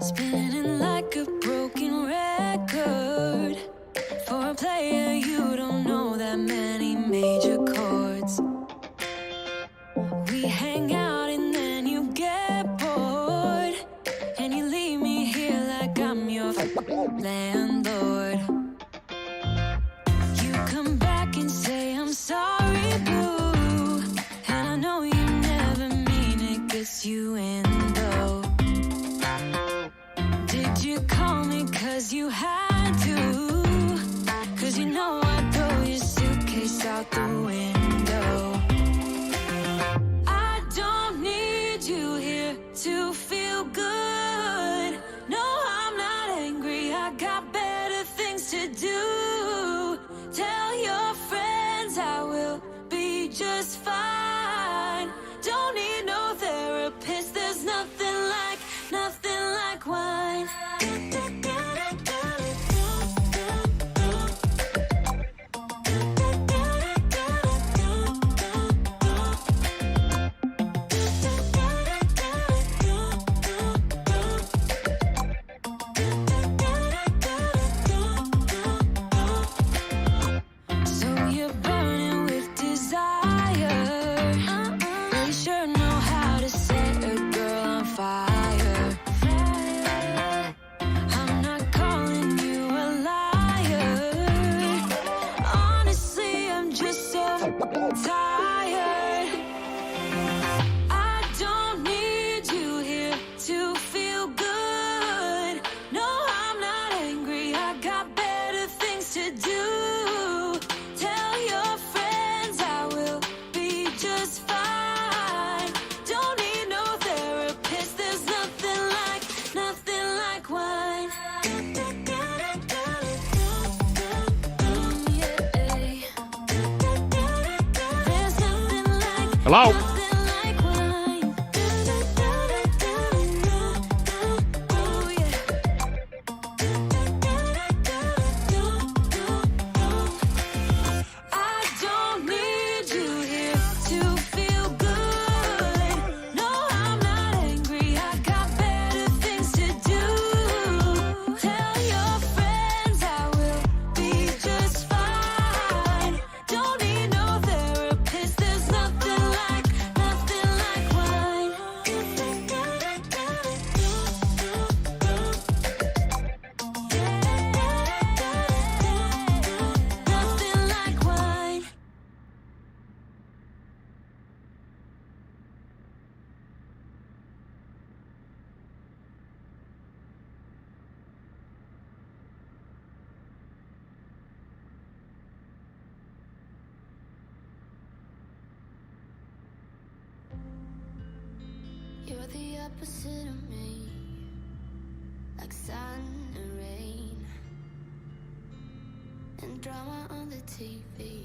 Spinning like a broken record. For a player, you don't know that many major chords. We hang out and then you get bored, and you leave me here like I'm your landlord. You come back and say I'm sorry, boo, and I know you never mean it, gets you in though. Did you call me cause you had to? Cause you know I'd throw your suitcase out the window. I don't need you here to feel good. No, I'm not angry, I got better things to do. Tell your friends I will be just fine. Don't need no therapist, there's nothing like wine. So you're burning with desire. You sure know how to set a girl on fire. I'm not calling you a liar. Honestly, I'm just so tired. I don't need you here to feel good. No, I'm not angry, I got better things to do. Tell your friends I will be just fine. Don't need no therapist, there's nothing like wine. There's nothing like Hello? wine. Oh, yeah. I don't need you here to feel good. No, I'm not angry, I got better things to do. Tell your friends I will be just fine. Don't need no therapist, there's nothing like wine. Nothing like wine. You're the opposite of me, like sun and rain, and drama on the TV.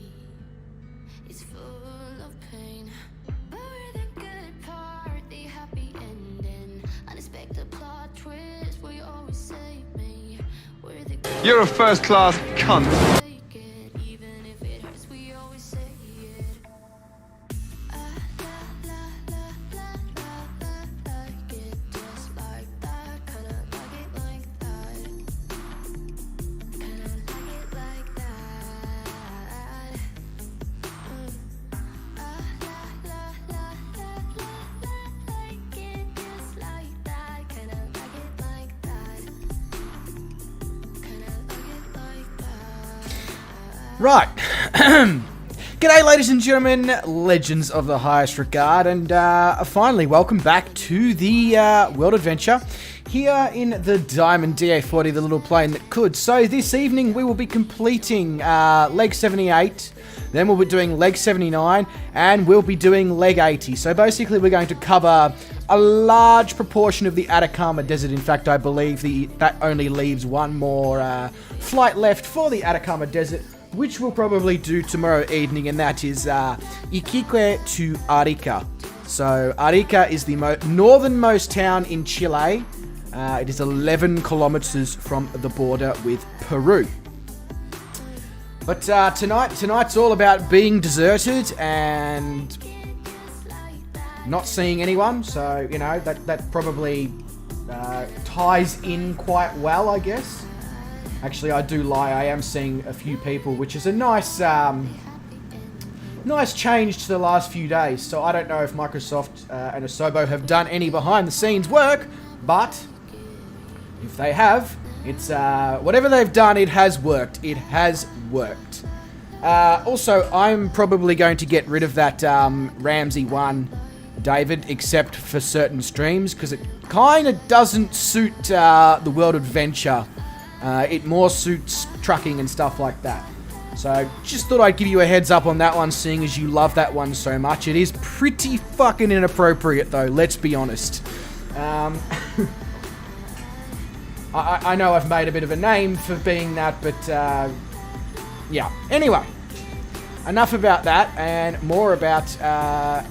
It's full of pain, but we're the good part, the happy ending. Unexpected plot twist, we always save me. We're the good You're a first-class cunt. take it, even if it hurts, we always say it. Ah, la, la, la, la, la, la, like it. Right. G'day, ladies and gentlemen, legends of the highest regard, and finally, welcome back to the World Adventure here in the Diamond DA40, the little plane that could. So this evening, we will be completing leg 78, then we'll be doing leg 79, and we'll be doing leg 80. So basically, we're going to cover a large proportion of the Atacama Desert. In fact, I believe that only leaves one more flight left for the Atacama Desert, which we'll probably do tomorrow evening, and that is Iquique to Arica. So Arica is the northernmost town in Chile. It is 11 kilometers from the border with Peru. But tonight's all about being deserted and not seeing anyone. So, you know, that probably ties in quite well, I guess. Actually, I do lie. I am seeing a few people, which is a nice change to the last few days. So I don't know if Microsoft and Asobo have done any behind-the-scenes work, but if they have, it's whatever they've done, it has worked. It has worked. Also, I'm probably going to get rid of that Ramsey 1, David, except for certain streams, because it kind of doesn't suit the World Adventure. It more suits trucking and stuff like that. So, just thought I'd give you a heads up on that one, seeing as you love that one so much. It is pretty fucking inappropriate, though, let's be honest. I know I've made a bit of a name for being that, but, yeah. Anyway, enough about that, and more about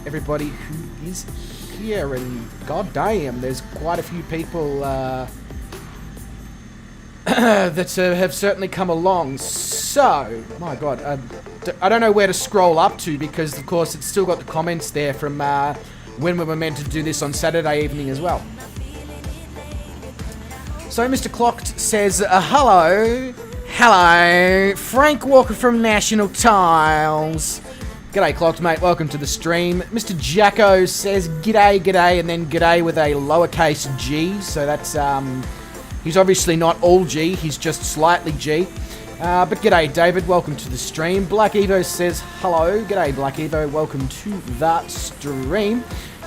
everybody who is here, and goddamn, there's quite a few people, that have certainly come along. So, my god, I don't know where to scroll up to, because of course it's still got the comments there from when we were meant to do this on Saturday evening as well. So Mr. Clocked says, hello, Frank Walker from National Tiles. G'day Clocked, mate, welcome to the stream. Mr. Jacko says, g'day, and then g'day with a lowercase g, so that's, he's obviously not all G, he's just slightly G. But g'day, David, welcome to the stream. Black Evo says hello. G'day, Black Evo, welcome to the stream.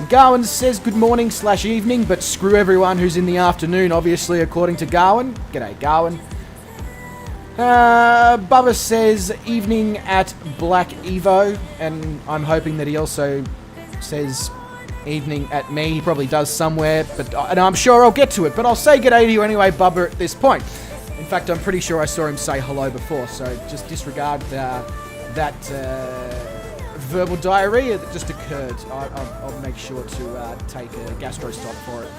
Garwin says good morning / evening, but screw everyone who's in the afternoon, obviously, according to Garwin. G'day, Garwin. Bubba says evening at Black Evo, and I'm hoping that he also says evening at me. He probably does somewhere, and I'm sure I'll get to it, but I'll say g'day to you anyway, Bubba, at this point. In fact, I'm pretty sure I saw him say hello before, so just disregard that verbal diarrhea that just occurred. I'll make sure to take a gastro stop for it.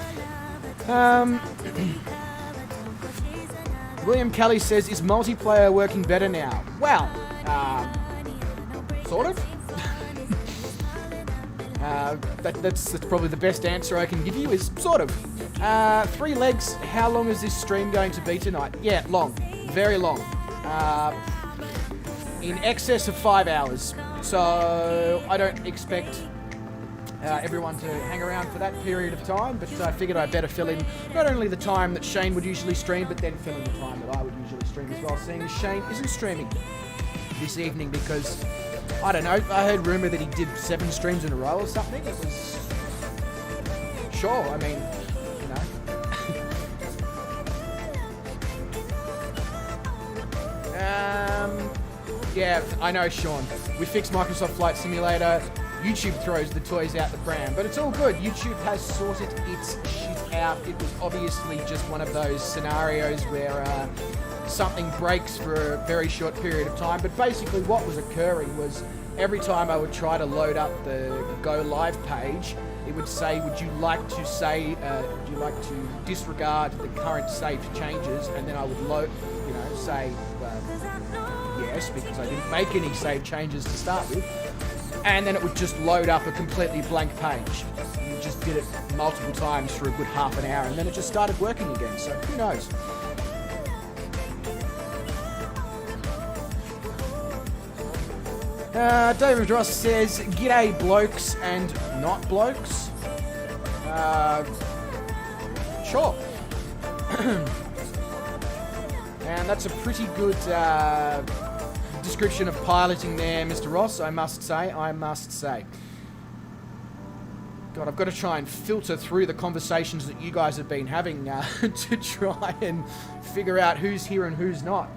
William Kelly says, is multiplayer working better now? Well, sort of. That's probably the best answer I can give you, is sort of. 3 legs, how long is this stream going to be tonight? Yeah, long. Very long. In excess of 5 hours. So, I don't expect everyone to hang around for that period of time, but I figured I'd better fill in not only the time that Shane would usually stream, but then fill in the time that I would usually stream as well, seeing as Shane isn't streaming this evening because, I don't know, I heard rumour that he did 7 streams in a row or something. It was... Sure, I mean, you know. Yeah, I know, Sean. We fixed Microsoft Flight Simulator. YouTube throws the toys out the pram, but it's all good. YouTube has sorted its shit out. It was obviously just one of those scenarios where something breaks for a very short period of time, but basically what was occurring was every time I would try to load up the Go Live page, it would say, would you like to disregard the current saved changes? And then I would say, yes, because I didn't make any saved changes to start with. And then it would just load up a completely blank page. And we just did it multiple times for a good half an hour, and then it just started working again, so who knows? David Ross says, g'day blokes and not blokes. Sure. And that's a pretty good description of piloting there, Mr. Ross, I must say. God, I've got to try and filter through the conversations that you guys have been having to try and figure out who's here and who's not.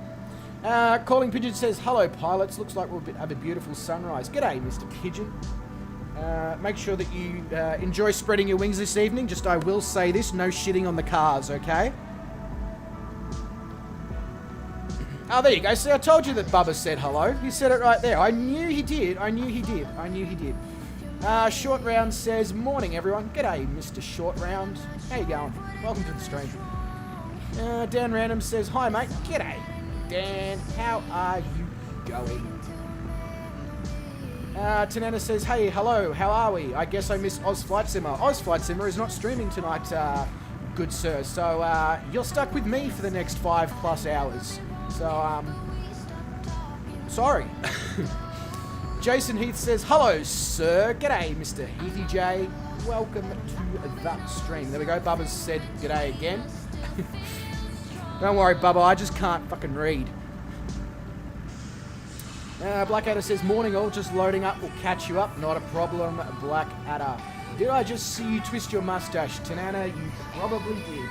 Calling Pigeon says, hello, pilots. Looks like we'll have a beautiful sunrise. G'day, Mr. Pigeon. Make sure that you enjoy spreading your wings this evening. Just, I will say this, no shitting on the cars, okay? Oh, there you go. See, I told you that Bubba said hello. He said it right there. I knew he did. Short Round says, morning, everyone. G'day, Mr. Short Round. How you going? Welcome to the stream. Dan Random says, hi, mate. G'day. Dan, how are you going? Tanana says, hey, hello, how are we? I guess I miss Oz Flight Simmer. Oz Flight Simmer is not streaming tonight, good sir. So, you're stuck with me for the next 5+ hours. So, sorry. Jason Heath says, hello, sir. G'day, Mr. Heathy J. Welcome to the stream. There we go. Bubba's said g'day again. Don't worry, Bubba. I just can't fucking read. Blackadder says, morning all. Just loading up. We'll catch you up. Not a problem, Blackadder. Did I just see you twist your mustache? Tanana, you probably did.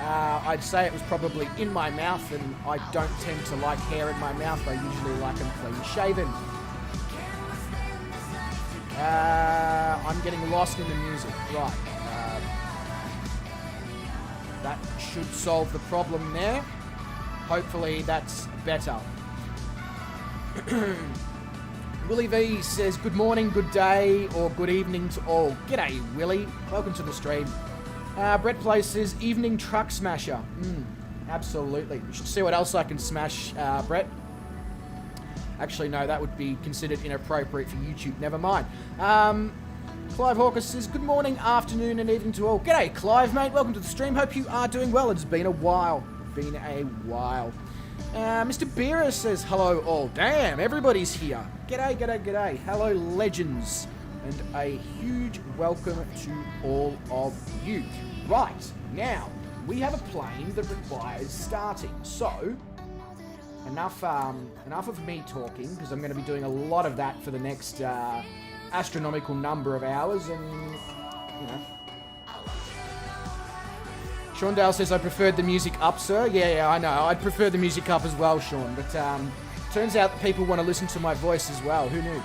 I'd say it was probably in my mouth, and I don't tend to like hair in my mouth. I usually like them clean shaven. I'm getting lost in the music. Right. That should solve the problem there. Hopefully that's better. Willie V says, good morning, good day, or good evening to all. G'day, Willie. Welcome to the stream. Brett Place says, evening truck smasher. Absolutely. You should see what else I can smash, Brett. Actually, no, that would be considered inappropriate for YouTube. Never mind. Clive Hawker says, good morning, afternoon, and evening to all. G'day, Clive, mate. Welcome to the stream. Hope you are doing well. It's been a while. Mr. Beera says, hello all. Damn, everybody's here. G'day. Hello, legends. And a huge welcome to all of you. Right, now, we have a plane that requires starting. So, enough of me talking, because I'm going to be doing a lot of that for the next astronomical number of hours, and, you know. Sean Dale says, I preferred the music up, sir. Yeah, I know. I'd prefer the music up as well, Sean. But turns out that people want to listen to my voice as well. Who knew?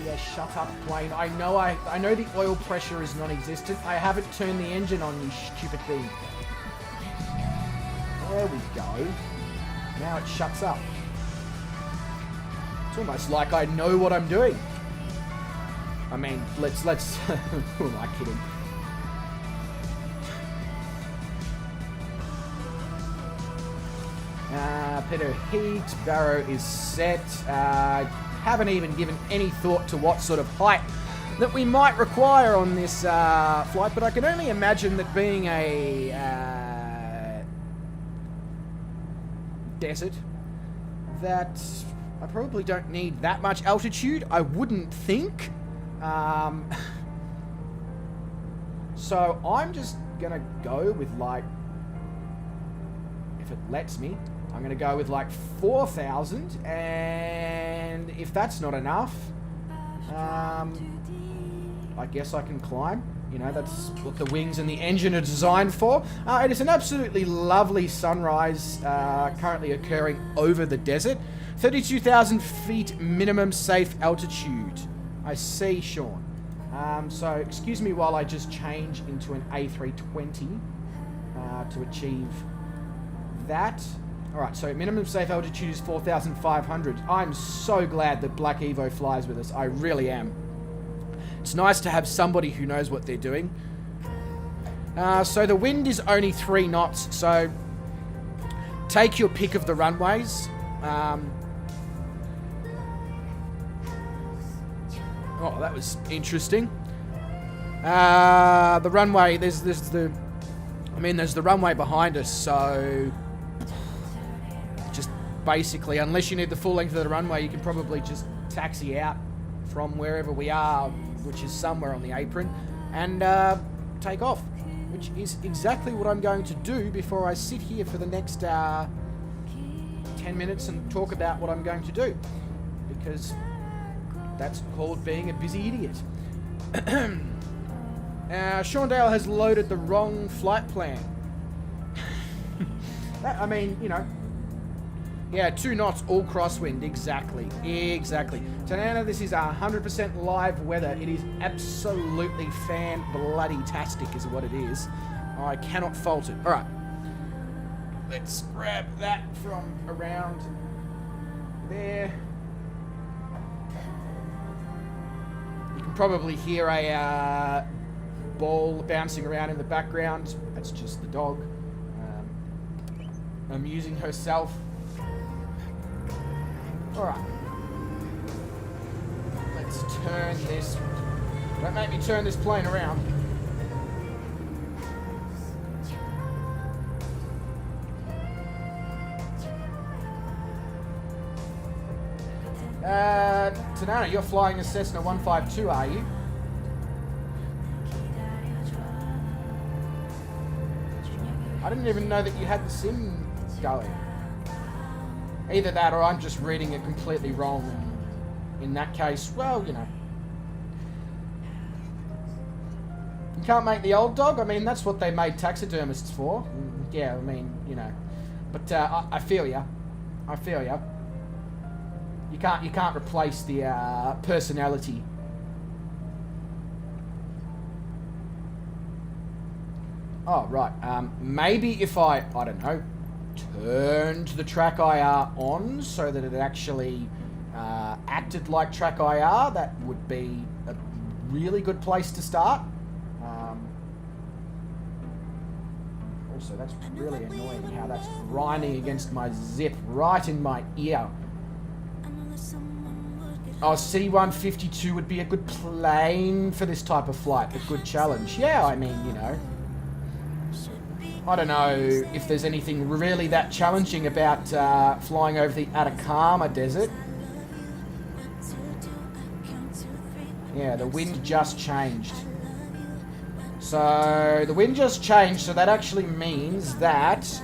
Yeah, shut up, plane. I know the oil pressure is non-existent. I haven't turned the engine on, you stupid thing. There we go. Now it shuts up. It's almost like I know what I'm doing. I mean, let's who am I kidding? Pedro Heat, Barrow is set. Haven't even given any thought to what sort of height that we might require on this flight, but I can only imagine that being a desert, that I probably don't need that much altitude, I wouldn't think. So I'm just gonna go with, like, if it lets me, I'm going to go with like 4,000, and if that's not enough, I guess I can climb. You know, that's what the wings and the engine are designed for. It is an absolutely lovely sunrise currently occurring over the desert. 32,000 feet minimum safe altitude. I see, Sean. So excuse me while I just change into an A320 to achieve that. Alright, so minimum safe altitude is 4,500. I'm so glad that Black Evo flies with us. I really am. It's nice to have somebody who knows what they're doing. So the wind is only 3 knots, so take your pick of the runways. Oh, that was interesting. The runway, there's the runway behind us, so just basically, unless you need the full length of the runway, you can probably just taxi out from wherever we are, which is somewhere on the apron, and take off. which is exactly what I'm going to do before I sit here for the next 10 minutes and talk about what I'm going to do, because that's called being a busy idiot. Sean Dale has loaded the wrong flight plan. I mean, you know, yeah, 2 knots, all crosswind, exactly. Tanana, this is 100% live weather. It is absolutely fan-bloody-tastic is what it is. I cannot fault it. All right, let's grab that from around there. You can probably hear a ball bouncing around in the background. That's just the dog amusing herself. Alright. Let's turn this... Don't make me turn this plane around. Tanana, you're flying a Cessna 152, are you? I didn't even know that you had the sim going. Either that or I'm just reading it completely wrong. In that case, well, you know. You can't make the old dog? I mean, that's what they made taxidermists for. Yeah, I mean, you know. But I feel ya. I feel ya. You can't replace the personality. Oh, right. Maybe if I don't know, turned the track IR on so that it actually acted like track IR, that would be a really good place to start. Also, that's really annoying how that's grinding against my zip right in my ear. Oh, C-152 would be a good plane for this type of flight, a good challenge. Yeah, I mean, you know. I don't know if there's anything really that challenging about flying over the Atacama desert. Yeah, the wind just changed. So, the wind just changed, so that actually means that...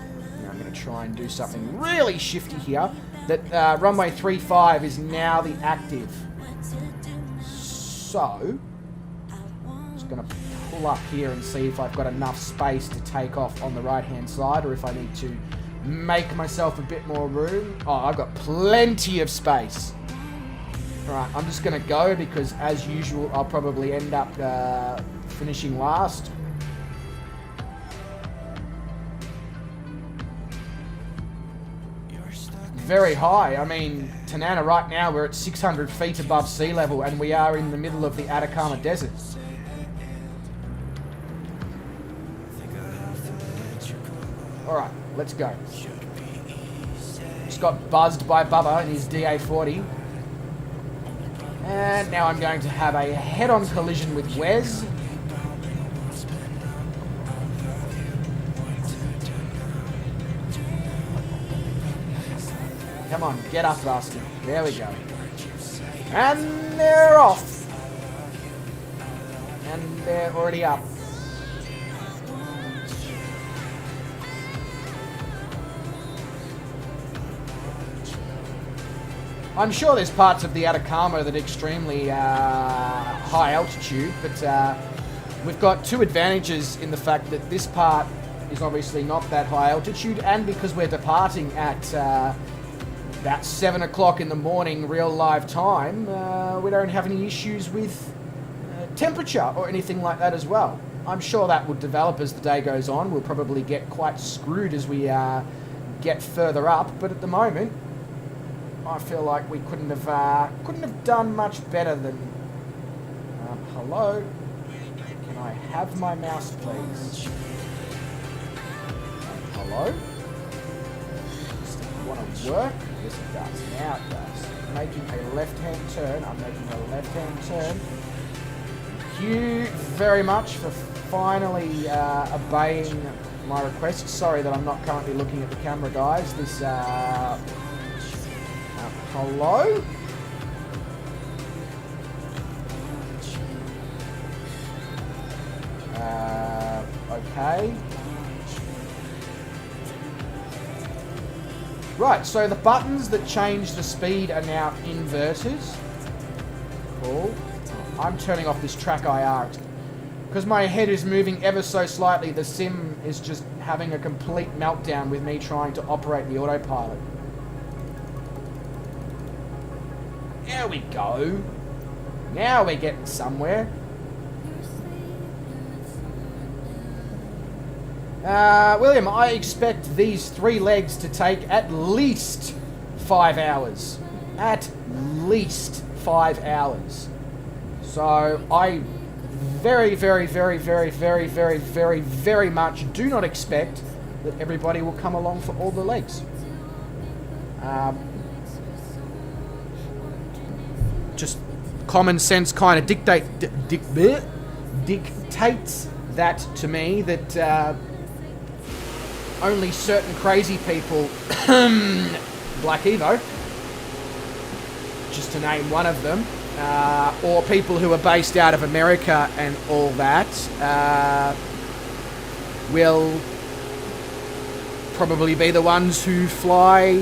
I'm going to try and do something really shifty here. That runway 35 is now the active. So, I'm just going to pull up here and see if I've got enough space to take off on the right hand side, or if I need to make myself a bit more room. Oh, I've got plenty of space. Alright, I'm just going to go because as usual I'll probably end up finishing last. Very high. I mean, Tanana, right now we're at 600 feet above sea level and we are in the middle of the Atacama desert. Alright, let's go. Just got buzzed by Bubba in his DA40. And now I'm going to have a head-on collision with Wes. Come on, get up, bastard. There we go. And they're off. And they're already up. I'm sure there's parts of the Atacama that are extremely high altitude, but we've got two advantages in the fact that this part is obviously not that high altitude, and because we're departing at about 7 o'clock in the morning real live time, we don't have any issues with temperature or anything like that as well. I'm sure that will develop as the day goes on. We'll probably get quite screwed as we get further up, but at the moment I feel like we couldn't have done much better than... hello? Can I have my mouse, please? Hello? Does it want to work? Yes, it does. Now it does. Making a left-hand turn. I'm making a left-hand turn. Thank you very much for finally obeying my request. Sorry that I'm not currently looking at the camera, guys. This... hello? Okay. Right, so the buttons that change the speed are now inverters. Cool. I'm turning off this track IR. Because my head is moving ever so slightly, the sim is just having a complete meltdown with me trying to operate the autopilot. There we go. Now we're getting somewhere. William, I expect these 3 legs to take at least 5 hours. At least 5 hours. So I very, very, very, very, very, very, very, very much do not expect that everybody will come along for all the legs. Just common sense kind of dictates that to me, that only certain crazy people, Black Evo, just to name one of them, or people who are based out of America and all that, will probably be the ones who fly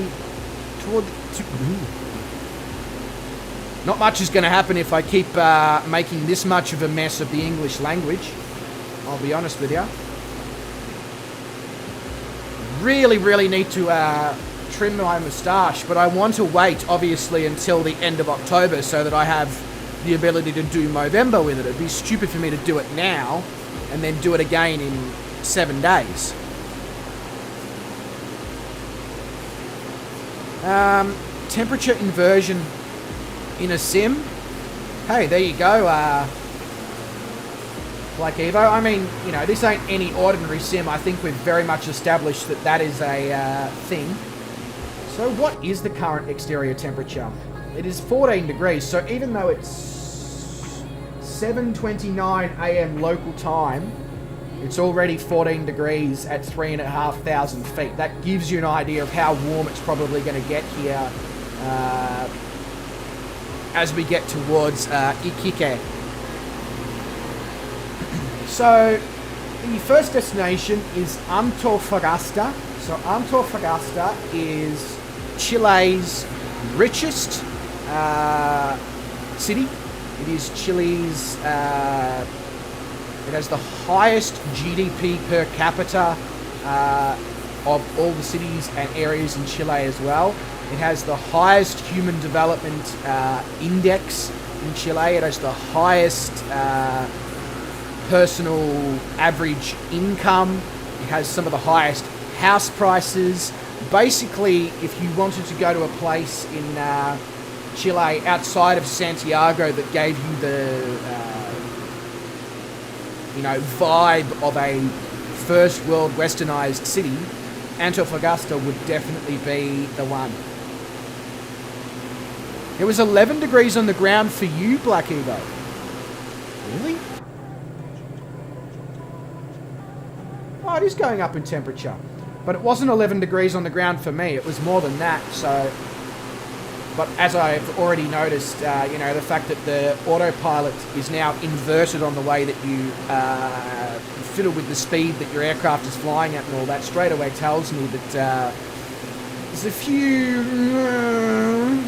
toward... Not much is going to happen if I keep making this much of a mess of the English language. I'll be honest with you. Really, really need to trim my moustache, but I want to wait, obviously, until the end of October so that I have the ability to do Movember with it. It'd be stupid for me to do it now and then do it again in 7 days. Temperature inversion in a sim. Hey, there you go, Black Evo. I mean, you know, this ain't any ordinary sim. I think we've very much established that that is a thing. So what is the current exterior temperature? It is 14 degrees, so even though it's 7:29 a.m. local time, it's already 14 degrees at 3,500 feet. That gives you an idea of how warm it's probably going to get here as we get towards Iquique. So, the first destination is Antofagasta. So, Antofagasta is Chile's richest city. It is Chile's... it has the highest GDP per capita of all the cities and areas in Chile as well. It has the highest human development index in Chile. It has the highest personal average income. It has some of the highest house prices. Basically, if you wanted to go to a place in Chile outside of Santiago that gave you the vibe of a first world westernized city, Antofagasta would definitely be the one. It was 11 degrees on the ground for you, Black Evo. Really? Oh, it is going up in temperature. But it wasn't 11 degrees on the ground for me. It was more than that, so... But as I've already noticed, the fact that the autopilot is now inverted on the way that you fiddle with the speed that your aircraft is flying at and all that, straight away tells me that there's a few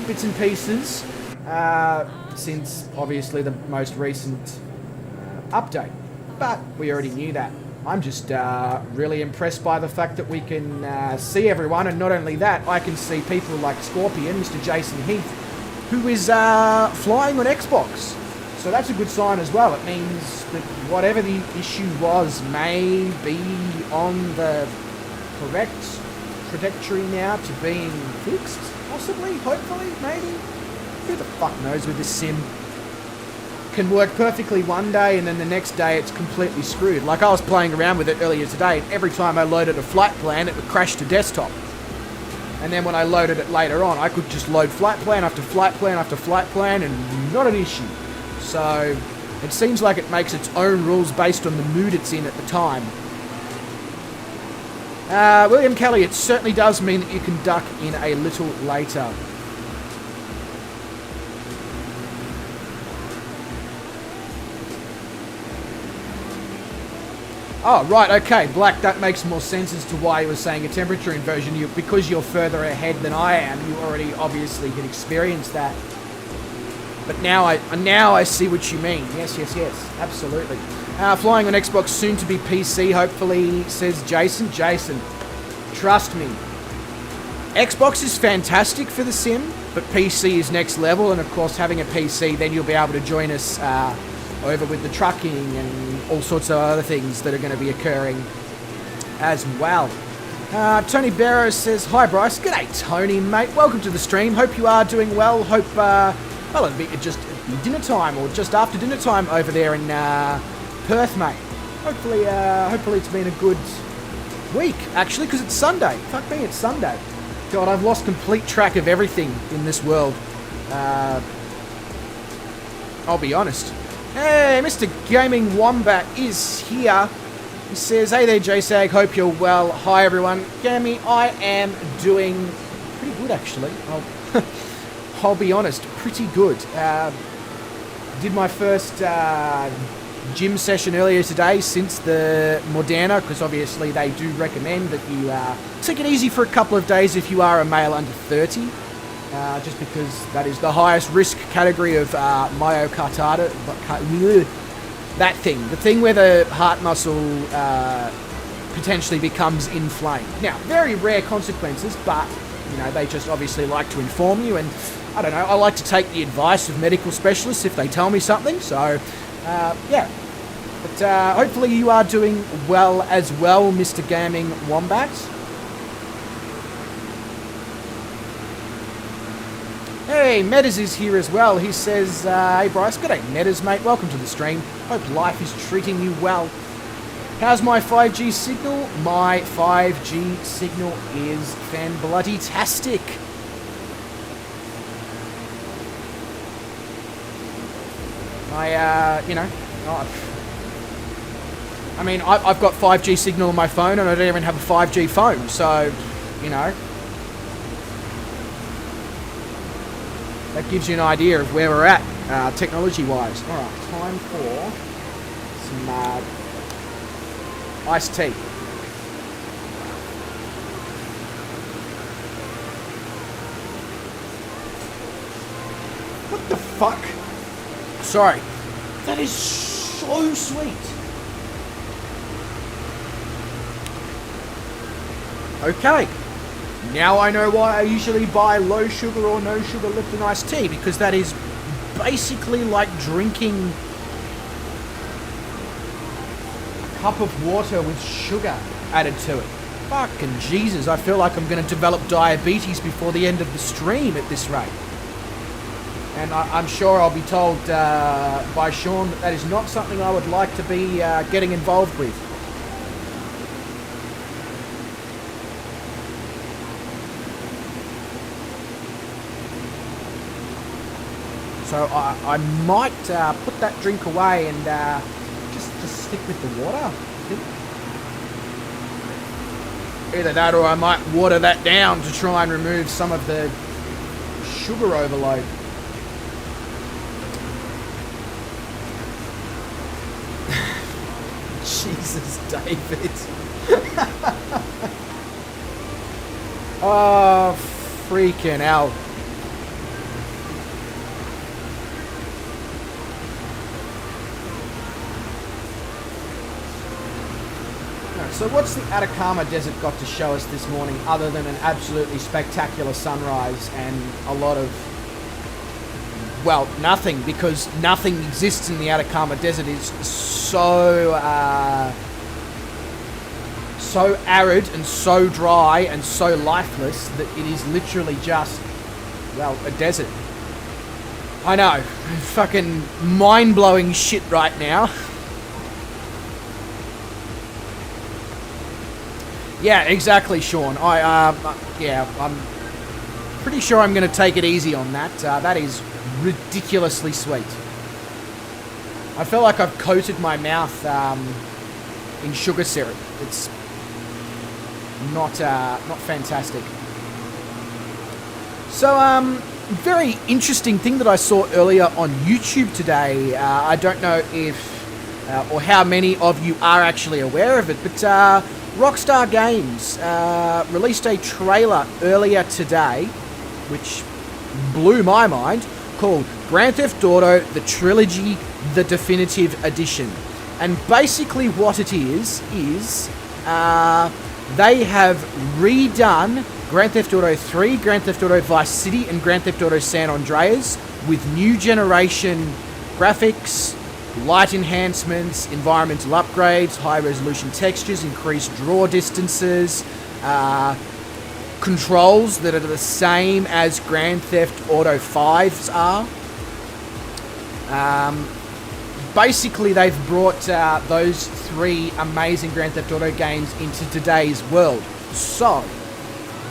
bits and pieces since, obviously, the most recent update. But we already knew that. I'm just really impressed by the fact that we can see everyone, and not only that, I can see people like Scorpion, Mr. Jason Heath, who is flying on Xbox. So that's a good sign as well. It means that whatever the issue was may be on the correct trajectory now to being fixed, possibly, hopefully, maybe. Who the fuck knows with this sim? Can work perfectly one day and then the next day it's completely screwed. Like I was playing around with it earlier today, and every time I loaded a flight plan it would crash to desktop. And then when I loaded it later on, I could just load flight plan after flight plan after flight plan and not an issue. So it seems like it makes its own rules based on the mood it's in at the time. William Kelly, it certainly does mean that you can duck in a little later. Oh, right, okay, Black, that makes more sense as to why you were saying a temperature inversion. Because you're further ahead than I am, you already obviously can experience that. But now I see what you mean. Yes, absolutely. Flying on Xbox, soon to be PC, hopefully, says Jason. Jason, trust me. Xbox is fantastic for the sim, but PC is next level, and of course having a PC, then you'll be able to join us over with the trucking and all sorts of other things that are going to be occurring as well. Tony Barrow says, hi Bryce. G'day Tony, mate. Welcome to the stream. Hope you are doing well. Hope, well, it'll be dinner time or just after dinner time over there in Perth, mate. Hopefully it's been a good week, actually, because it's Sunday. Fuck me, it's Sunday. God, I've lost complete track of everything in this world. I'll be honest. Hey, Mr. Gaming Wombat is here. He says, hey there, JSAG, hope you're well. Hi, everyone. Gammy, I am doing pretty good, actually. I'll be honest, pretty good. Did my first gym session earlier today since the Moderna, because obviously they do recommend that you take it easy for a couple of days if you are a male under 30. Just because that is the highest risk category of myocarditis. That thing. The thing where the heart muscle potentially becomes inflamed. Now, very rare consequences, but, you know, they just obviously like to inform you, and, I don't know, I like to take the advice of medical specialists if they tell me something, so, yeah. But hopefully you are doing well as well, Mr. Gaming Wombat. Hey, Metas is here as well. He says, hey Bryce, g'day Metas, mate. Welcome to the stream. Hope life is treating you well. How's my 5G signal? My 5G signal is fan-bloody-tastic. You know, I mean, I've got 5G signal on my phone, and I don't even have a 5G phone, so, you know. That gives you an idea of where we're at, technology-wise. Alright, time for some iced tea. What the fuck? Sorry. That is so sweet. Okay. Now I know why I usually buy low sugar or no sugar Lipton iced tea, because that is basically like drinking a cup of water with sugar added to it. Fucking Jesus, I feel like I'm going to develop diabetes before the end of the stream at this rate. And I'm sure I'll be told by Sean that is not something I would like to be getting involved with. So I might put that drink away and just stick with the water, I think. Either that or I might water that down to try and remove some of the sugar overload. Jesus, David. Oh, freaking hell. So what's the Atacama Desert got to show us this morning other than an absolutely spectacular sunrise and a lot of, well, nothing, because nothing exists in the Atacama Desert. It's so arid and so dry and so lifeless that it is literally just, well, a desert. I know, fucking mind-blowing shit right now. Yeah, exactly, Sean. Yeah, I'm pretty sure I'm going to take it easy on that. That is ridiculously sweet. I feel like I've coated my mouth in sugar syrup. It's not fantastic. So, very interesting thing that I saw earlier on YouTube today. I don't know if or how many of you are actually aware of it, but Rockstar Games released a trailer earlier today, which blew my mind, called Grand Theft Auto: The Trilogy, The Definitive Edition. And basically what it is they have redone Grand Theft Auto 3, Grand Theft Auto Vice City, and Grand Theft Auto San Andreas with new generation graphics, light enhancements, environmental upgrades, high-resolution textures, increased draw distances, controls that are the same as Grand Theft Auto 5's are. Basically, they've brought those three amazing Grand Theft Auto games into today's world. So,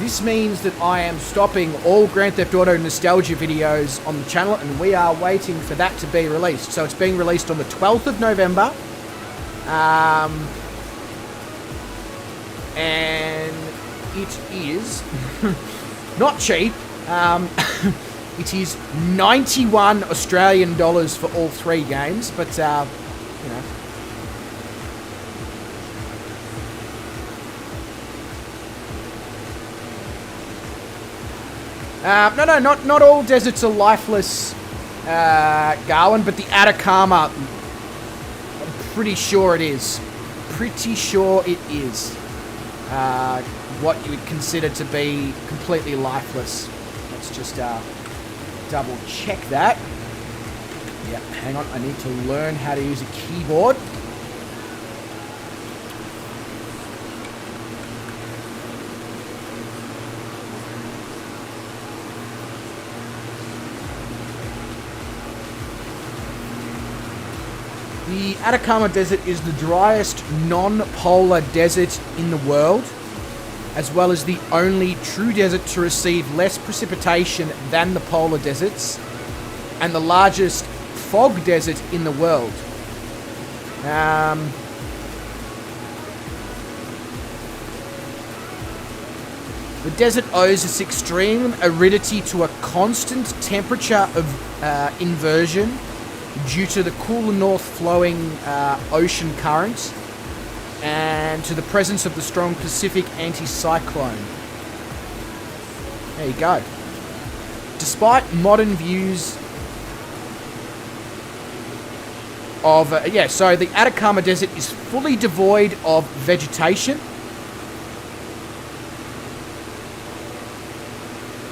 this means that I am stopping all Grand Theft Auto nostalgia videos on the channel, and we are waiting for that to be released. So it's being released on the 12th of November. And it is not cheap. It is 91 Australian dollars for all three games, but, you know. No, not all deserts are lifeless, Garwin, but the Atacama, I'm pretty sure it is. Pretty sure it is. What you would consider to be completely lifeless. Let's just double check that. Yeah, hang on, I need to learn how to use a keyboard. The Atacama Desert is the driest non-polar desert in the world, as well as the only true desert to receive less precipitation than the polar deserts, and the largest fog desert in the world. The desert owes its extreme aridity to a constant temperature of inversion due to the cooler north flowing ocean current and to the presence of the strong Pacific anticyclone. There you go. Despite modern views of... so the Atacama Desert is fully devoid of vegetation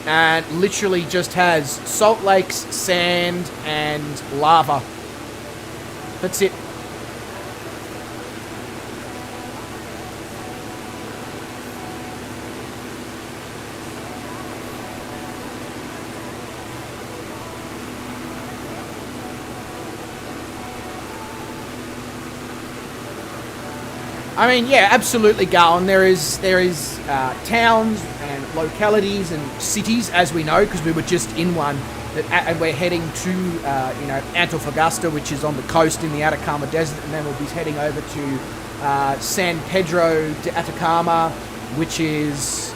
and literally just has salt lakes, sand, and lava. That's it. I mean, yeah, absolutely, Garland. There is towns and localities and cities, as we know, because we were just in one, and we're heading to, Antofagasta, which is on the coast in the Atacama Desert, and then we'll be heading over to San Pedro de Atacama, which is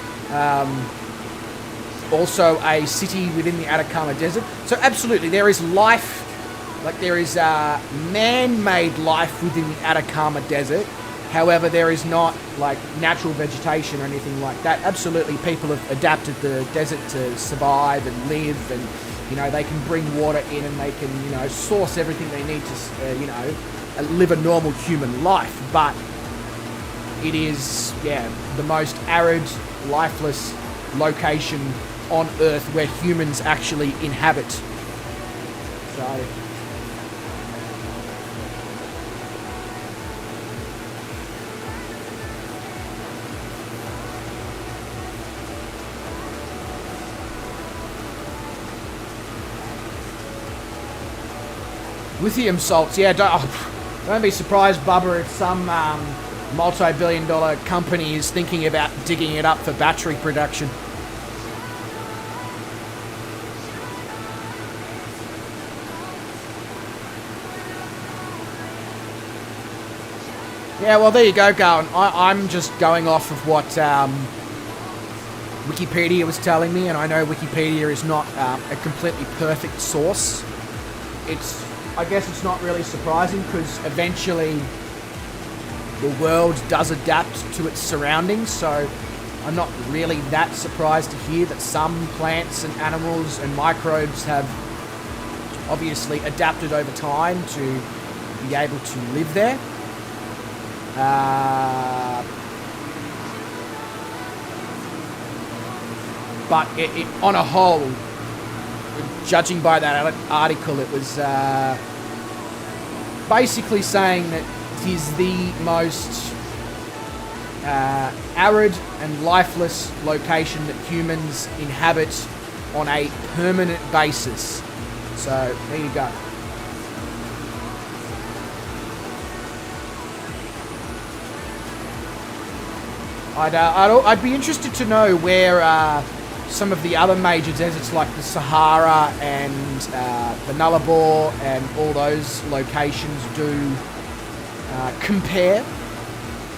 also a city within the Atacama Desert. So absolutely, there is life, like there is man-made life within the Atacama Desert. However, there is not like natural vegetation or anything like that. Absolutely, people have adapted the desert to survive and live, and they can bring water in and they can source everything they need to live a normal human life. But it is the most arid, lifeless location on Earth where humans actually inhabit. So. Lithium salts, don't be surprised, Bubba, if some multi-billion-dollar company is thinking about digging it up for battery production. Yeah, well, there you go, Garland. I'm just going off of what Wikipedia was telling me, and I know Wikipedia is not a completely perfect source. I guess it's not really surprising because eventually the world does adapt to its surroundings, so I'm not really that surprised to hear that some plants and animals and microbes have obviously adapted over time to be able to live there. But on a whole, judging by that article, it was basically saying that it is the most arid and lifeless location that humans inhabit on a permanent basis. So, there you go. I'd be interested to know where some of the other major deserts like the Sahara and the Nullarbor and all those locations do compare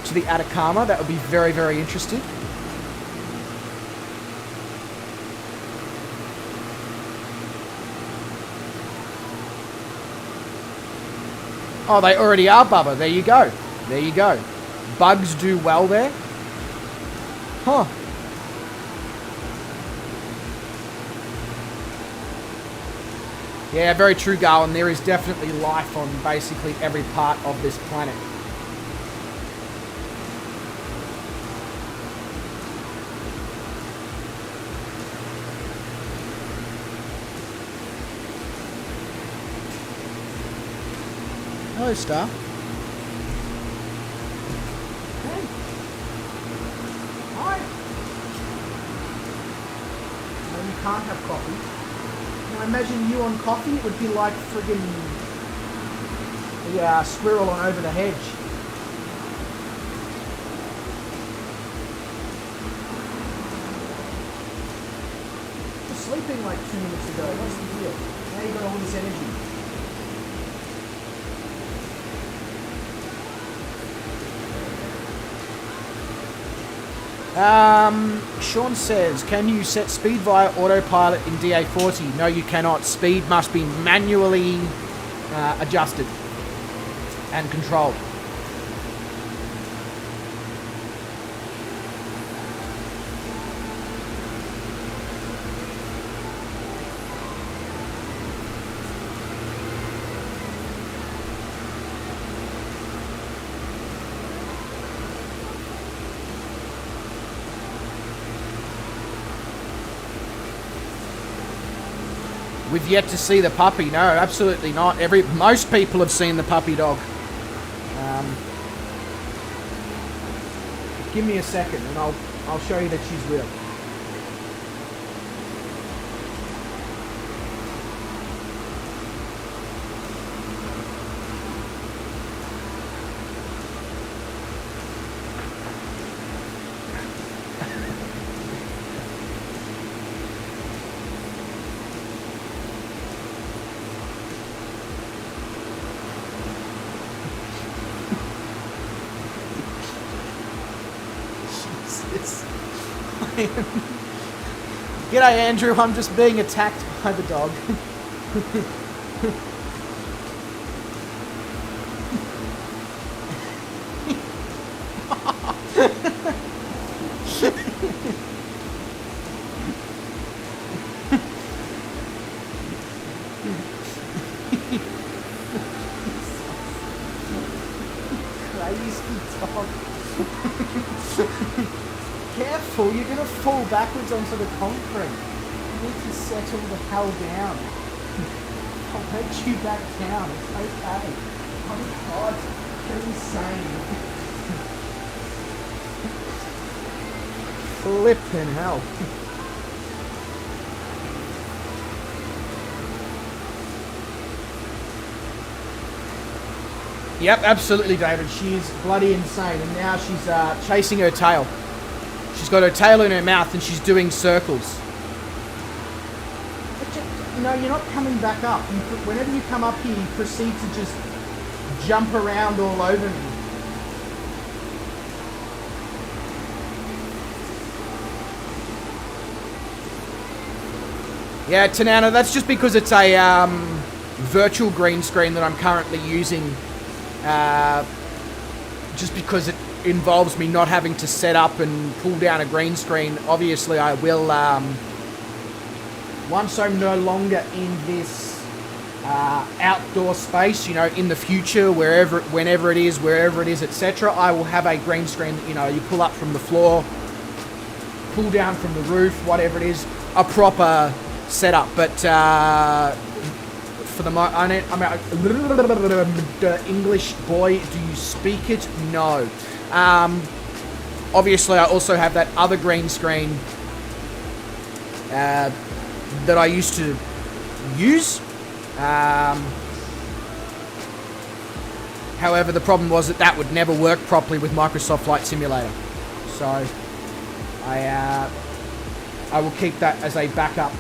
to the Atacama. That would be very, very interesting. Oh, they already are, Bubba. There you go. There you go. Bugs do well there. Huh. Yeah, very true, Garland. There is definitely life on basically every part of this planet. Hello, Star. Hey. Hi. No, you can't have coffee. Now imagine you on coffee, it would be like friggin' the squirrel on Over the Hedge. You were sleeping like 2 minutes ago. What's the deal? Now you got all this energy. Sean says, can you set speed via autopilot in DA40? No, you cannot. Speed must be manually adjusted and controlled. We've yet to see the puppy. No, absolutely not. Most people have seen the puppy dog. Give me a second and I'll show you that she's real. G'day, Andrew. I'm just being attacked by the dog. Crazy dog. Careful, you're going to fall backwards onto the concrete. You need to settle the hell down. I'll let you back down. It's okay. Oh my God, you're insane. Flippin' hell. Yep, absolutely, David. She's bloody insane, and now she's chasing her tail. She's got her tail in her mouth and she's doing circles. But you know, you're not coming back up. Whenever you come up here, you proceed to just jump around all over me. Yeah, Tanana, that's just because it's a virtual green screen that I'm currently using, just because it involves me not having to set up and pull down a green screen. Obviously, I will, once I'm no longer in this outdoor space, you know, in the future, whenever it is, etc., I will have a green screen that, you know, you pull up from the floor, pull down from the roof, whatever it is, a proper setup. But for the I'm English boy, do you speak it? No. Obviously, I also have that other green screen that I used to use. However, the problem was that would never work properly with Microsoft Flight Simulator. So I will keep that as a backup.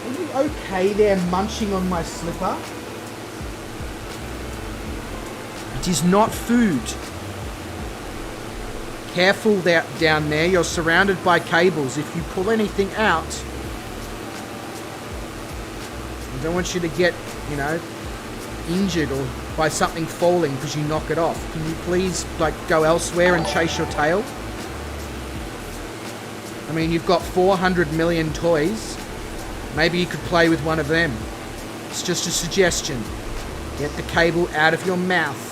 Are you okay there, munching on my slipper? It is not food. Careful down there. You're surrounded by cables. If you pull anything out, I don't want you to get, you know, injured or by something falling because you knock it off. Can you please, like, go elsewhere and chase your tail? I mean, you've got 400 million toys. Maybe you could play with one of them. It's just a suggestion. Get the cable out of your mouth.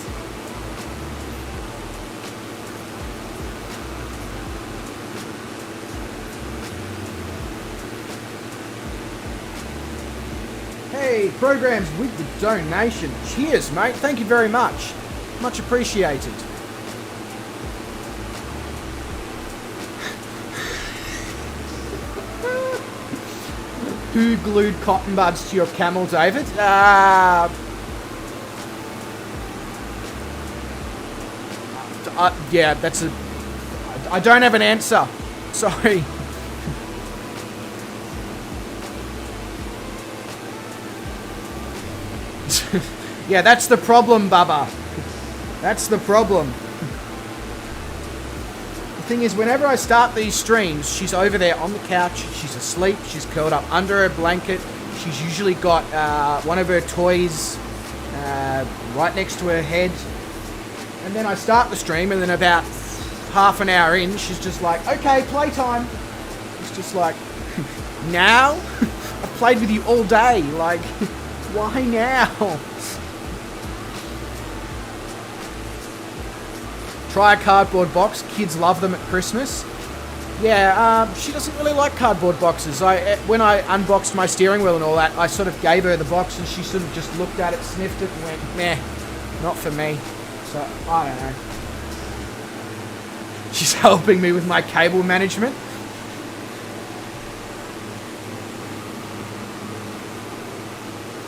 Hey, programs with the donation. Cheers, mate. Thank you very much. Much appreciated. Who glued cotton buds to your camel, David? Yeah, that's a... I don't have an answer. Sorry. Yeah, that's the problem, Bubba. That's the problem. The thing is, whenever I start these streams, she's over there on the couch, she's asleep, she's curled up under her blanket, she's usually got one of her toys right next to her head, and then I start the stream, and then about half an hour in, she's just like, okay, playtime. It's just like, now? I've played with you all day, like, why now? Try a cardboard box. Kids love them at Christmas. Yeah, she doesn't really like cardboard boxes. When I unboxed my steering wheel and all that, I sort of gave her the box and she sort of just looked at it, sniffed it and went, meh, not for me. So, I don't know. She's helping me with my cable management.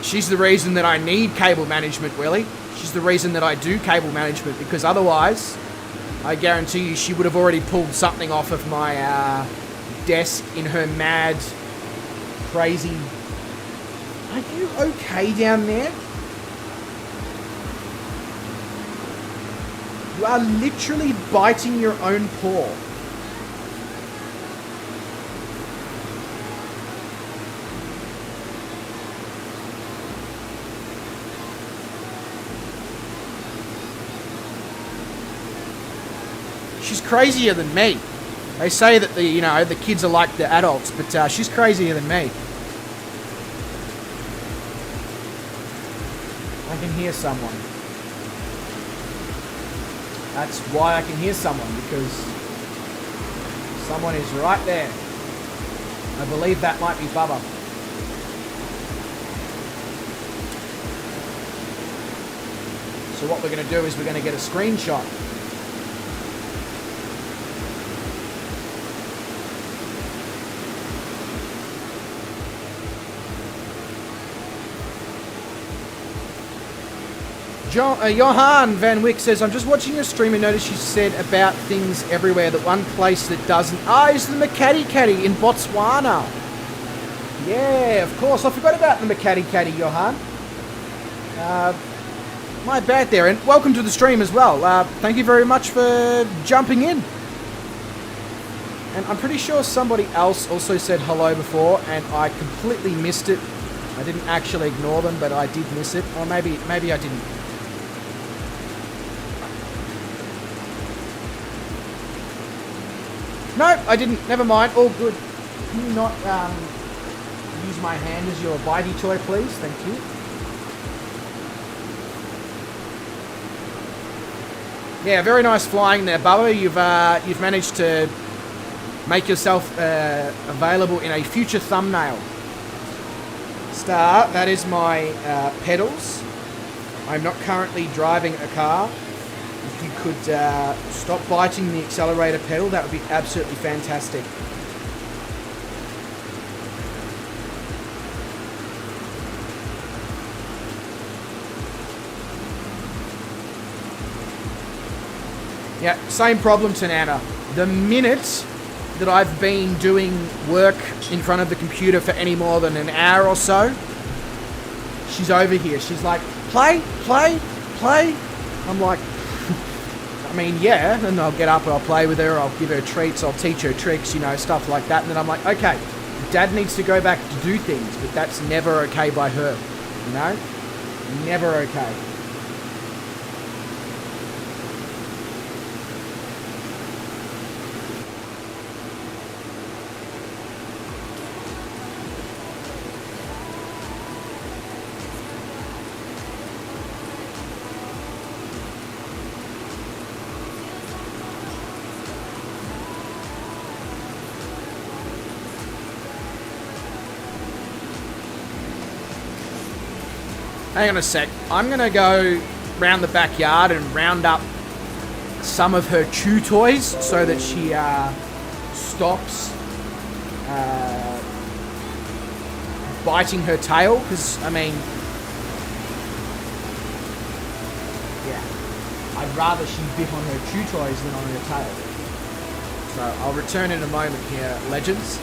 She's the reason that I need cable management, Willie. She's the reason that I do cable management, because otherwise, I guarantee you she would have already pulled something off of my desk in her mad, crazy... Are you okay down there? You are literally biting your own paw. She's crazier than me. They say that the kids are like the adults, but she's crazier than me. I can hear someone. That's why I can hear someone, because someone is right there. I believe that might be Bubba. So what we're going to do is we're going to get a screenshot. Johan Van Wyck says, I'm just watching your stream and noticed you said about things everywhere. That one place that doesn't... is the Makati Caddy in Botswana. Yeah, of course. I forgot about the Makati Caddy, Johan. My bad there. And welcome to the stream as well. Thank you very much for jumping in. And I'm pretty sure somebody else also said hello before, and I completely missed it. I didn't actually ignore them, but I did miss it. Or maybe I didn't. No, I didn't. Never mind. All good. Can you not use my hand as your bitey toy, please? Thank you. Yeah, very nice flying there, Bubba. You've managed to make yourself available in a future thumbnail. Star, that is my pedals. I'm not currently driving a car. If you could stop biting the accelerator pedal, that would be absolutely fantastic. Yeah, same problem, Tanana. The minute that I've been doing work in front of the computer for any more than an hour or so, she's over here. She's like, play. I'm like, I mean, yeah, and I'll get up and I'll play with her, I'll give her treats, I'll teach her tricks, you know, stuff like that. And then I'm like, okay, Dad needs to go back to do things, but that's never okay by her, you know? Never okay. Hang on a sec. I'm going to go round the backyard and round up some of her chew toys so that she stops biting her tail. Because, I mean, yeah, I'd rather she bit on her chew toys than on her tail. So I'll return in a moment here, legends.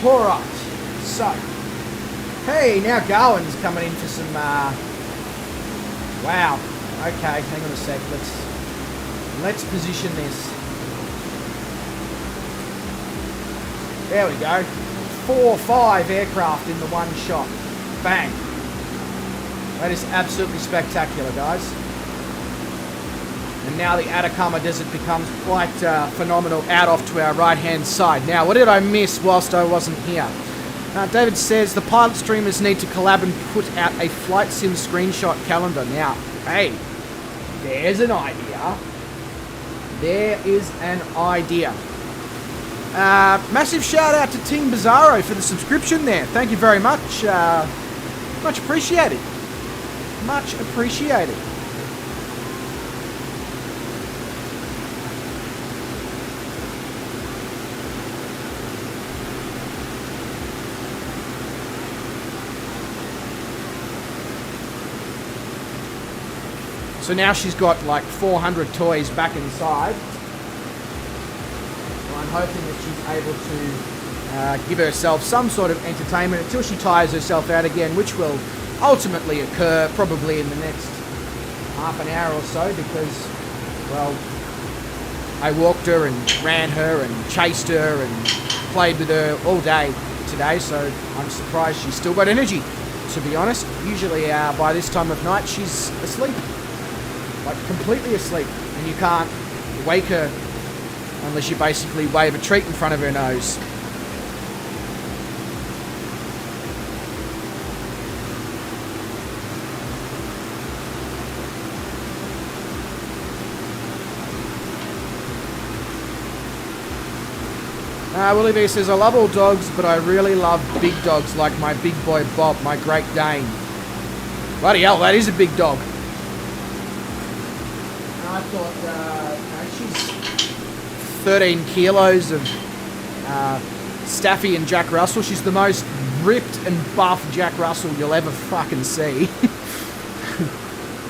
Alright, so, hey, now Garwin's coming in for some, wow, okay, hang on a sec, let's position this. There we go, 4 or 5 aircraft in the one shot, bang. That is absolutely spectacular, guys. And now the Atacama Desert becomes quite phenomenal out off to our right-hand side. Now, what did I miss whilst I wasn't here? David says, the pilot streamers need to collab and put out a flight sim screenshot calendar. Now, hey, there's an idea. There is an idea. Massive shout out to Team Bizarro for the subscription there. Thank you very much. Much appreciated. Much appreciated. So now she's got like 400 toys back inside. So I'm hoping that she's able to give herself some sort of entertainment until she tires herself out again, which will ultimately occur probably in the next half an hour or so because, well, I walked her and ran her and chased her and played with her all day today, so I'm surprised she's still got energy, to be honest. Usually by this time of night she's asleep. Like completely asleep, and you can't wake her unless you basically wave a treat in front of her nose. Willie B says, I love all dogs, but I really love big dogs like my big boy Bob, my Great Dane. Bloody hell, that is a big dog. I thought, she's 13 kilos of Staffy and Jack Russell. She's the most ripped and buff Jack Russell you'll ever fucking see.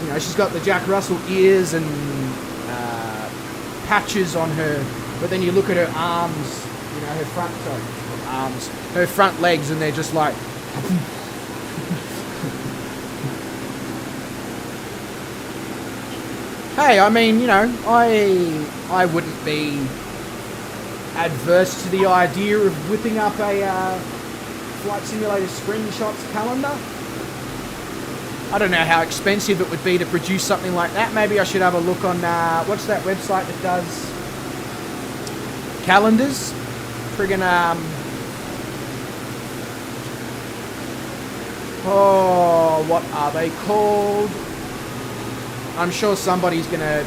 You know, she's got the Jack Russell ears and patches on her, but then you look at her arms, you know, her front legs, and they're just like... Hey, I mean, you know, I wouldn't be adverse to the idea of whipping up a Flight Simulator screenshots calendar. I don't know how expensive it would be to produce something like that. Maybe I should have a look on, what's that website that does calendars? Friggin', oh, what are they called? I'm sure somebody's going to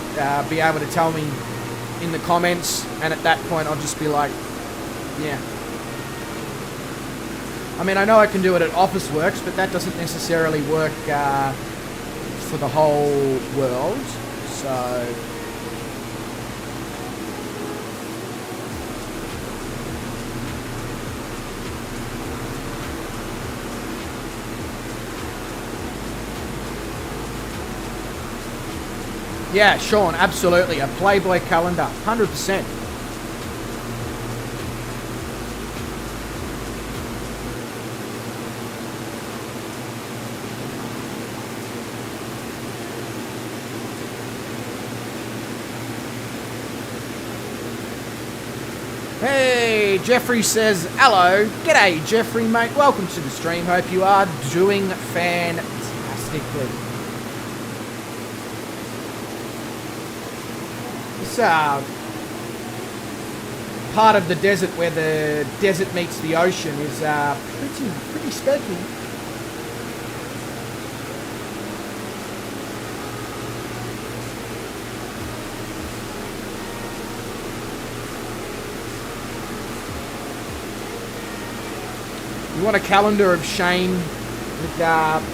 be able to tell me in the comments, and at that point I'll just be like, yeah. I mean, I know I can do it at Officeworks, but that doesn't necessarily work for the whole world, so... Yeah, Sean, absolutely. A Playboy calendar, 100%. Hey, Jeffrey says, hello. G'day, Jeffrey, mate. Welcome to the stream. Hope you are doing fantastically. Part of the desert where the desert meets the ocean is pretty specky. You want a calendar of Shane with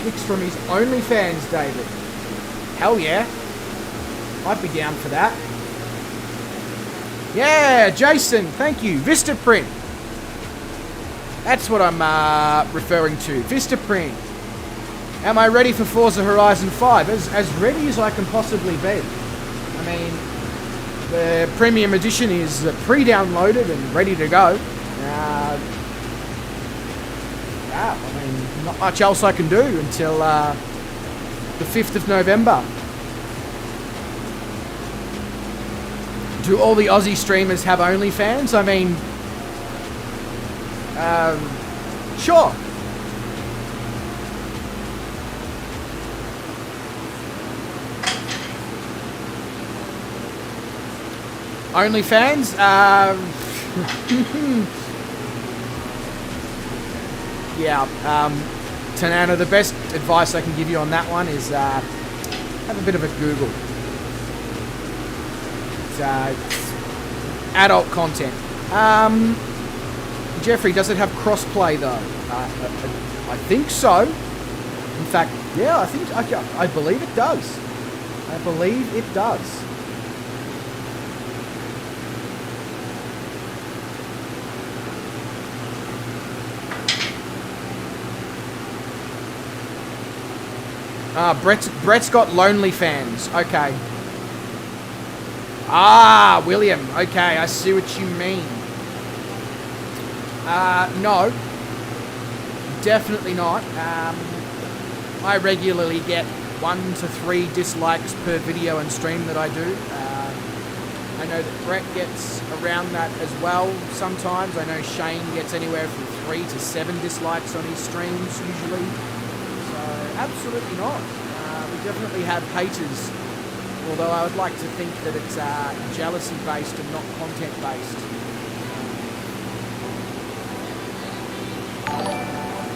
pics from his OnlyFans, David? Hell yeah. I'd be down for that. Yeah, Jason, thank you. Vistaprint. That's what I'm referring to. Vistaprint. Am I ready for Forza Horizon 5? As ready as I can possibly be. I mean, the Premium Edition is pre-downloaded and ready to go. crap. I mean, not much else I can do until the 5th of November. Do all the Aussie streamers have OnlyFans? I mean, sure. OnlyFans? Yeah, Tanana, the best advice I can give you on that one is have a bit of a Google. It's adult content. Jeffrey, does it have crossplay though? I think so. In fact, yeah, I believe it does. I believe it does. Brett's got lonely fans. Okay. Ah, William. Okay, I see what you mean. No. Definitely not. I regularly get 1 to 3 dislikes per video and stream that I do. I know that Brett gets around that as well sometimes. I know Shane gets anywhere from 3 to 7 dislikes on his streams usually. Absolutely not. We definitely have haters, although I would like to think that it's jealousy based and not content based.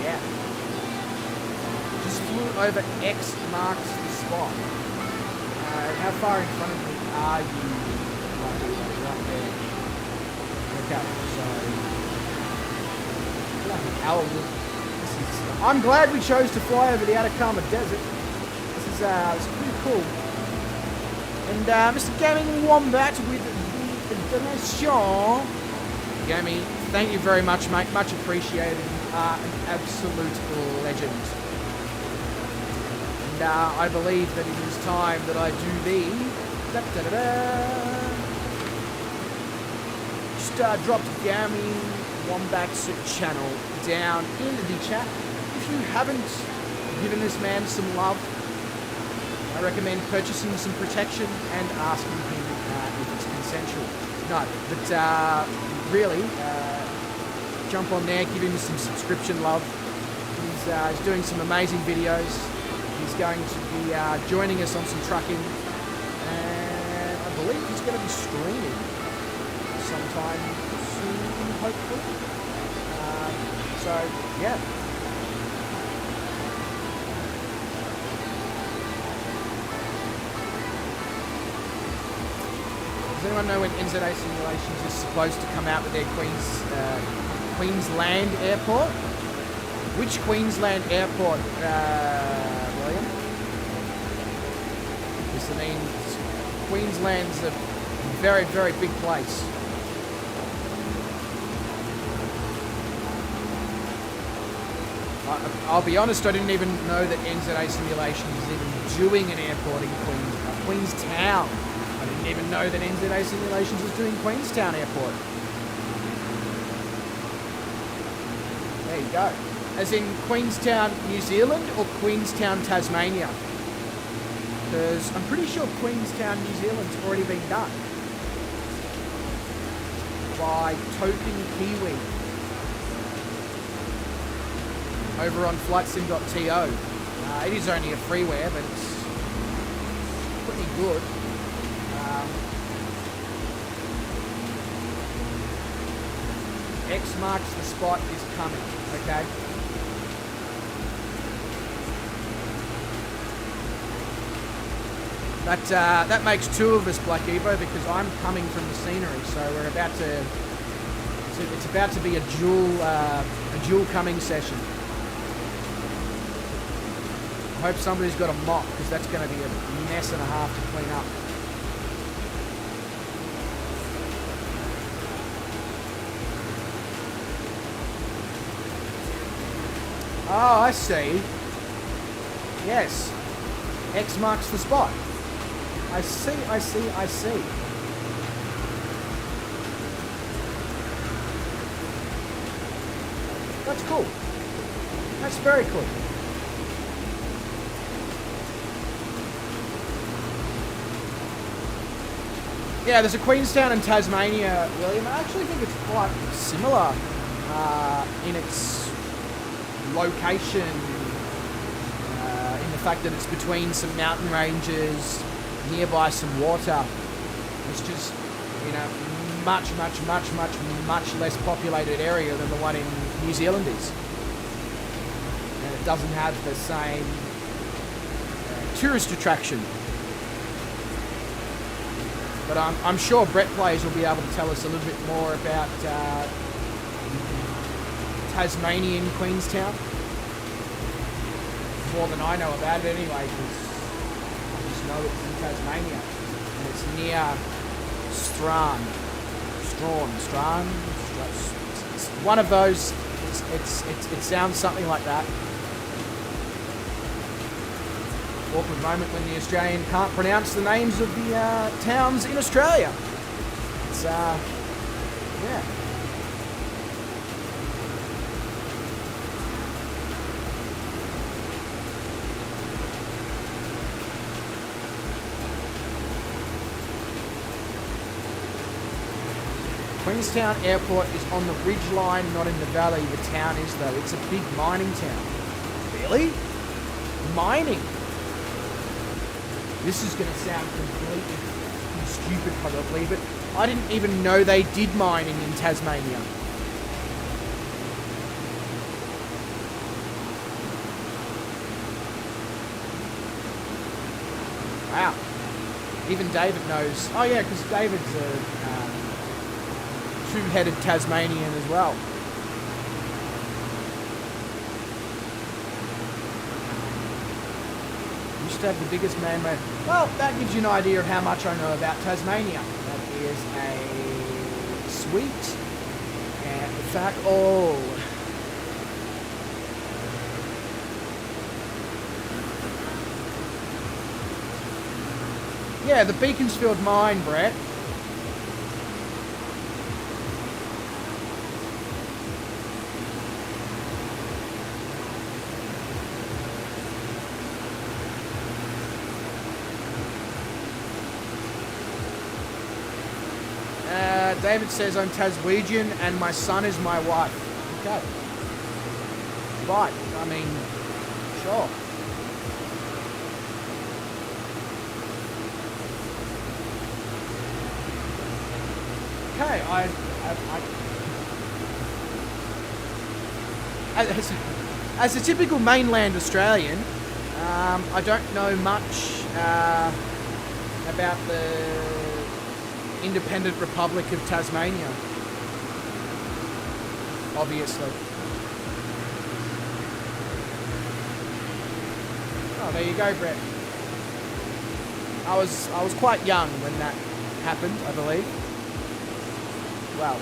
Yeah. Just flew over X marks the spot. How far in front of me are you? Right there. Okay, so like an hour. I'm glad we chose to fly over the Atacama Desert. This is pretty cool. And Mr. Gaming Wombat with the donation. Gaming, thank you very much, mate. Much appreciated. An absolute legend. And I believe that it is time that I do the... Just dropped Gaming Wombat's channel down into the chat. If you haven't given this man some love, I recommend purchasing some protection and asking him if it's consensual. No, but really, jump on there, give him some subscription love. He's doing some amazing videos. He's going to be joining us on some trucking, and I believe he's going to be streaming sometime soon, hopefully. So, yeah. Does anyone know when NZA Simulations is supposed to come out with their Queensland airport? Which Queensland airport, William? Because, I mean, Queensland's a very, very big place. I'll be honest, I didn't even know that NZA Simulations is even doing an airport in Queenstown. I didn't even know that NZA Simulations is doing Queenstown Airport. There you go. As in Queenstown, New Zealand, or Queenstown, Tasmania? Because I'm pretty sure Queenstown, New Zealand's already been done by Token Kiwi over on flightsim.to. It is only a freeware, but it's pretty good. X marks the spot is coming, okay? That makes 2 of us, Black Evo, because I'm coming from the scenery, so we're about to... It's about to be a dual coming session. I hope somebody's got a mop, because that's going to be a mess and a half to clean up. Oh, I see. Yes. X marks the spot. I see. That's cool. That's very cool. Yeah, there's a Queenstown in Tasmania, William. I actually think it's quite similar in its location, in the fact that it's between some mountain ranges, nearby some water. It's just, you know, much less populated area than the one in New Zealand is. And it doesn't have the same tourist attraction. But I'm sure Brett Plays will be able to tell us a little bit more about Tasmanian Queenstown. More than I know about it anyway, because I just know it's in Tasmania. And it's near Strahan. It's one of those, it sounds something like that. Awkward moment when the Australian can't pronounce the names of the towns in Australia. It's, yeah. Queenstown Airport is on the ridge line, not in the valley. The town is, though. It's a big mining town. Really? Mining? This is going to sound completely stupid probably, but I didn't even know they did mining in Tasmania. Wow. Even David knows. Oh yeah, because David's a two-headed Tasmanian as well. Used to have the biggest man-made. Well, that gives you an idea of how much I know about Tasmania. That is a sweet and fact all. Yeah, the Beaconsfield mine, Brett. David says I'm Taswegian and my son is my wife. Okay. Right. I mean, sure. Okay. As a typical mainland Australian, I don't know much about the Independent Republic of Tasmania, obviously. Oh, there you go, Brett. I was quite young when that happened, I believe. Well,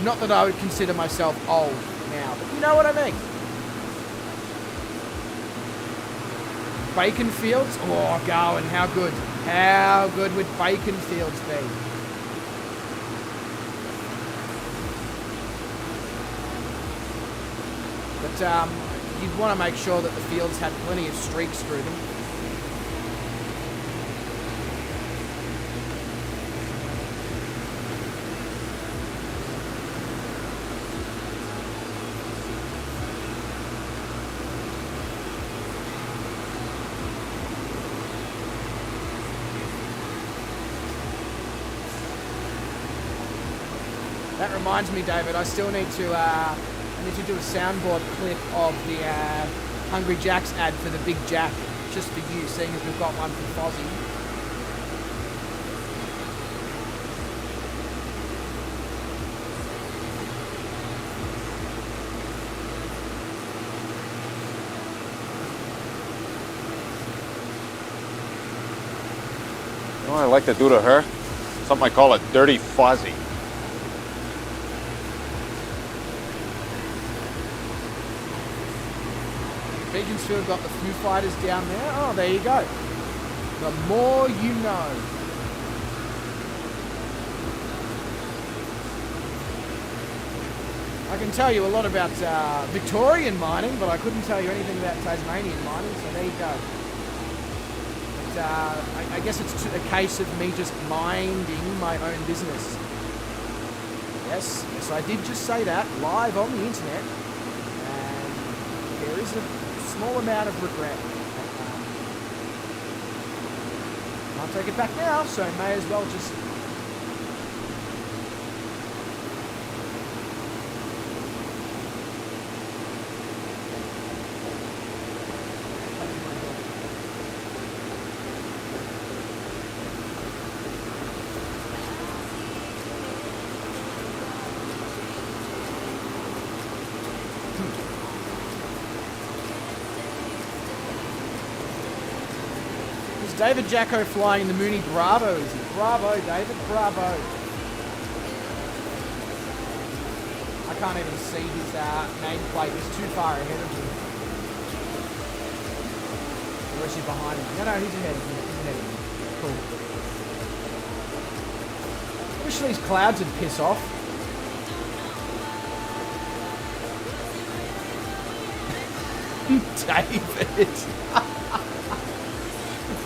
not that I would consider myself old now, but you know what I mean. Bacon fields? Oh, going, how good. How good would bacon fields be? But you'd want to make sure that the fields had plenty of streaks through them. That reminds me, David, I still need to do a soundboard clip of the Hungry Jack's ad for the Big Jack, just for you, seeing as we've got one for Fozzie. You know what I like to do to her? Something I call a dirty Fozzie. Beaconsfield got the Foo Fighters down there. Oh, there you go. The more you know. I can tell you a lot about Victorian mining, but I couldn't tell you anything about Tasmanian mining, so there you go. But, I guess it's a case of me just minding my own business. Yes, I did just say that live on the internet, and there is a small amount of regret. Can't take it back now, so may as well just... David Jacko flying the Mooney Bravo, is he? Bravo, David, bravo. I can't even see his nameplate, he's too far ahead of me. Or is he behind me? No, he's ahead of me, Cool. Wish these clouds would piss off. David.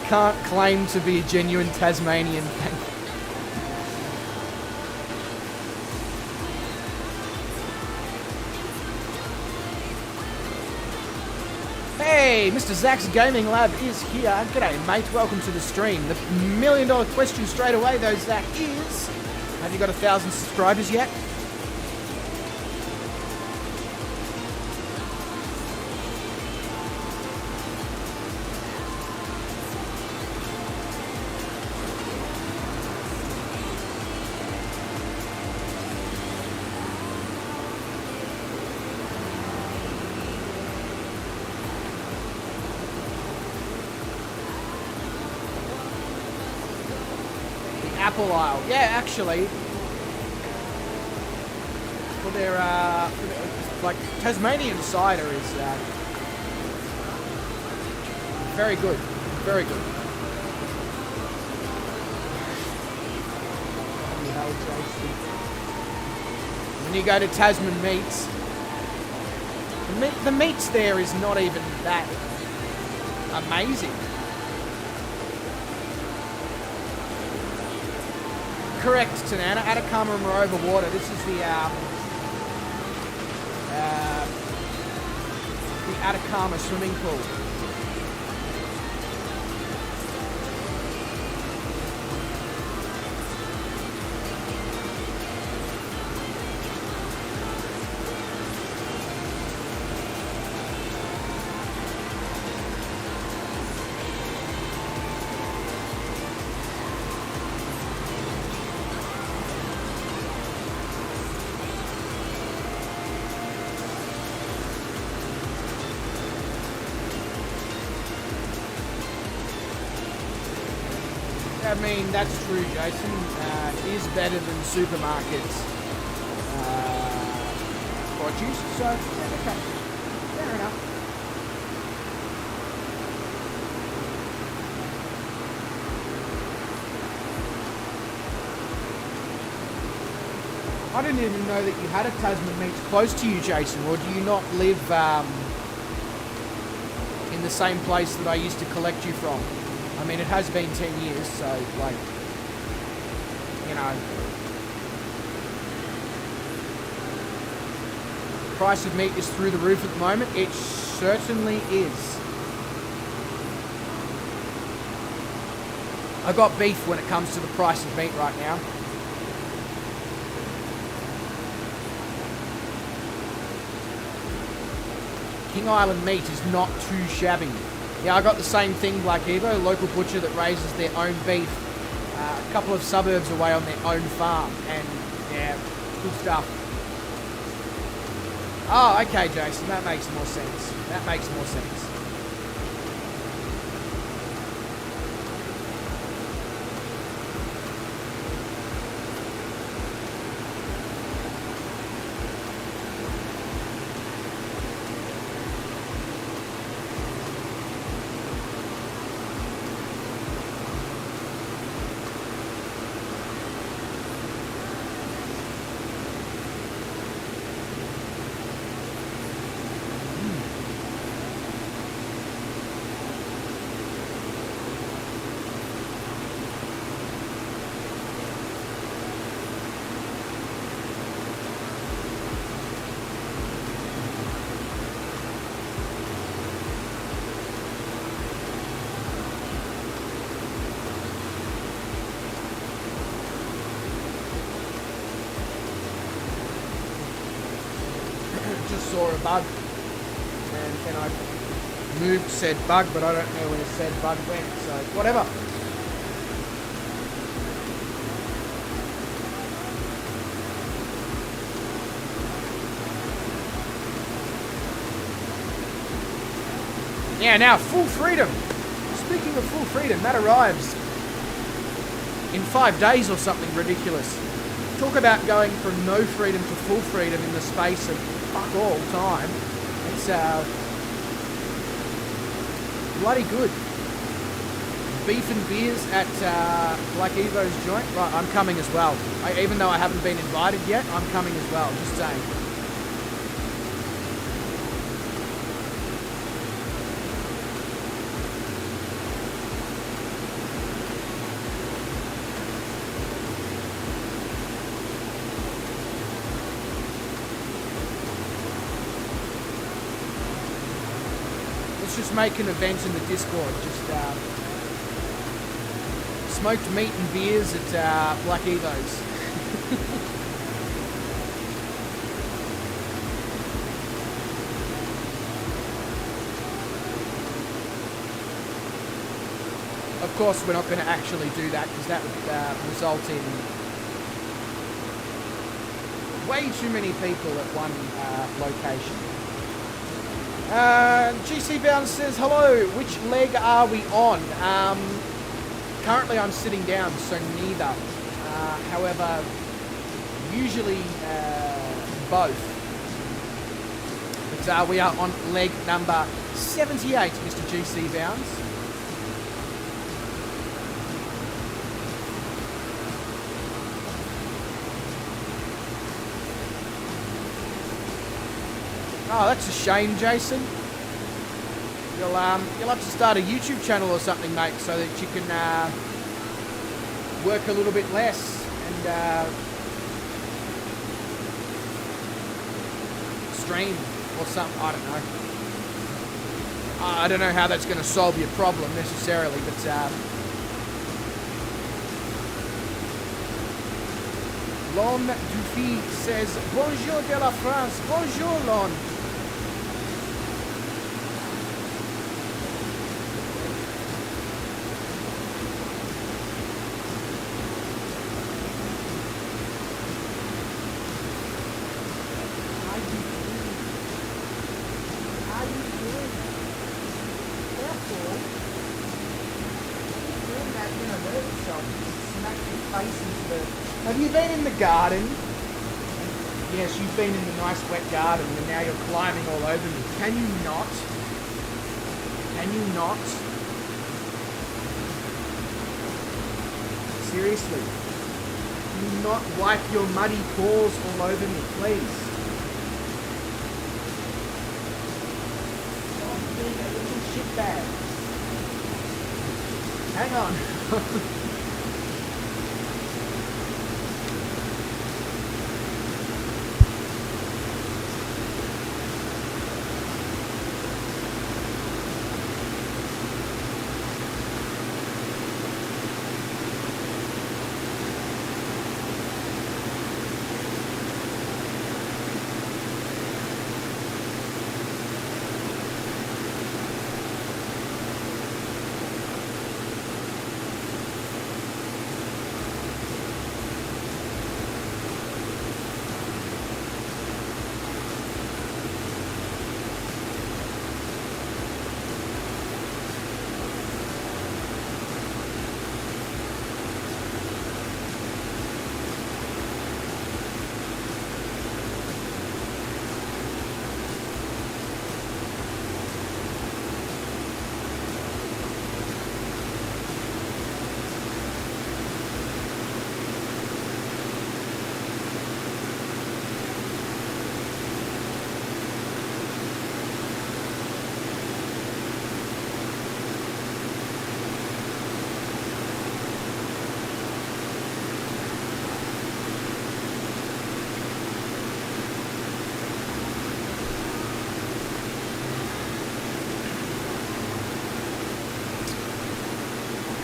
Can't claim to be a genuine Tasmanian. Hey, Mr. Zach's Gaming Lab is here. G'day, mate. Welcome to the stream. The $1 million question straight away, though, Zach, is... Have you got 1,000 subscribers yet? Apple Isle. Yeah, actually, for their like Tasmanian cider is very good, very good. When you go to Tasman Meats, the meats there is not even that amazing. Correct, Tanana. Atacama and we're over water. This is the Atacama swimming pool. I mean, that's true, Jason. It is better than supermarkets produce, so yeah, okay. Fair enough. I didn't even know that you had a Tasman Meats close to you, Jason, or do you not live in the same place that I used to collect you from? I mean, it has been 10 years, so, like, you know. Price of meat is through the roof at the moment. It certainly is. I got beef when it comes to the price of meat right now. King Island meat is not too shabby. Yeah, I got the same thing, Black Evo, local butcher that raises their own beef a couple of suburbs away on their own farm. And, yeah, good stuff. Oh, okay, Jason, that makes more sense. That makes more sense. saw a bug, and I moved said bug, but I don't know where said bug went, so whatever. Yeah, now full freedom. Speaking of full freedom, that arrives in 5 days or something ridiculous. Talk about going from no freedom to full freedom in the space of fuck all time. It's bloody good. Beef and beers at Black Evo's joint. Right, I'm coming as well. Even though I haven't been invited yet, I'm coming as well, just saying. Just make an event in the Discord. Just smoked meat and beers at Black Evo's. Of course, we're not going to actually do that because that would result in way too many people at one location. GC Bound says, hello, which leg are we on? Currently I'm sitting down, so neither. However, usually both. But we are on leg number 78, Mr. GC Bounds. Oh, that's a shame, Jason. You'll have to start a YouTube channel or something, mate, so that you can work a little bit less and stream or something. I don't know. I don't know how that's going to solve your problem necessarily, but Lon Dufy says, bonjour de la France. Bonjour, Lon. Have you been in the garden? Yes, you've been in the nice wet garden and now you're climbing all over me. Can you not? Can you not? Seriously. Can you not wipe your muddy paws all over me, please? Stop being a little shitbag. Hang on.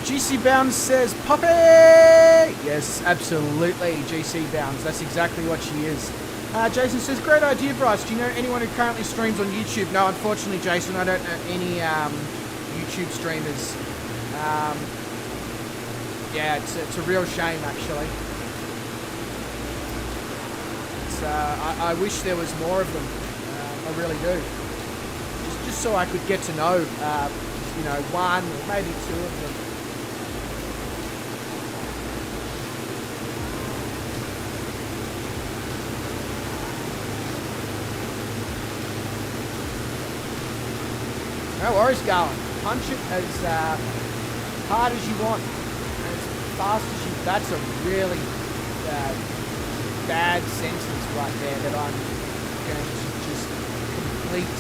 GC Bounds says, Poppy! Yes, absolutely, GC Bounds. That's exactly what she is. Jason says, great idea, Bryce. Do you know anyone who currently streams on YouTube? No, unfortunately, Jason, I don't know any YouTube streamers. Yeah, it's a real shame, actually. I wish there was more of them. I really do. Just so I could get to know, you know, one or maybe two of them. No worries, Garland. Punch it as hard as you want, as fast as you. That's a really bad sentence right there that I'm going to just complete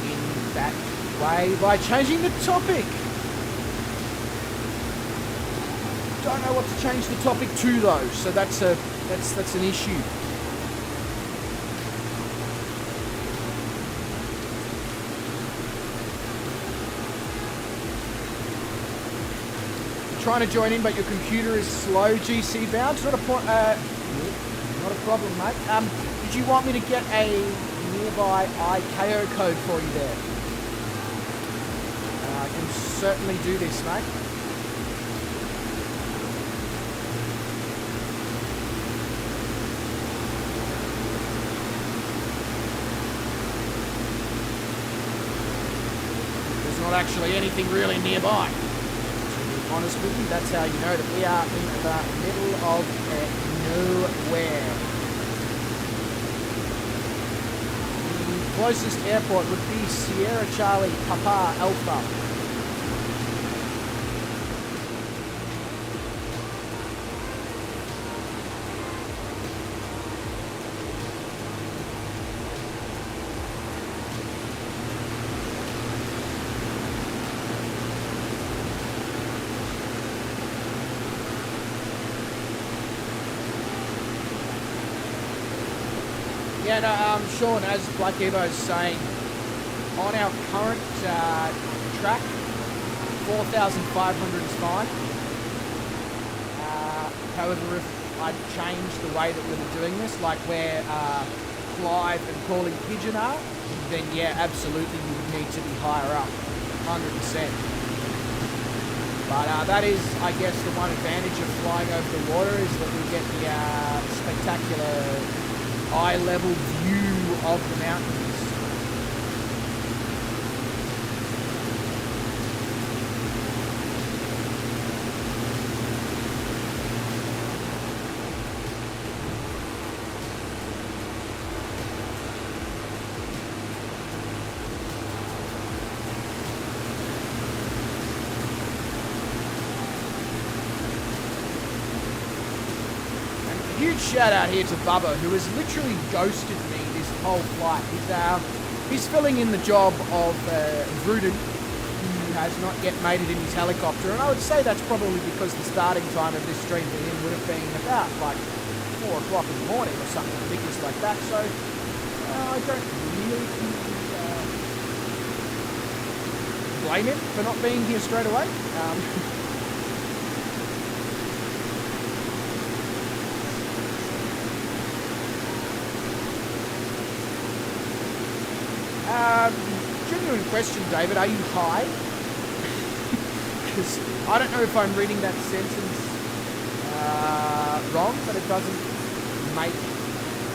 in that way by changing the topic. Don't know what to change the topic to though, so that's an issue. Trying to join in, but your computer is slow. GC bounce, not a point. Not a problem, mate. Did you want me to get a nearby IKO code for you there? I can certainly do this, mate. There's not actually anything really nearby. Honest with you, that's how you know that we are in the middle of nowhere. The closest airport would be Sierra Charlie Papa Alpha. Yeah, no, Sean, as Black Evo is saying, on our current track, 4,500 is fine. However, if I change the way that we were doing this, like where Clive and Calling Pigeon are, then yeah, absolutely you would need to be higher up, 100%. But that is, I guess, the one advantage of flying over the water is that we get the spectacular eye-level view of the mountains. Huge shout out here to Bubba, who has literally ghosted me this whole flight. He's filling in the job of Vruden, who has not yet made it in his helicopter, and I would say that's probably because the starting time of this stream for him would have been about like 4 o'clock in the morning or something ridiculous like that, so I don't really blame him for not being here straight away. Genuine question, David, are you high? Because I don't know if I'm reading that sentence wrong, but it doesn't make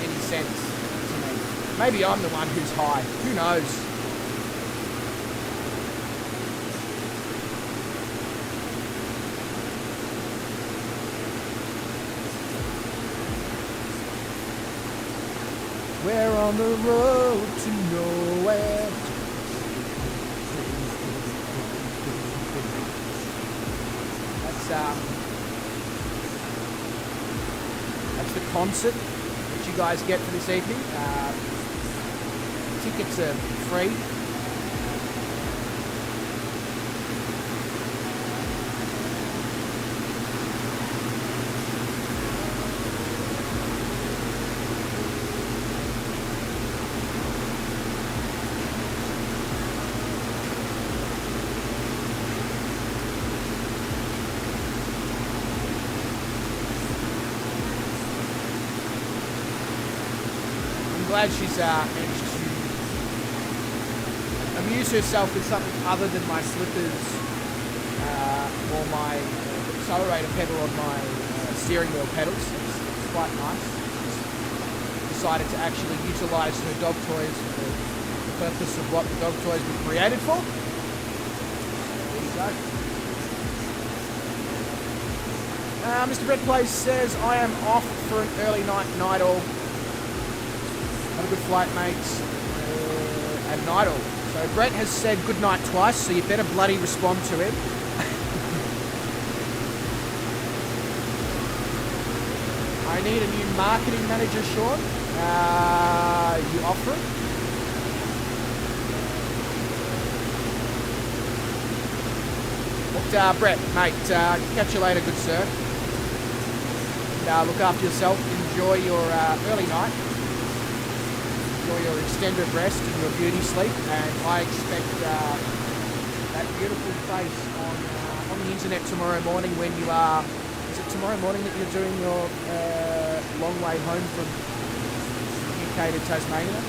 any sense to me. Maybe I'm the one who's high. Who knows? We're on the road to nowhere. That's the concert that you guys get for this evening. Tickets are free. glad she's managed to amuse herself with something other than my slippers or my accelerator pedal on my steering wheel pedals. It's quite nice. She's decided to actually utilise her dog toys for the purpose of what the dog toys were created for. There you go. Mr. Brett Place says, I am off for an early night all. Have a good flight, mates. And night all. So Brett has said good night twice, so you better bloody respond to him. I need a new marketing manager, Sean. You offer it? But, Brett, mate, catch you later, good sir. And, look after yourself. Enjoy your early night. Enjoy your extended rest and your beauty sleep. And I expect that beautiful face on the internet tomorrow morning when you are... Is it tomorrow morning that you're doing your long way home from UK to Tasmania?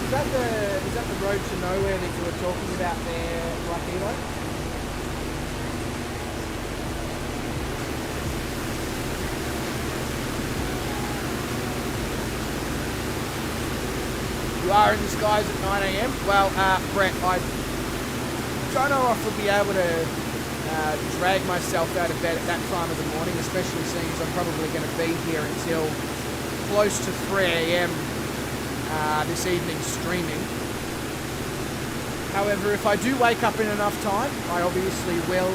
Is that the road to nowhere that you were talking about there, Black Elo? You are in the skies at 9 AM? Well, Brett, I don't know if I'll be able to drag myself out of bed at that time of the morning, especially seeing as I'm probably going to be here until close to 3 AM this evening streaming. However, if I do wake up in enough time, I obviously will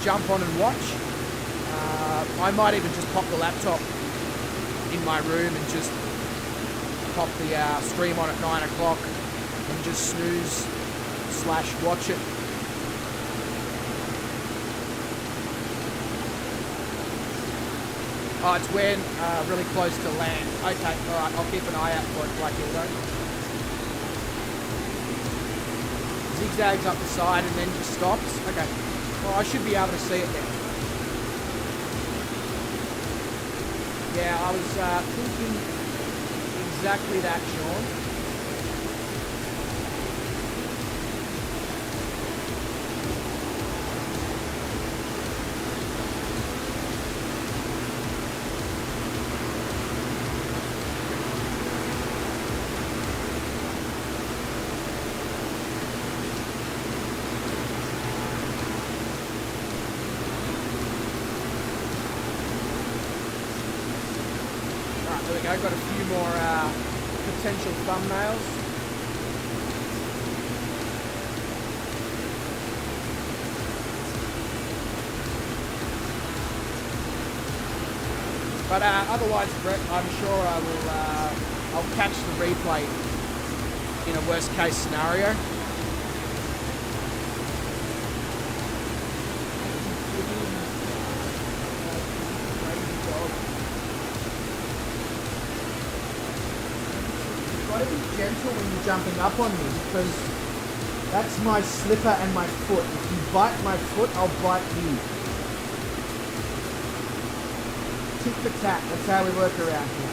jump on and watch. I might even just pop the laptop in my room and just pop the stream on at 9 o'clock and just snooze / watch it. Oh, it's when really close to land. Okay, alright, I'll keep an eye out for it, Black Hildo. Zigzags up the side and then just stops. Okay, well, I should be able to see it now. Yeah, I was thinking exactly that, Sean. I've got a few more potential thumbnails. But otherwise, Brett, I'm sure I will. I'll catch the replay in a worst case scenario. Gentle when you're jumping up on me, because that's my slipper and my foot. If you bite my foot, I'll bite you. Tit for tat, that's how we work around here.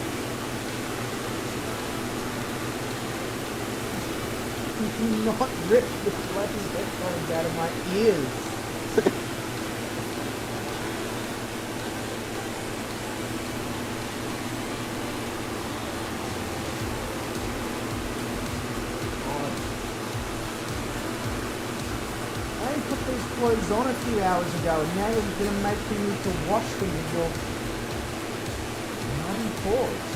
You do not rip the bloody headphones out of my ears. Clothes on a few hours ago, and now you're going to make me need to wash them with your bloody paws.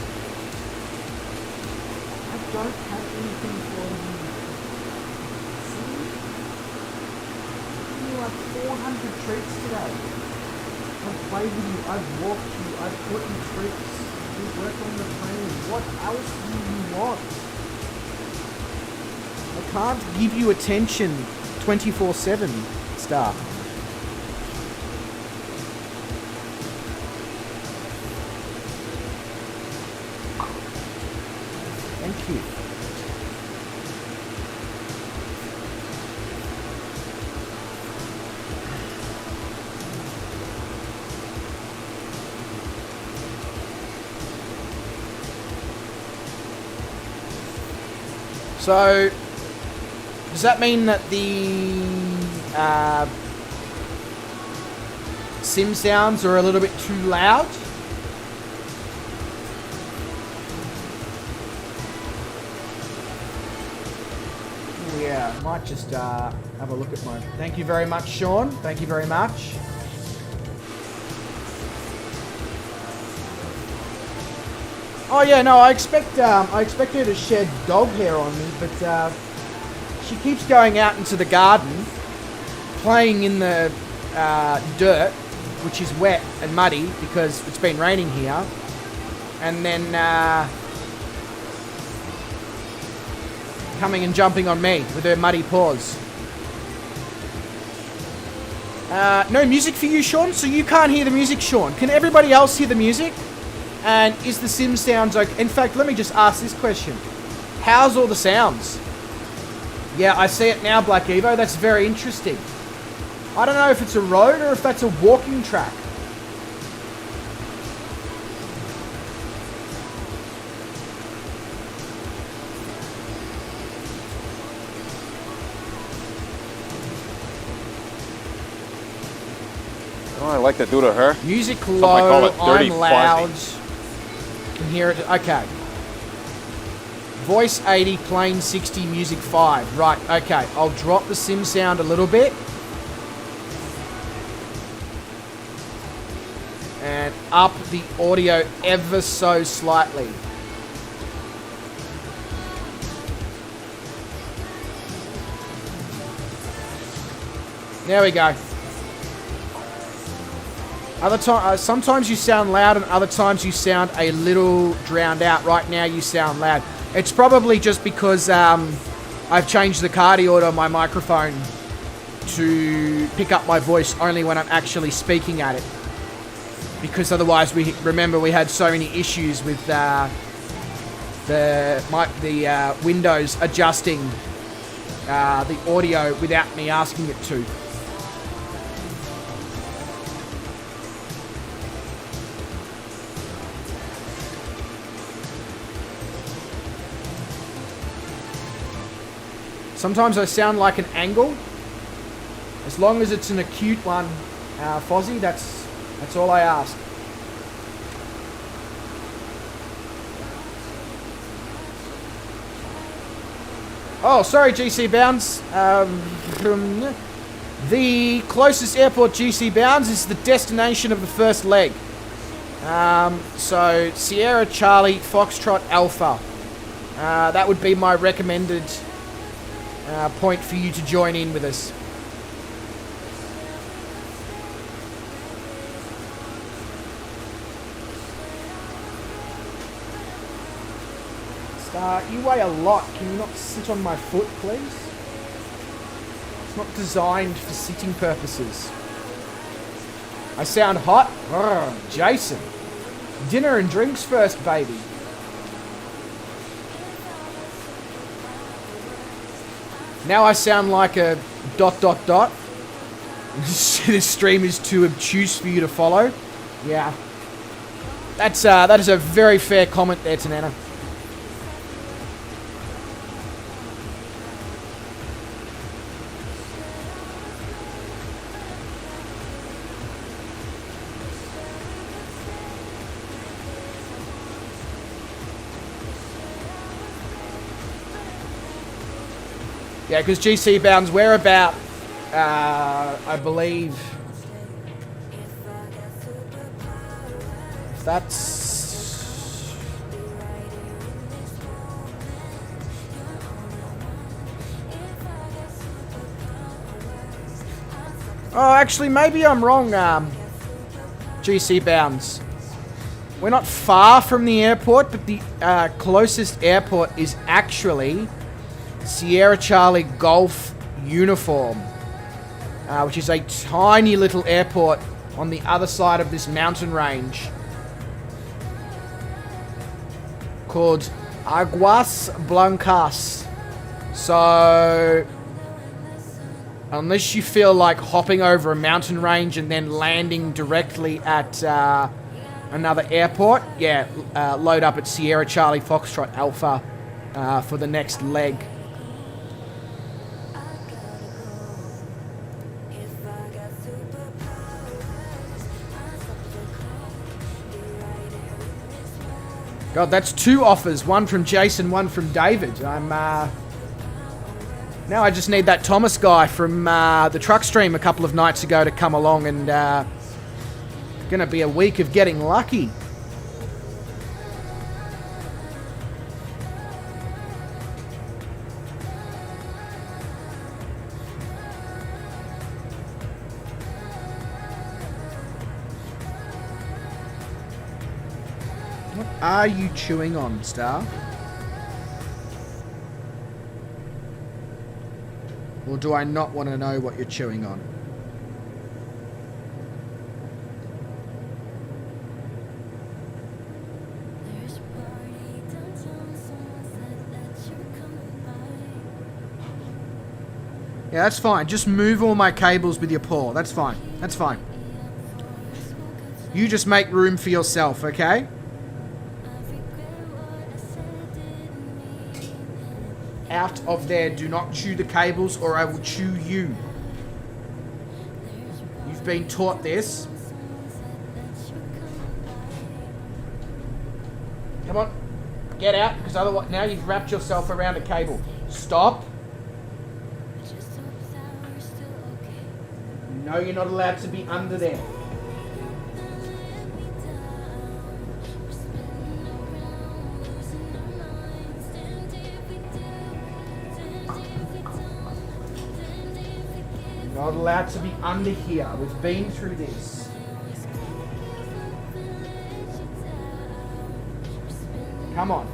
I don't have anything for you. See? You have 400 treats today. I've played with you, I've walked you, I've put you tricks, we've worked on the plane. What else do you want? I can't give you attention 24/7. Stop. Thank you. So, does that mean that the sim sounds are a little bit too loud? Yeah, I might just have a look at mine. Thank you very much, Sean. Thank you very much. Oh yeah, no, I expect her to shed dog hair on me, but she keeps going out into the garden, playing in the dirt, which is wet and muddy because it's been raining here, and then coming and jumping on me with her muddy paws. No music for you, Sean, so you can't hear the music, Sean. Can everybody else hear the music? And is the sim sounds okay? In fact, let me just ask this question. How's all the sounds? Yeah, I see it now, Black Evo. That's very interesting. I don't know if it's a road or if that's a walking track. You know what I like to do to her? Music Some might call low, it dirty I'm loud. fuzzy. Can hear it. Okay. Voice 80, plane 60, music 5. Right, okay. I'll drop the sim sound a little bit. And up the audio ever so slightly. There we go. Sometimes you sound loud and other times you sound a little drowned out. Right now you sound loud. It's probably just because I've changed the cardioid order on my microphone to pick up my voice only when I'm actually speaking at it. Because otherwise, we had so many issues with the Windows adjusting the audio without me asking it to. Sometimes I sound like an angle. As long as it's an acute one, Fozzie, that's all I ask. Oh, sorry, GC Bounds. The closest airport, GC Bounds, is the destination of the first leg. So, Sierra Charlie Foxtrot Alpha. That would be my recommended point for you to join in with us. You weigh a lot. Can you not sit on my foot, please? It's not designed for sitting purposes. I sound hot? Urgh, Jason. Dinner and drinks first, baby. Now I sound like a ... This stream is too obtuse for you to follow. Yeah. That is a very fair comment there, Tanana. Yeah, because GC Bounds, we're about, I believe, if that's... Oh, actually, maybe I'm wrong, GC Bounds. We're not far from the airport, but the closest airport is actually Sierra Charlie Golf Uniform, which is a tiny little airport on the other side of this mountain range called Aguas Blancas. So, unless you feel like hopping over a mountain range and then landing directly at another airport, yeah, load up at Sierra Charlie Foxtrot Alpha for the next leg. God, that's 2 offers. One from Jason, one from David. Now I just need that Thomas guy from the truck stream a couple of nights ago to come along, and gonna be a week of getting lucky. What are you chewing on, Star? Or do I not want to know what you're chewing on? Yeah, that's fine. Just move all my cables with your paw. That's fine. That's fine. You just make room for yourself, okay? Out of there. Do not chew the cables or I will chew you. You've been taught this. Come on. Get out, because otherwise now you've wrapped yourself around a cable. Stop. No, you're not allowed to be under there. Not allowed to be under here. We've been through this. Come on.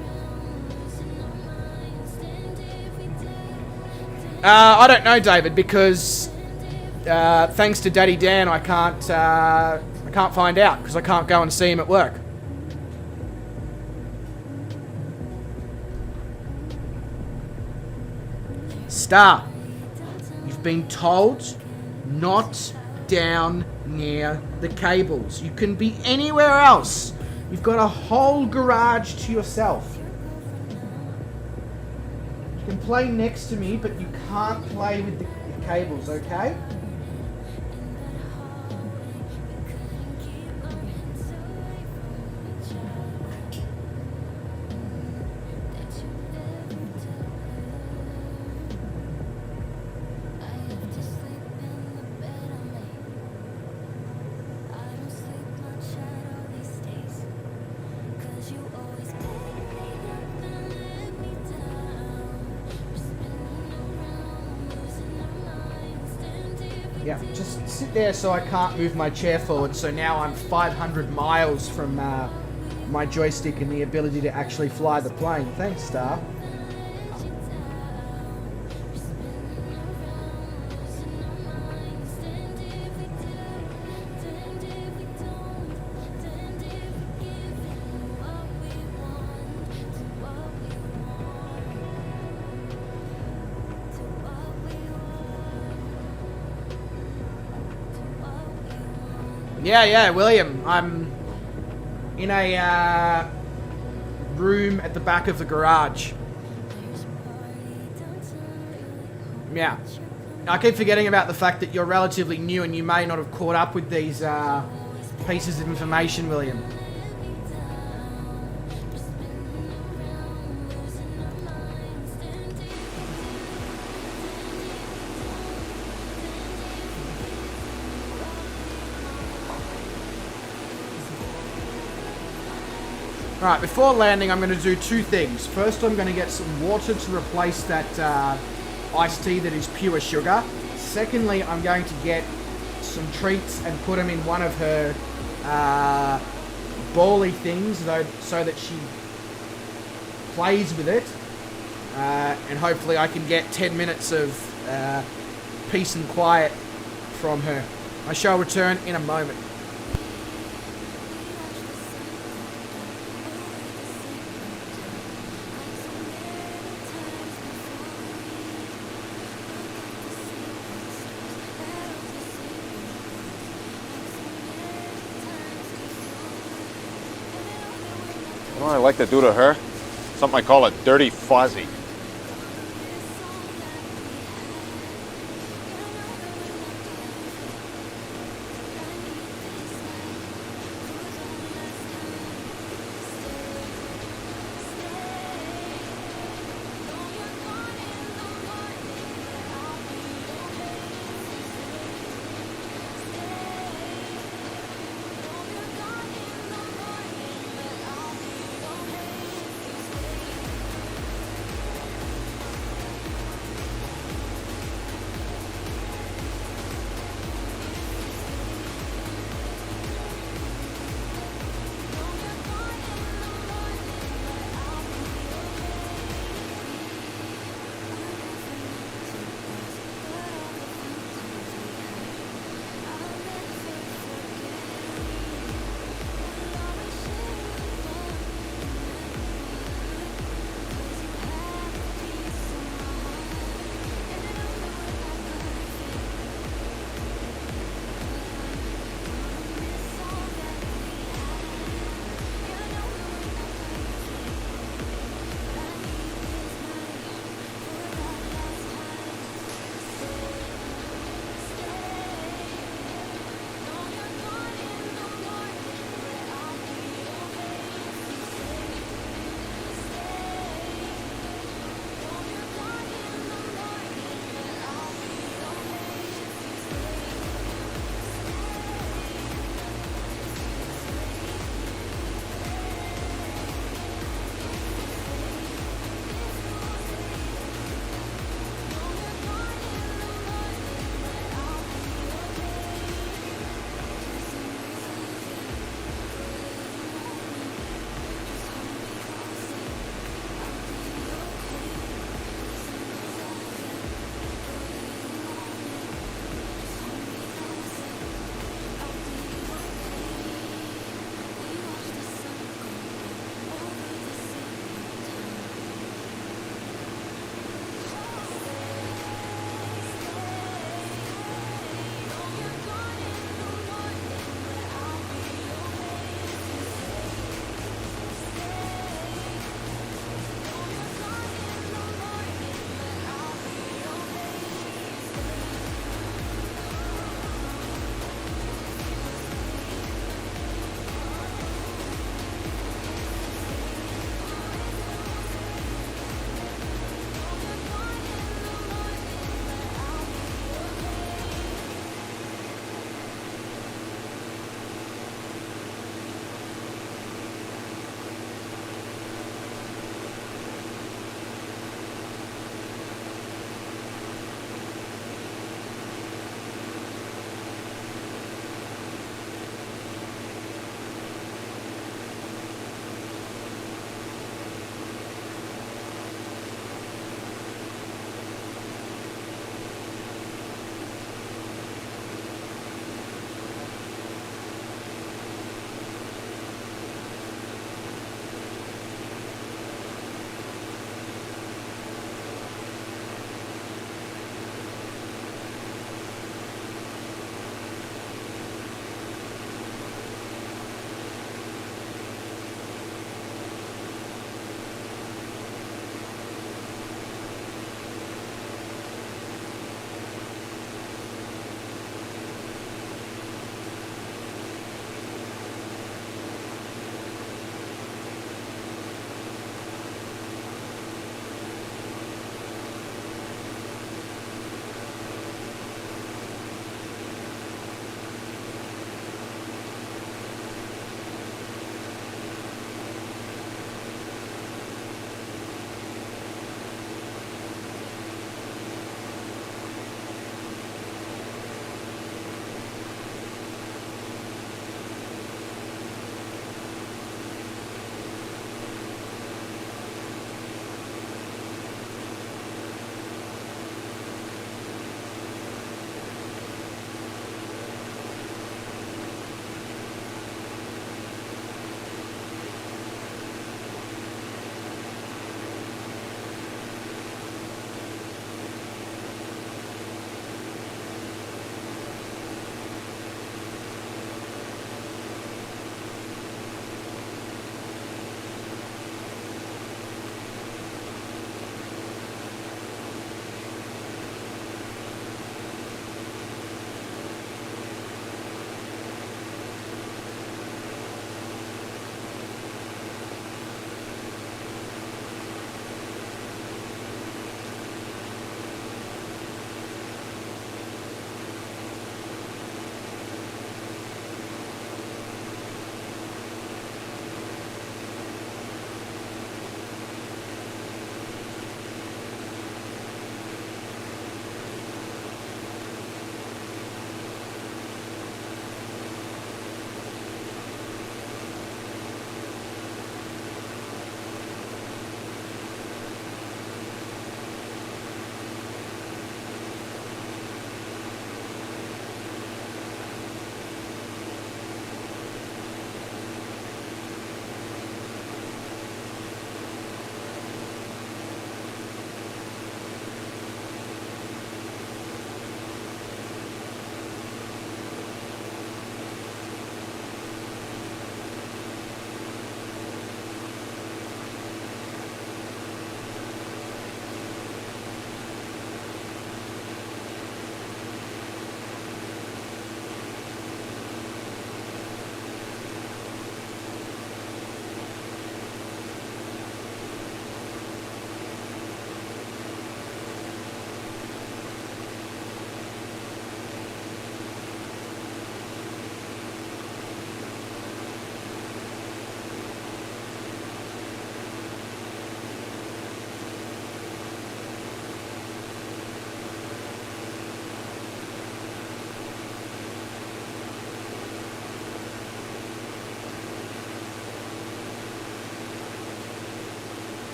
I don't know, David, because thanks to Daddy Dan, I can't find out because I can't go and see him at work. Star. You've been told not down near the cables. You can be anywhere else. You've got a whole garage to yourself. You can play next to me, but you can't play with the cables, okay? Yeah, just sit there so I can't move my chair forward. So now I'm 500 miles from my joystick and the ability to actually fly the plane. Thanks, Star. Yeah, William. I'm in a room at the back of the garage. Yeah. I keep forgetting about the fact that you're relatively new and you may not have caught up with these pieces of information, William. Alright, before landing I'm going to do 2 things. First I'm going to get some water to replace that iced tea that is pure sugar. Secondly, I'm going to get some treats and put them in one of her bally things so that she plays with it. And hopefully I can get 10 minutes of peace and quiet from her. I shall return in a moment. know what I like to do to her? Something I call a dirty fuzzy.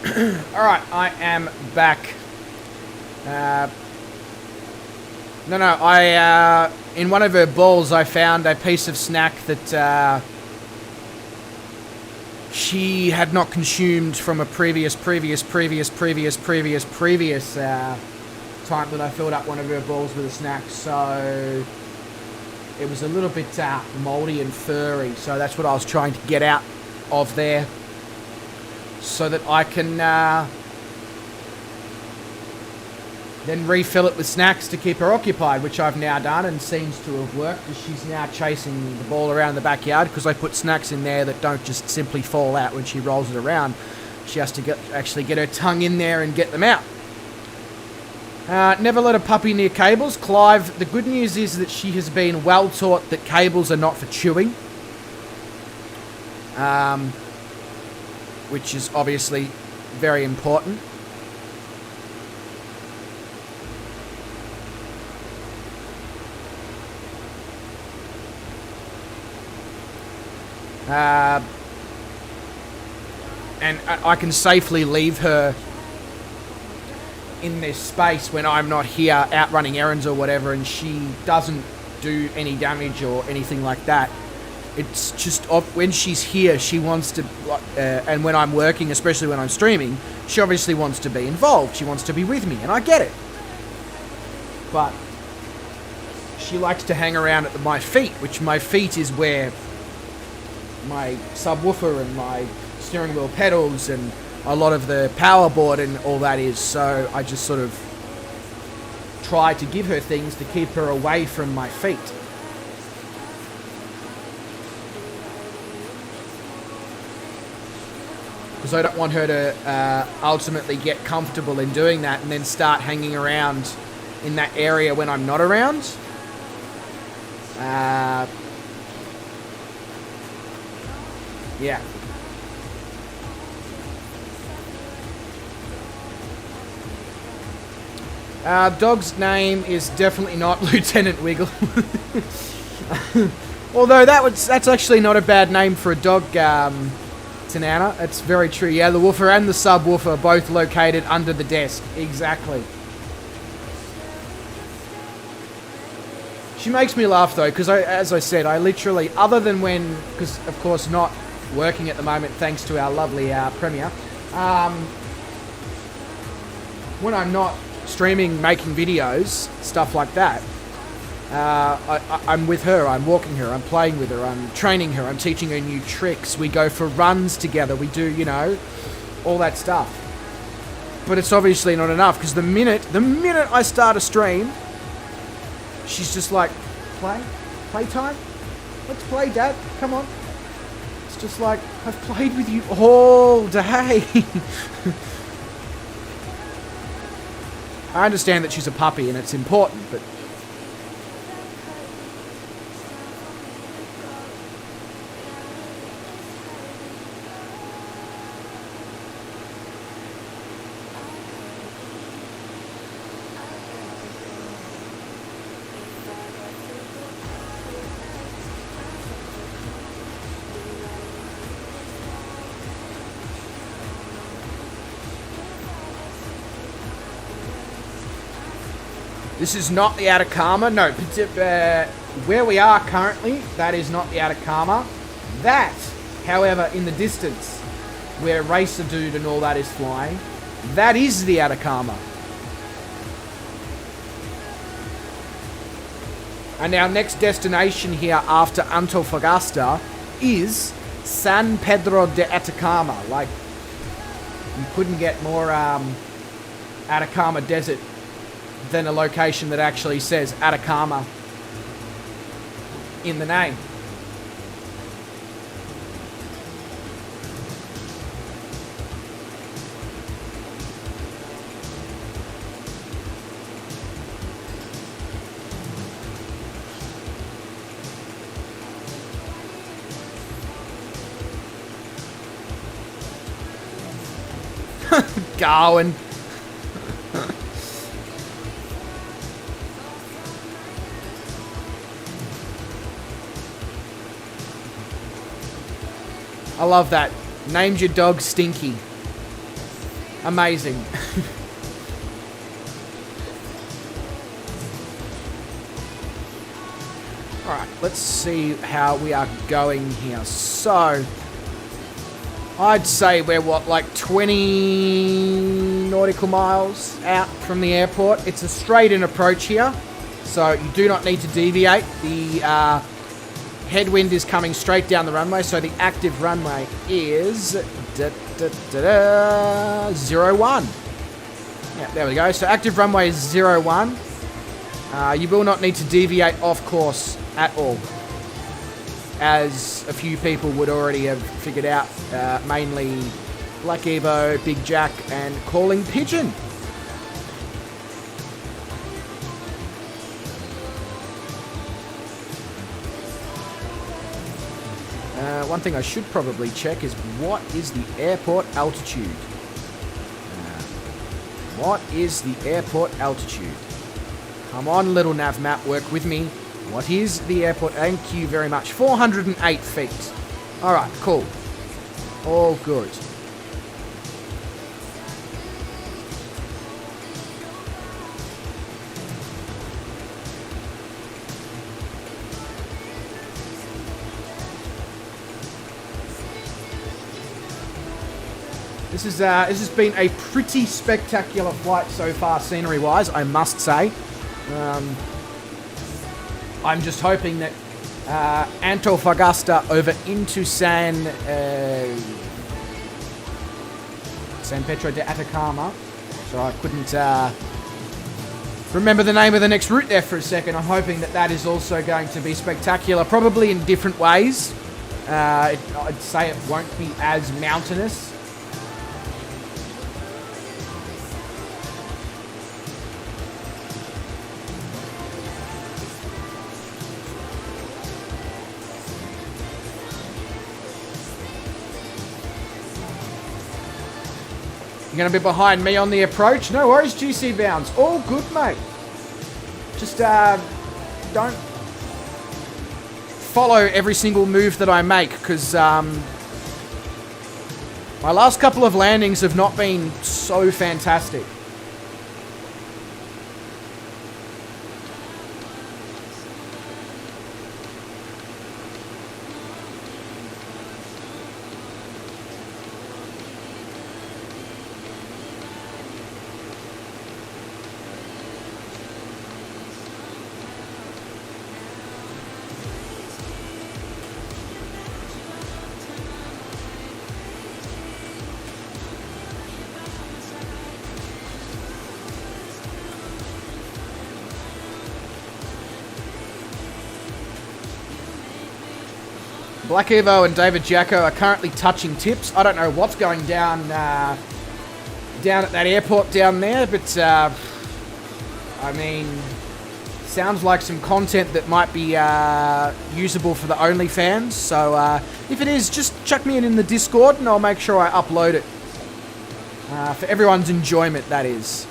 Alright, I am back. In one of her balls I found a piece of snack that she had not consumed from a previous time that I filled up one of her balls with a snack, so it was a little bit mouldy and furry, so that's what I was trying to get out of there, so that I can then refill it with snacks to keep her occupied, which I've now done and seems to have worked, as she's now chasing the ball around the backyard, because I put snacks in there that don't just simply fall out when she rolls it around. She has to actually get her tongue in there and get them out. Never let a puppy near cables. Clive, the good news is that she has been well taught that cables are not for chewing. Which is obviously very important. And I can safely leave her in this space when I'm not here out running errands or whatever, and she doesn't do any damage or anything like that. It's just when she's here, she wants to, and when I'm working, especially when I'm streaming, she obviously wants to be involved. She wants to be with me, and I get it. But she likes to hang around at my feet, which my feet is where my subwoofer and my steering wheel pedals and a lot of the power board and all that is. So I just sort of try to give her things to keep her away from my feet. Because I don't want her to ultimately get comfortable in doing that and then start hanging around in that area when I'm not around. Yeah. Dog's name is definitely not Lieutenant Wiggle. Although that's actually not a bad name for a dog, Tanana. It's very true. Yeah, the woofer and the subwoofer are both located under the desk. Exactly. She makes me laugh though, because as I said, I literally, other than when, because of course not working at the moment thanks to our lovely Premier, when I'm not streaming, making videos, stuff like that, I'm with her, I'm walking her, I'm playing with her, I'm training her, I'm teaching her new tricks, we go for runs together, we do, you know, all that stuff. But it's obviously not enough, because the minute I start a stream, she's just like, playtime? Let's play, Dad, come on. It's just like, I've played with you all day. I understand that she's a puppy and it's important, but... This is not the Atacama. No, where we are currently, that is not the Atacama. That, however, in the distance, where Racer Dude and all that is flying, that is the Atacama. And our next destination here after Antofagasta is San Pedro de Atacama. Like, you couldn't get more Atacama Desert than a location that actually says Atacama in the name. Garwin. I love that. Named your dog Stinky. Amazing. Alright, let's see how we are going here. So, I'd say we're, what, like 20 nautical miles out from the airport. It's a straight-in approach here, so you do not need to deviate. The headwind is coming straight down the runway, so the active runway is 01. Yeah, there we go. So active runway is 01. You will not need to deviate off course at all, as a few people would already have figured out, mainly Black Evo, Big Jack, and Calling Pigeon. One thing I should probably check is what is the airport altitude? What is the airport altitude? Come on, little nav map, work with me. What is the airport? Thank you very much. 408 feet. Alright, cool. All good. This has been a pretty spectacular flight so far, scenery-wise, I must say. I'm just hoping that Antofagasta over into San Pedro de Atacama. So I couldn't remember the name of the next route there for a second. I'm hoping that that is also going to be spectacular, probably in different ways. I'd say it won't be as mountainous. You're going to be behind me on the approach. No worries, GC Bounds. All good, mate. Just don't follow every single move that I make, because my last couple of landings have not been so fantastic. Black Evo and David Jacko are currently touching tips. I don't know what's going down down at that airport down there, but I mean, sounds like some content that might be usable for the OnlyFans. So if it is, just chuck me in the Discord and I'll make sure I upload it for everyone's enjoyment, that is.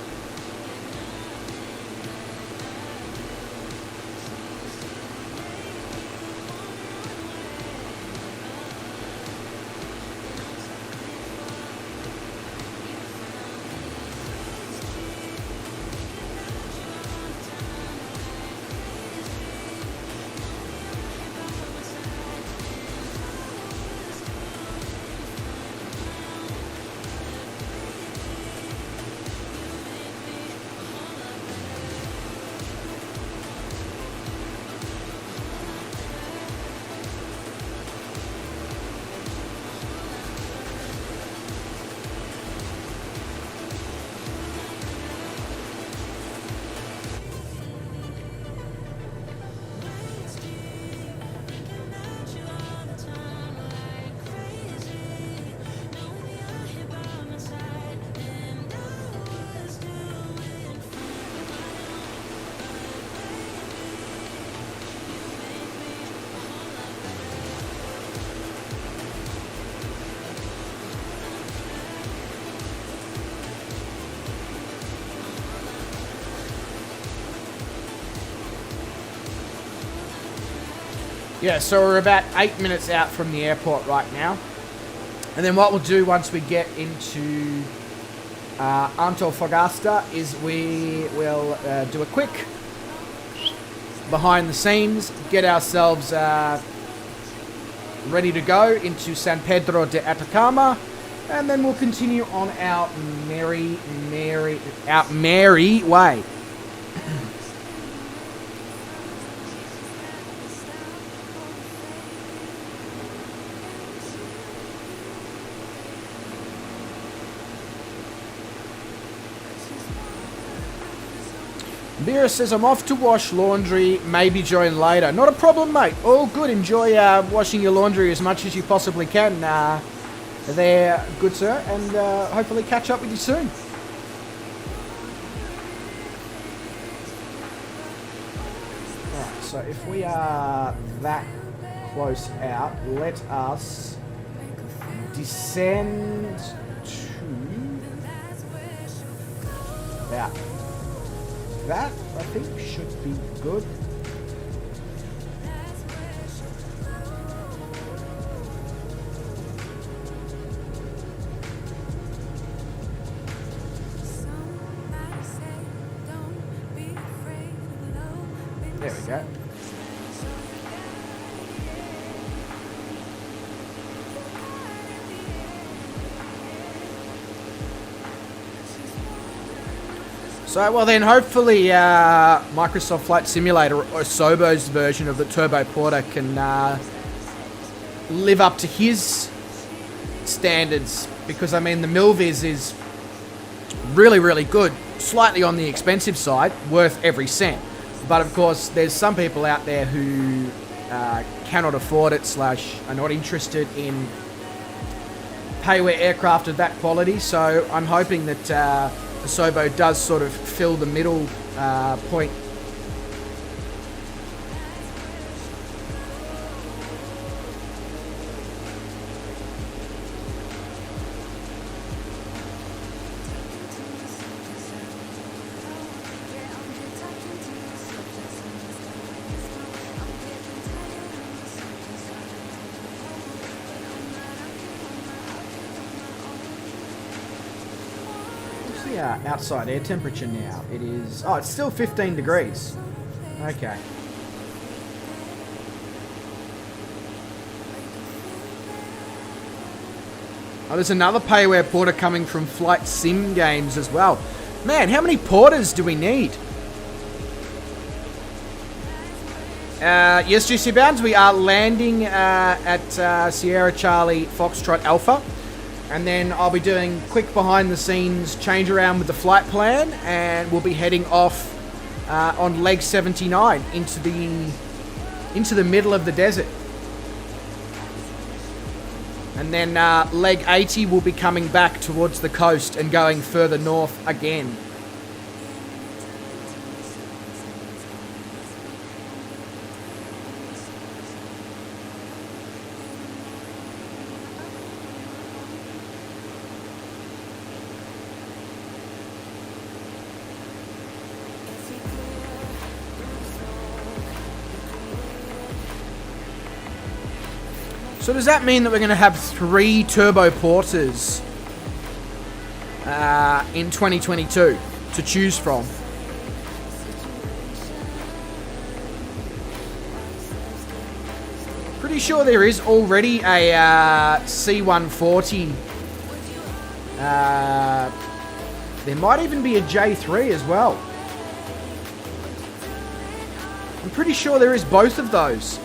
Yeah, so we're about 8 minutes out from the airport right now. And then what we'll do once we get into Antofagasta is we will do a quick behind the scenes, get ourselves ready to go into San Pedro de Atacama, and then we'll continue on our merry way. Vera says, I'm off to wash laundry, maybe join later. Not a problem, mate. All good. Enjoy washing your laundry as much as you possibly can. There, good sir, and hopefully catch up with you soon. Alright, so if we are that close out, let us descend to about that, I think, should be good. There we go. So, well then, hopefully Microsoft Flight Simulator or Sobo's version of the Turbo Porter can live up to his standards, because, I mean, the Milviz is really, really good. Slightly on the expensive side, worth every cent. But, of course, there's some people out there who cannot afford it / are not interested in payware aircraft of that quality. So, I'm hoping that the Sobo does sort of fill the middle point. Outside air temperature now. It is... Oh, it's still 15 degrees. Okay. Oh, there's another payware porter coming from Flight Sim Games as well. Man, how many porters do we need? Yes, GC Bounds, we are landing at Sierra Charlie Foxtrot Alpha. And then I'll be doing quick behind the scenes change around with the flight plan, and we'll be heading off on leg 79 into the middle of the desert. And then leg 80 will be coming back towards the coast and going further north again. So does that mean that we're going to have 3 turbo porters in 2022 to choose from? Pretty sure there is already a C-140. There might even be a J3 as well. I'm pretty sure there is both of those.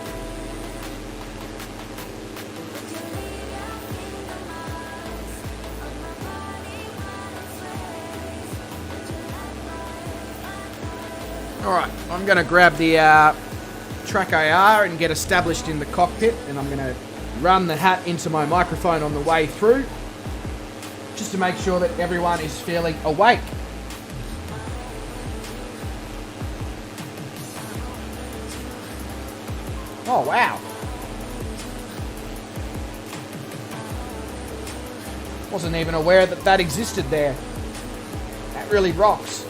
Alright, I'm going to grab the track AR and get established in the cockpit, and I'm going to run the hat into my microphone on the way through, just to make sure that everyone is feeling awake. Oh, wow. Wasn't even aware that that existed there. That really rocks.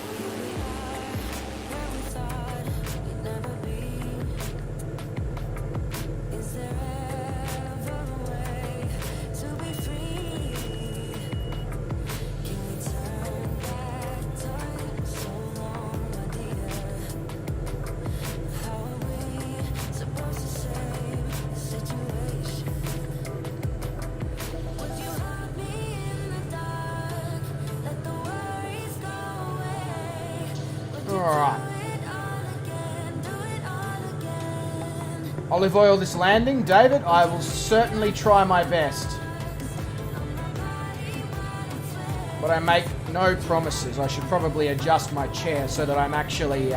Alright. Olive oil this landing, David. I will certainly try my best. But I make no promises. I should probably adjust my chair so that I'm actually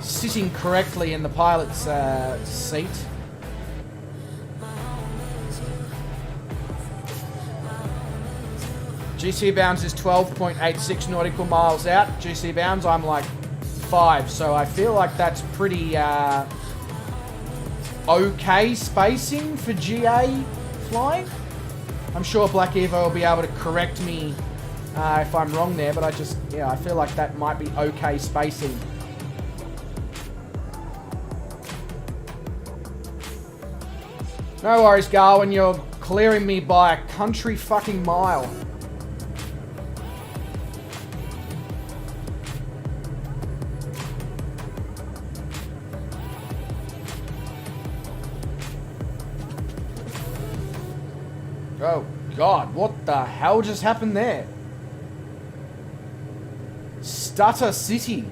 sitting correctly in the pilot's seat. GC bounds is 12.86 nautical miles out. GC bounds, I'm like 5, so I feel like that's pretty okay spacing for GA flying. I'm sure Black Evo will be able to correct me if I'm wrong there, but I feel like that might be okay spacing. No worries, Garwin, you're clearing me by a country fucking mile. Oh God, what the hell just happened there? Stutter City.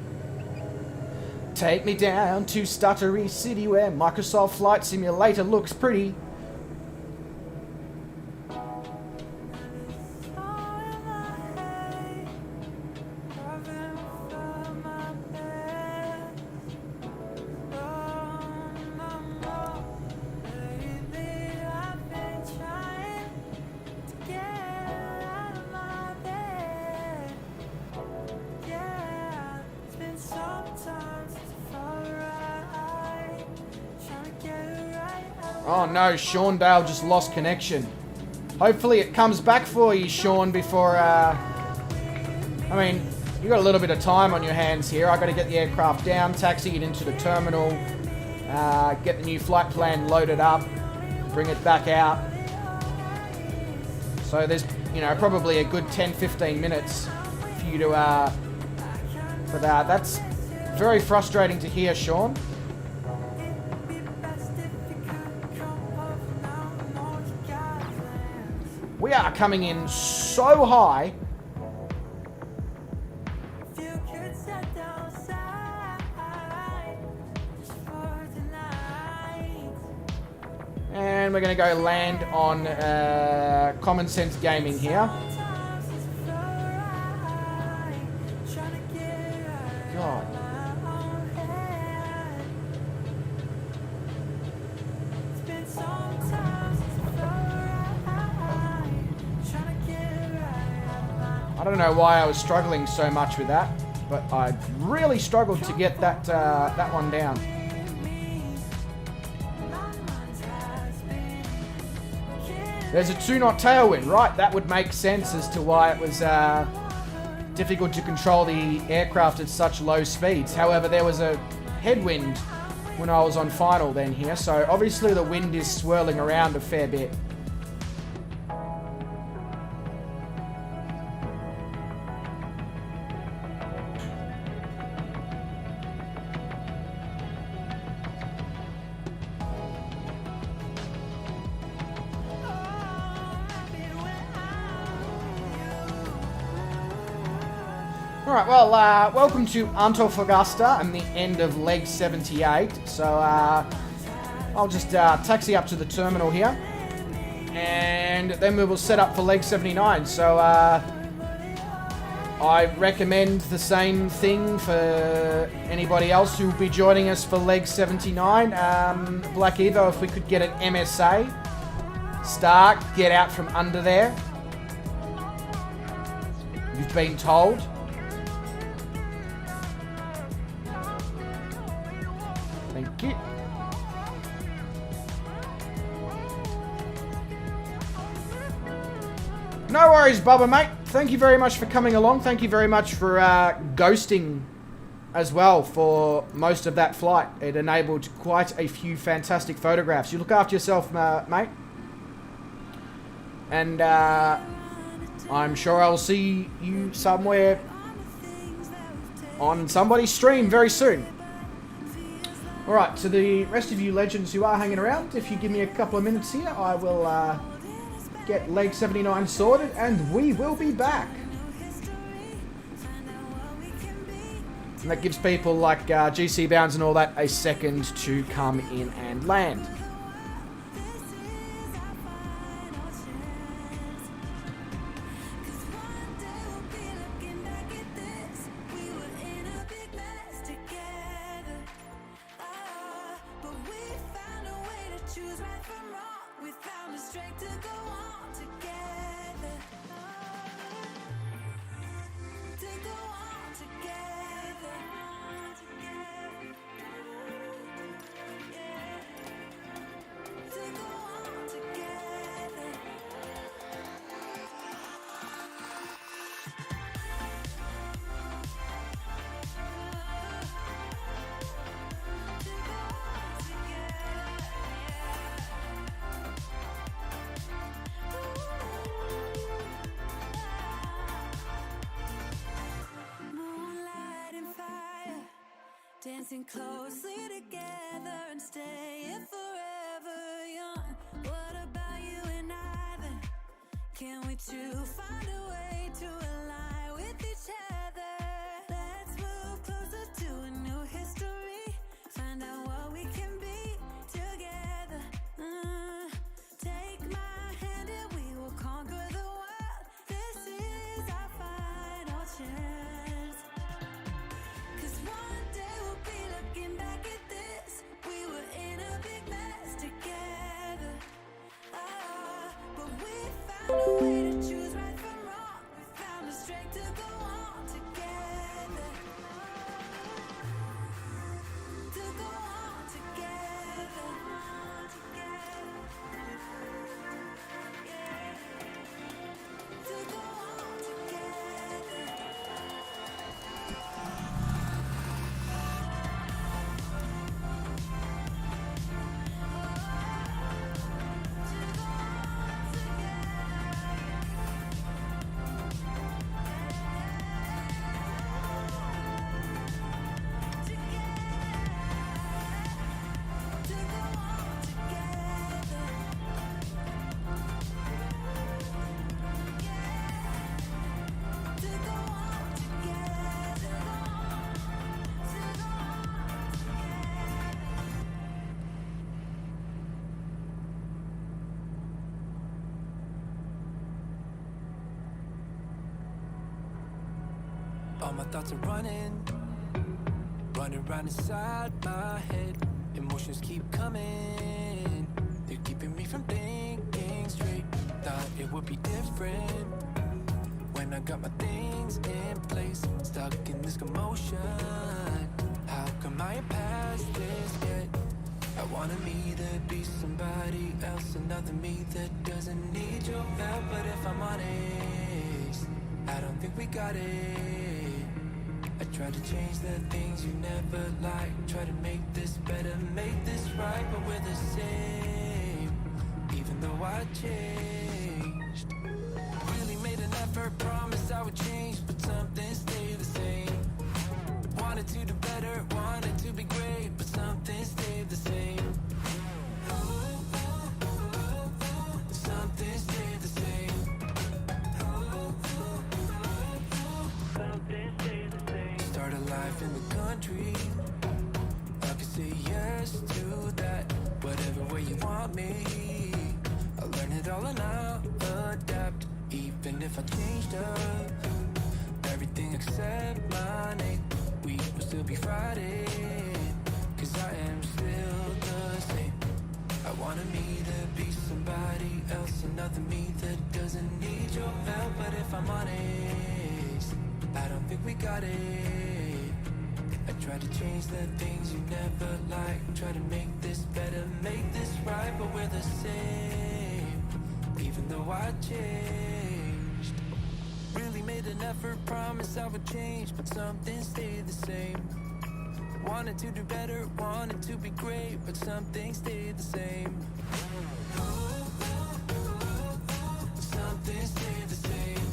Take me down to Stuttery City where Microsoft Flight Simulator looks pretty. Oh no, Sean Dale just lost connection. Hopefully it comes back for you, Sean, before, I mean, you got a little bit of time on your hands here. I got to get the aircraft down, taxi it into the terminal, get the new flight plan loaded up, bring it back out. So there's, probably a good 10-15 minutes for you to, but that's very frustrating to hear, Sean. We are coming in so high. And we're going to go land on Common Sense Gaming here. God. I don't know why I was struggling so much with that, but I really struggled to get that that one down. There's a 2-knot tailwind, right? That would make sense as to why it was difficult to control the aircraft at such low speeds. However, there was a headwind when I was on final then here, so obviously the wind is swirling around a fair bit. Alright, well, welcome to Antofagasta and the end of leg 78. So, I'll just taxi up to the terminal here. And then we will set up for leg 79. So, I recommend the same thing for anybody else who will be joining us for leg 79. Black Evo, if we could get an MSA. Start, get out from under there. You've been told. Thank you. No worries, Bubba, mate. Thank you very much for coming along. Thank you very much for ghosting as well for most of that flight. It enabled quite a few fantastic photographs. You look after yourself, mate. And I'm sure I'll see you somewhere on somebody's stream very soon. Alright, to the rest of you legends who are hanging around, if you give me a couple of minutes here, I will get leg 79 sorted and we will be back. And that gives people like GC bounds and all that a second to come in and land. Dancing closely together and staying forever young. What about you and I then? Can we two find a way to align with each other? Let's move closer to a new history. Find out what we can be together. Take my hand and we will conquer the world. This is our final chance. 'Cause one day we'll be looking back at this. We were in a big mess together. But we found a way to choose right from wrong. We found the strength to go on together. To go on together. Yeah. To go on together. All my thoughts are running round inside my head. Emotions keep coming, they're keeping me from thinking straight. Thought it would be different when I got my things in place. Stuck in this commotion, how come I ain't past this yet? I wanted me to be somebody else, another me that doesn't need your help. But if I'm honest, I don't think we got it. I try to change the things you never liked. Try to make this better, make this right. But we're the same, even though I changed. Really made an effort, promised I would change, but something stayed the same. Wanted to do better, wanted to be great, but something stayed the same. Something stayed the same. Something stayed the same. Start a life in the country, I can say yes to that. Whatever way you want me, I'll learn it all and I'll adapt. Even if I changed up everything except my name, we will still be Friday, 'cause I am still the same. I wanted me to be somebody else, another me that doesn't need your help. But if I'm honest, I don't think we got it. I try to change the things you never liked. Try to make this better, make this right. But we're the same, even though I changed. Really made an effort, promised I would change, but something stayed the same. Wanted to do better, wanted to be great, but something stayed the same. Something stayed the same.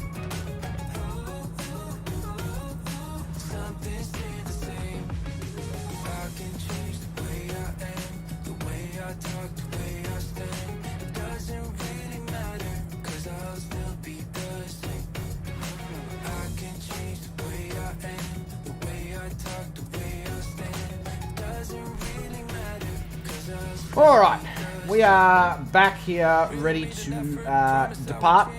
Something stayed the same. I can change the way I am, the way I talk, the way I stand. It doesn't really matter, 'cause I'll still be the same. I can change the way I am, the way I talk, Alright, we are back here ready to depart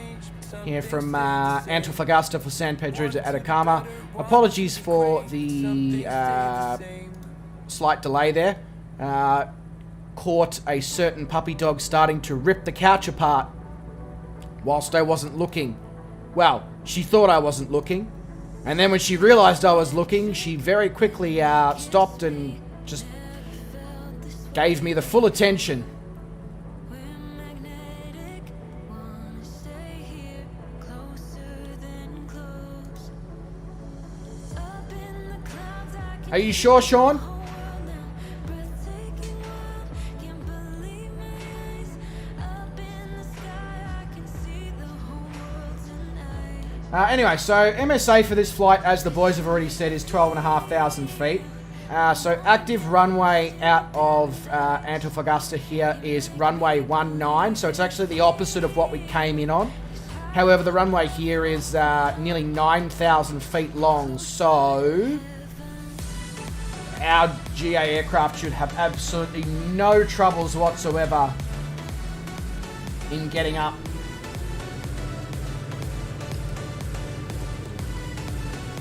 here from Antofagasta for San Pedro to Atacama. Apologies for the slight delay there. Caught a certain puppy dog starting to rip the couch apart whilst I wasn't looking. Well, she thought I wasn't looking, and then when she realized I was looking, she very quickly stopped and just gave me the full attention. Are you sure, Sean? Anyway, so MSA for this flight, as the boys have already said, is 12,500 feet. So active runway out of Antofagasta here is runway 19, so it's actually the opposite of what we came in on. However, the runway here is nearly 9,000 feet long, so our GA aircraft should have absolutely no troubles whatsoever in getting up.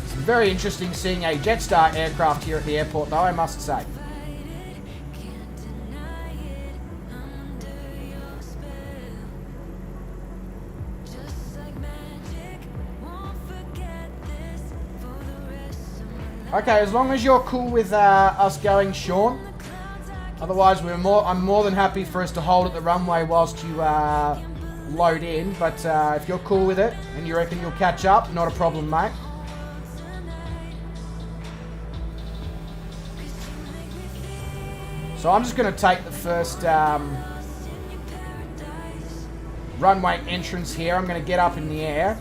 It's very interesting seeing a Jetstar aircraft here at the airport, though, I must say. Okay, as long as you're cool with us going, Sean. Otherwise, I'm more than happy for us to hold at the runway whilst you load in. But if you're cool with it and you reckon you'll catch up, not a problem, mate. So I'm just going to take the first runway entrance here. I'm going to get up in the air.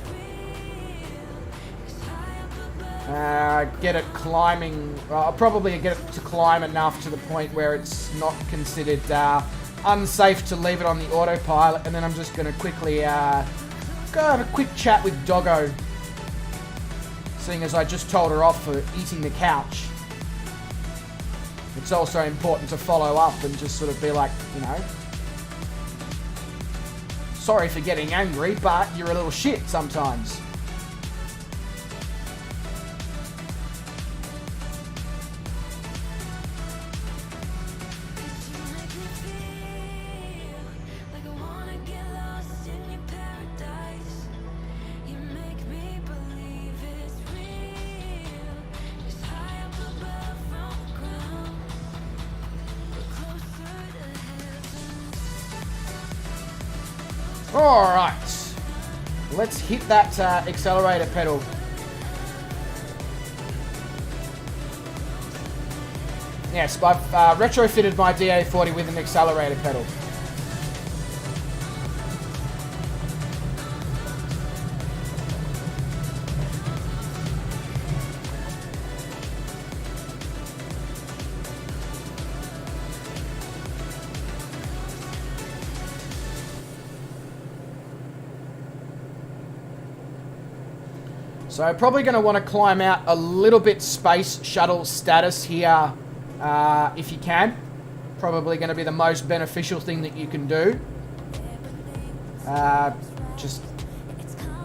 Get it climbing. I'll probably get it to climb enough to the point where it's not considered unsafe to leave it on the autopilot, and then I'm just going to quickly go have a quick chat with Doggo, seeing as I just told her off for eating the couch. It's also important to follow up and just sort of be like, you know, sorry for getting angry, but you're a little shit sometimes. Alright, let's hit that accelerator pedal. Yes, I've retrofitted my DA40 with an accelerator pedal. So probably going to want to climb out a little bit space shuttle status here if you can. Probably going to be the most beneficial thing that you can do. Just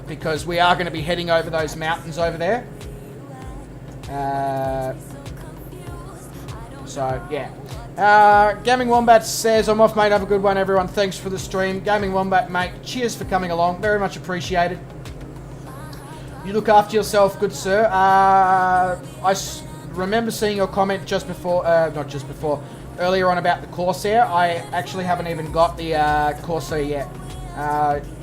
because we are going to be heading over those mountains over there. So, yeah. Gaming Wombat says, I'm off, mate. Have a good one, everyone. Thanks for the stream. Gaming Wombat, mate. Cheers for coming along. Very much appreciated. You look after yourself, good sir. Remember seeing your comment just before, earlier on about the Corsair. I actually haven't even got the Corsair yet.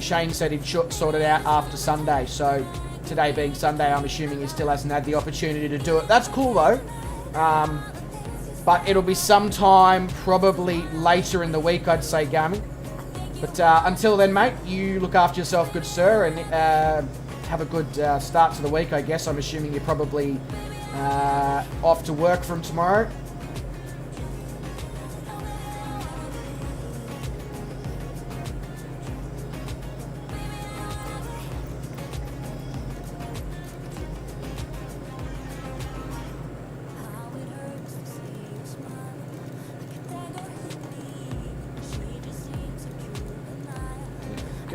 Shane said he'd sort it out after Sunday, so today being Sunday, I'm assuming he still hasn't had the opportunity to do it. That's cool though. But it'll be sometime probably later in the week, I'd say, Gaming. But until then, mate, you look after yourself, good sir, and have a good start to the week, I guess. I'm assuming you're probably off to work from tomorrow.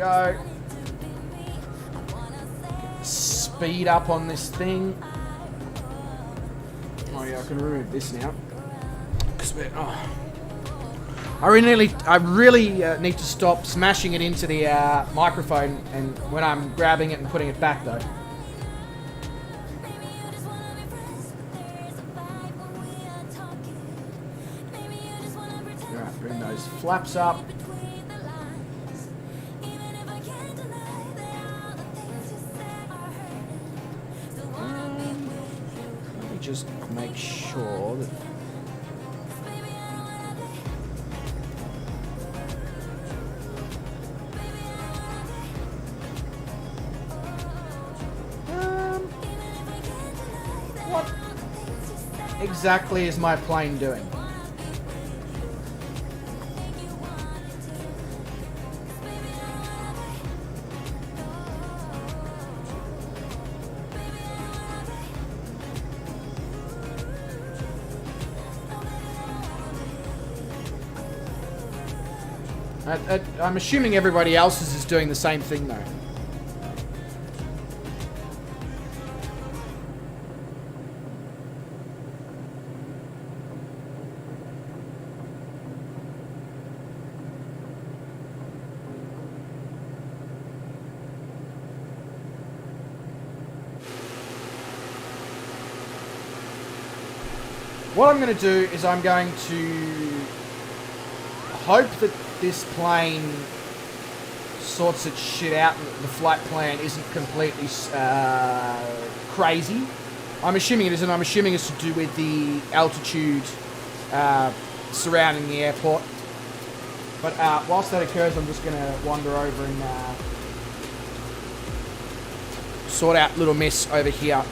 go. Speed up on this thing. Oh yeah, I can remove this now. I really need to stop smashing it into the microphone, and when I'm grabbing it and putting it back though. Alright, bring those flaps up. Let me just make sure that what exactly is my plane doing? I'm assuming everybody else's is doing the same thing though. What I'm going to do is I'm going to hope that this plane sorts its shit out and the flight plan isn't completely crazy. I'm assuming it isn't. I'm assuming it's to do with the altitude surrounding the airport. But whilst that occurs, I'm just going to wander over and sort out little miss over here.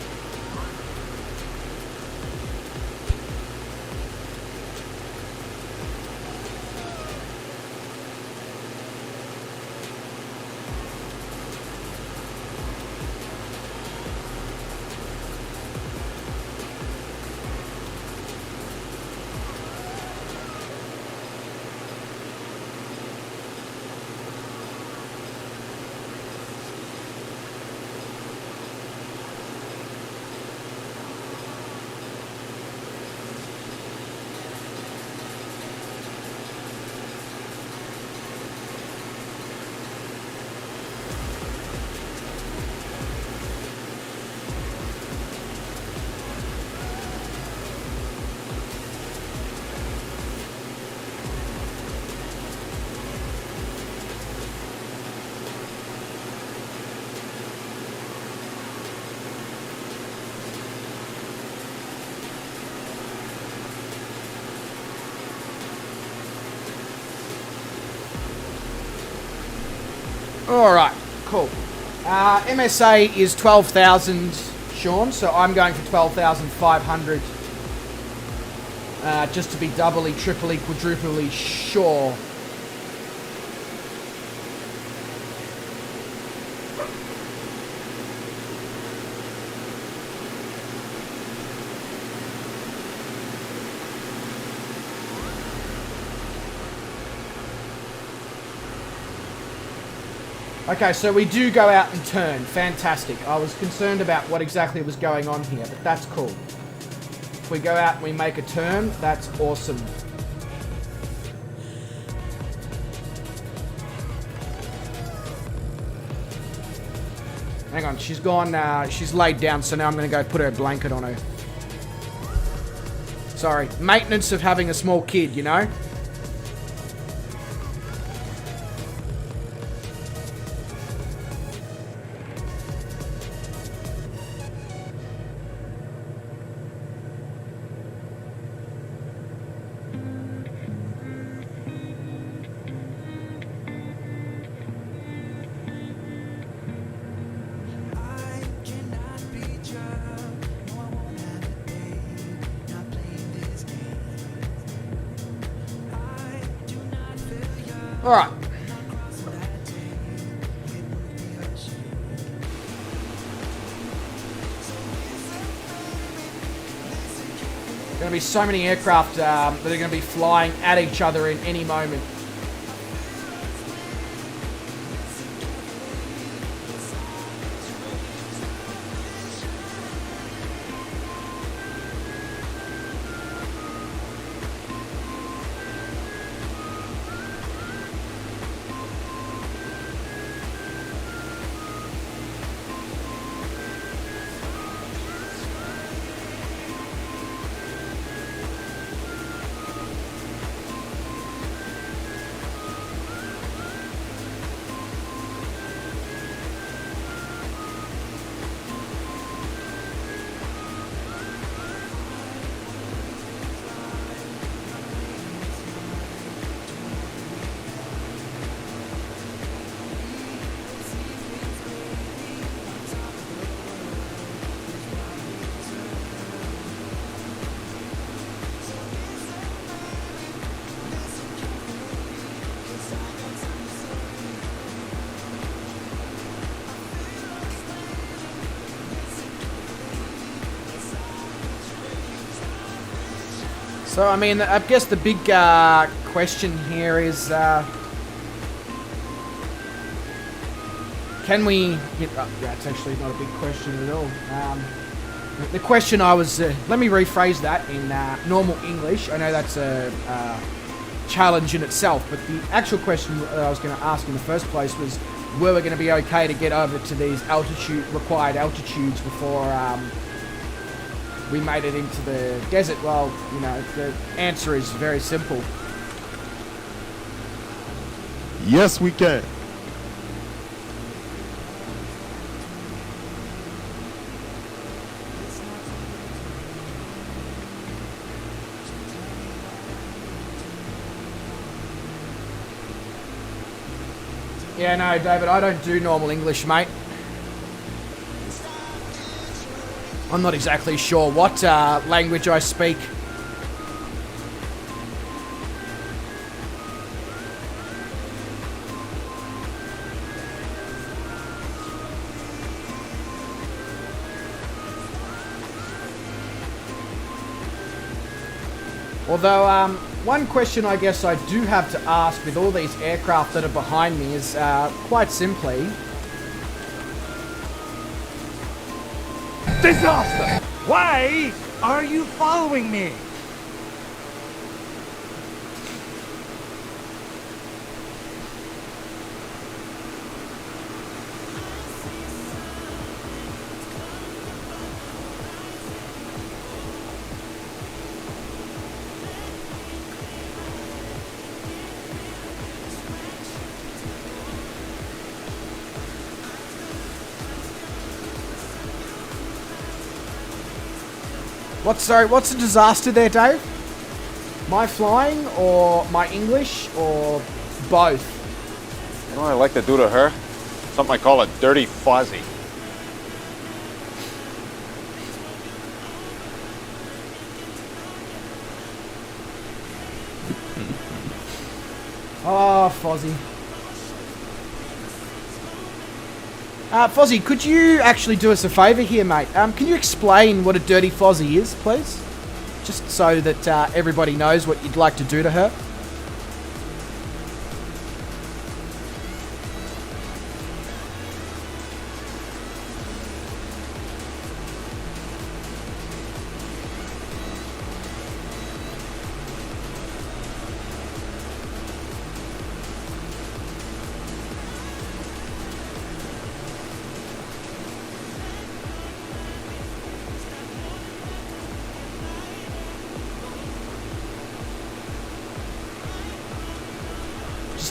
Alright, cool. MSA is 12,000, Sean, so I'm going for 12,500. Just to be doubly, triply, quadruply sure. Okay, so we do go out and turn. Fantastic. I was concerned about what exactly was going on here, but that's cool. If we go out and we make a turn, that's awesome. Hang on, she's gone, she's laid down, so now I'm going to go put her blanket on her. Sorry, maintenance of having a small kid, you know? Alright. Going to be so many aircraft that are going to be flying at each other in any moment. So, I mean, I guess the big question here is, can we... that's actually not a big question at all. The question I was... let me rephrase that in normal English. I know that's a challenge in itself, but the actual question that I was going to ask in the first place was, were we going to be okay to get over to these required altitudes before we made it into the desert? Well, you know, the answer is very simple. Yes, we can. Yeah, no, David, I don't do normal English, mate. I'm not exactly sure what language I speak. Although, one question I guess I do have to ask with all these aircraft that are behind me is quite simply... Disaster! Why are you following me? What's a disaster there, Dave? My flying or my English or both? You know what I like to do to her? Something I call a dirty fuzzy. Oh, Fozzie. Fozzie, could you actually do us a favour here, mate? Can you explain what a dirty Fozzie is, please? Just so that everybody knows what you'd like to do to her.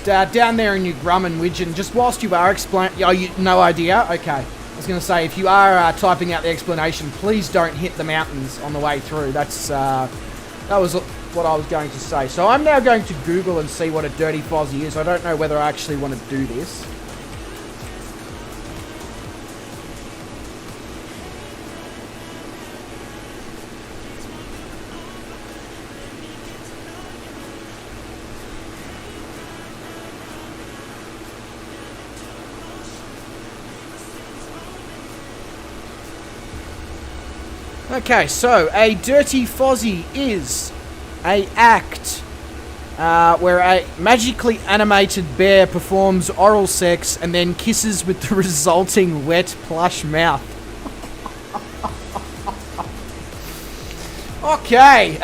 Down there in your Grumman widget, just whilst you are explaining... Oh, no idea? Okay. I was going to say, if you are typing out the explanation, please don't hit the mountains on the way through. That was what I was going to say. So I'm now going to Google and see what a dirty Fozzie is. I don't know whether I actually want to do this. Okay, so a dirty Fozzie is an act where a magically animated bear performs oral sex and then kisses with the resulting wet plush mouth. Okay,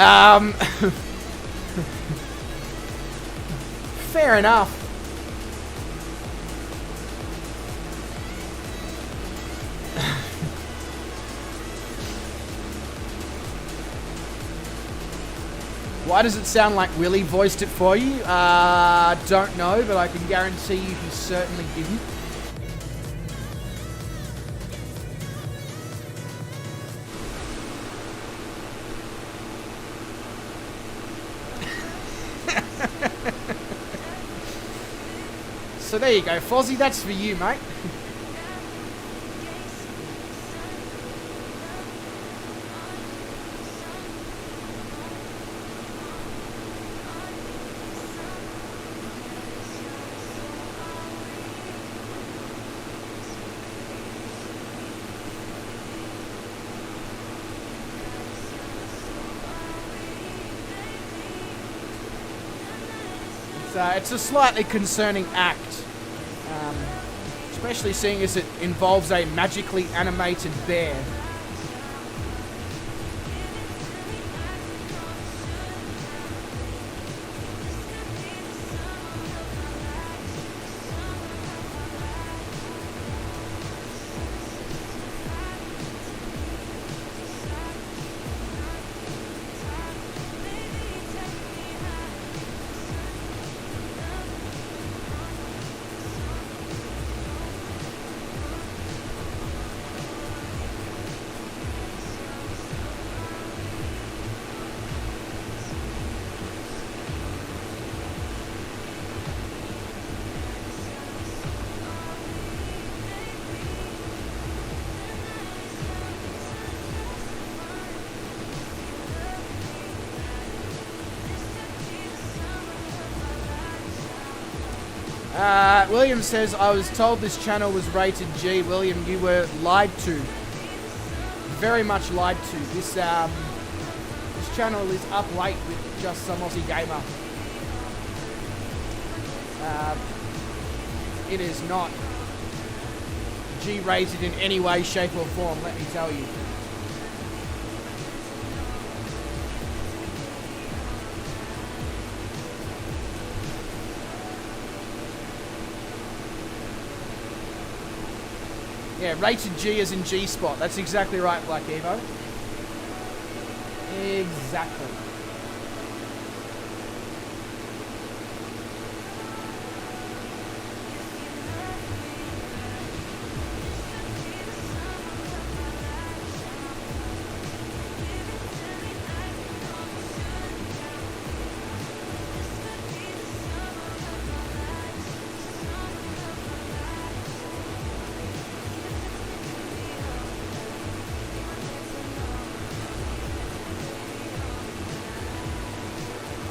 fair enough. Why does it sound like Willie voiced it for you? Don't know, but I can guarantee you he certainly didn't. So there you go, Fozzie, that's for you, mate. It's a slightly concerning act, especially seeing as it involves a magically animated bear. William says, I was told this channel was rated G. William, you were lied to. Very much lied to. This channel is up late with just some Aussie gamer. It is not G-rated in any way, shape or form, let me tell you. Yeah, rated G as in G-spot. That's exactly right, Black Evo. Exactly.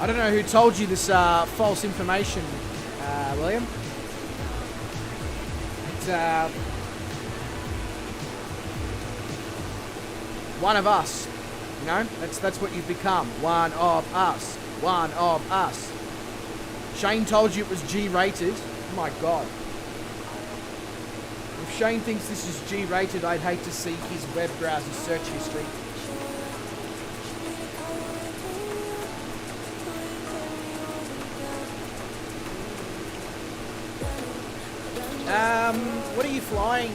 I don't know who told you this false information, William. It's one of us. You know, that's what you've become. One of us. One of us. Shane told you it was G-rated. Oh my God. If Shane thinks this is G-rated, I'd hate to see his web browser search history. What are you flying,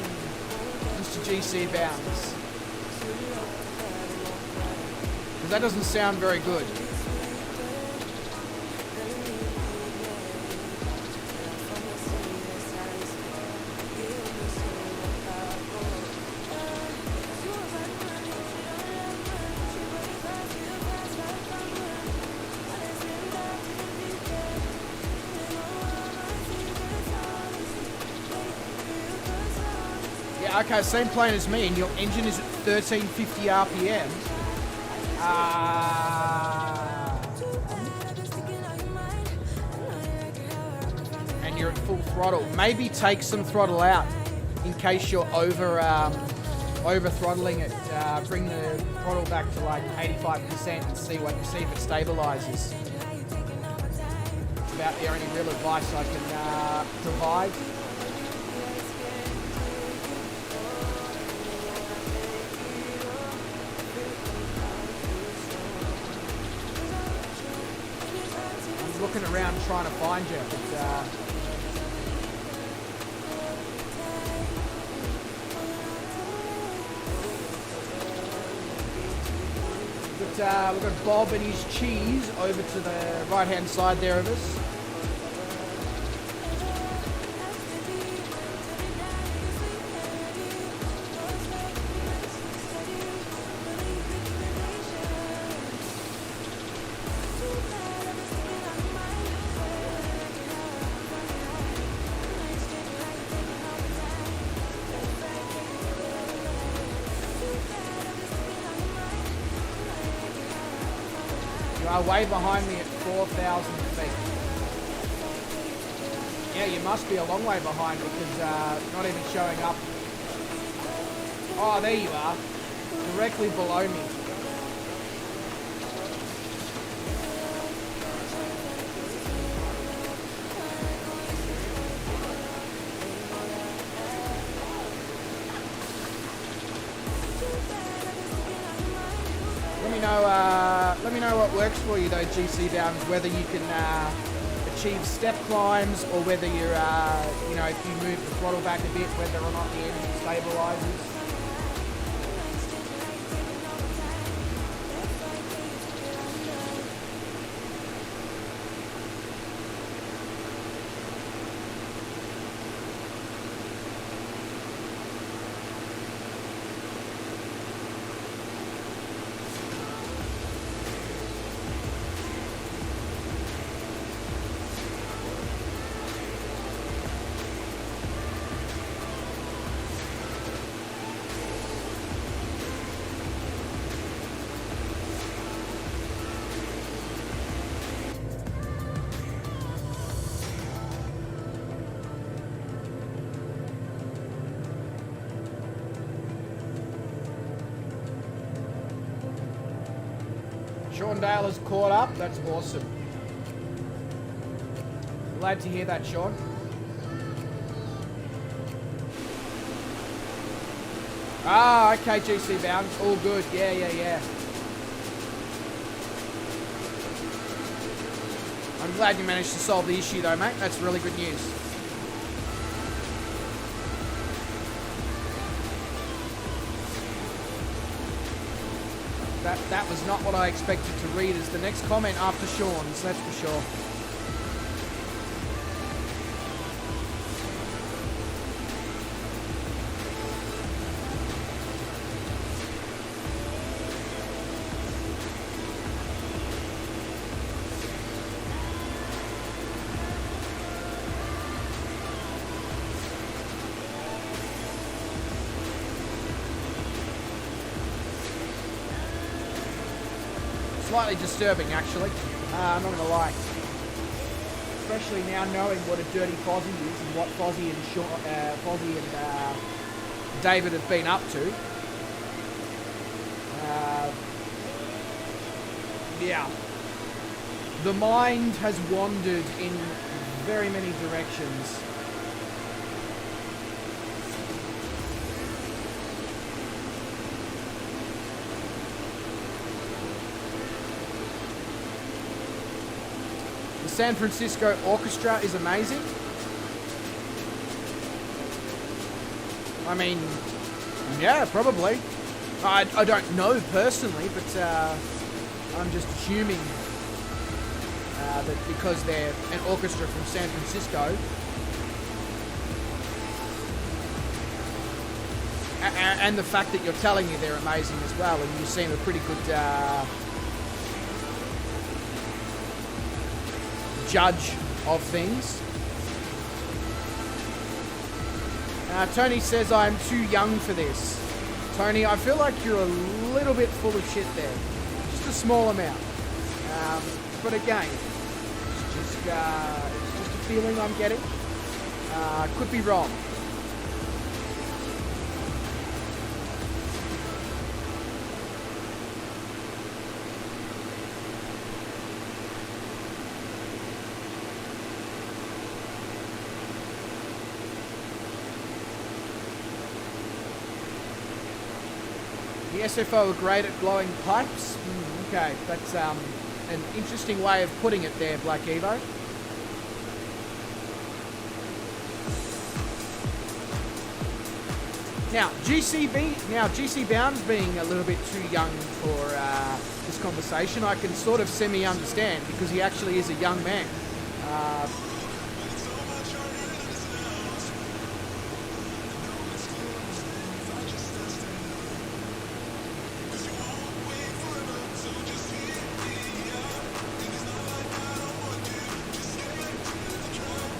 Mr. GC Bounds? Because that doesn't sound very good. Okay, same plane as me, and your engine is at 1350 RPM. And you're at full throttle. Maybe take some throttle out in case you're over throttling it. Bring the throttle back to like 85% and see if it stabilizes. That's about the only real advice I can provide. Looking around trying to find you, but we've got Bob and his cheese over to the right hand side there of us. Way behind me at 4,000 feet. Yeah, you must be a long way behind because not even showing up. Oh, there you are. Directly below me. Let me know what works for you though, GC Bounds. Whether you can achieve step climbs, or whether you're, if you move the throttle back a bit, whether or not the engine stabilizes. Sean Dale has caught up. That's awesome. Glad to hear that, Sean. Ah, okay, GC Bounds. All good. Yeah. I'm glad you managed to solve the issue though, mate. That's really good news. That was not what I expected to read as the next comment after Sean's, that's for sure. Slightly disturbing, actually. I'm not going to lie. Especially now knowing what a dirty Fozzie is and what Fozzie and David have been up to. Yeah. The mind has wandered in very many directions. San Francisco Orchestra is amazing. I mean, yeah, probably. I don't know personally, but I'm just assuming that because they're an orchestra from San Francisco, and the fact that you're telling me they're amazing as well, and you seem a pretty good judge of things. Tony says I'm too young for this. Tony, I feel like you're a little bit full of shit there. Just a small amount. But again, it's just a feeling I'm getting. Could be wrong. The SFO are great at blowing pipes. Okay, that's an interesting way of putting it there, Black Evo. Now, GC Bounds being a little bit too young for this conversation, I can sort of semi-understand because he actually is a young man.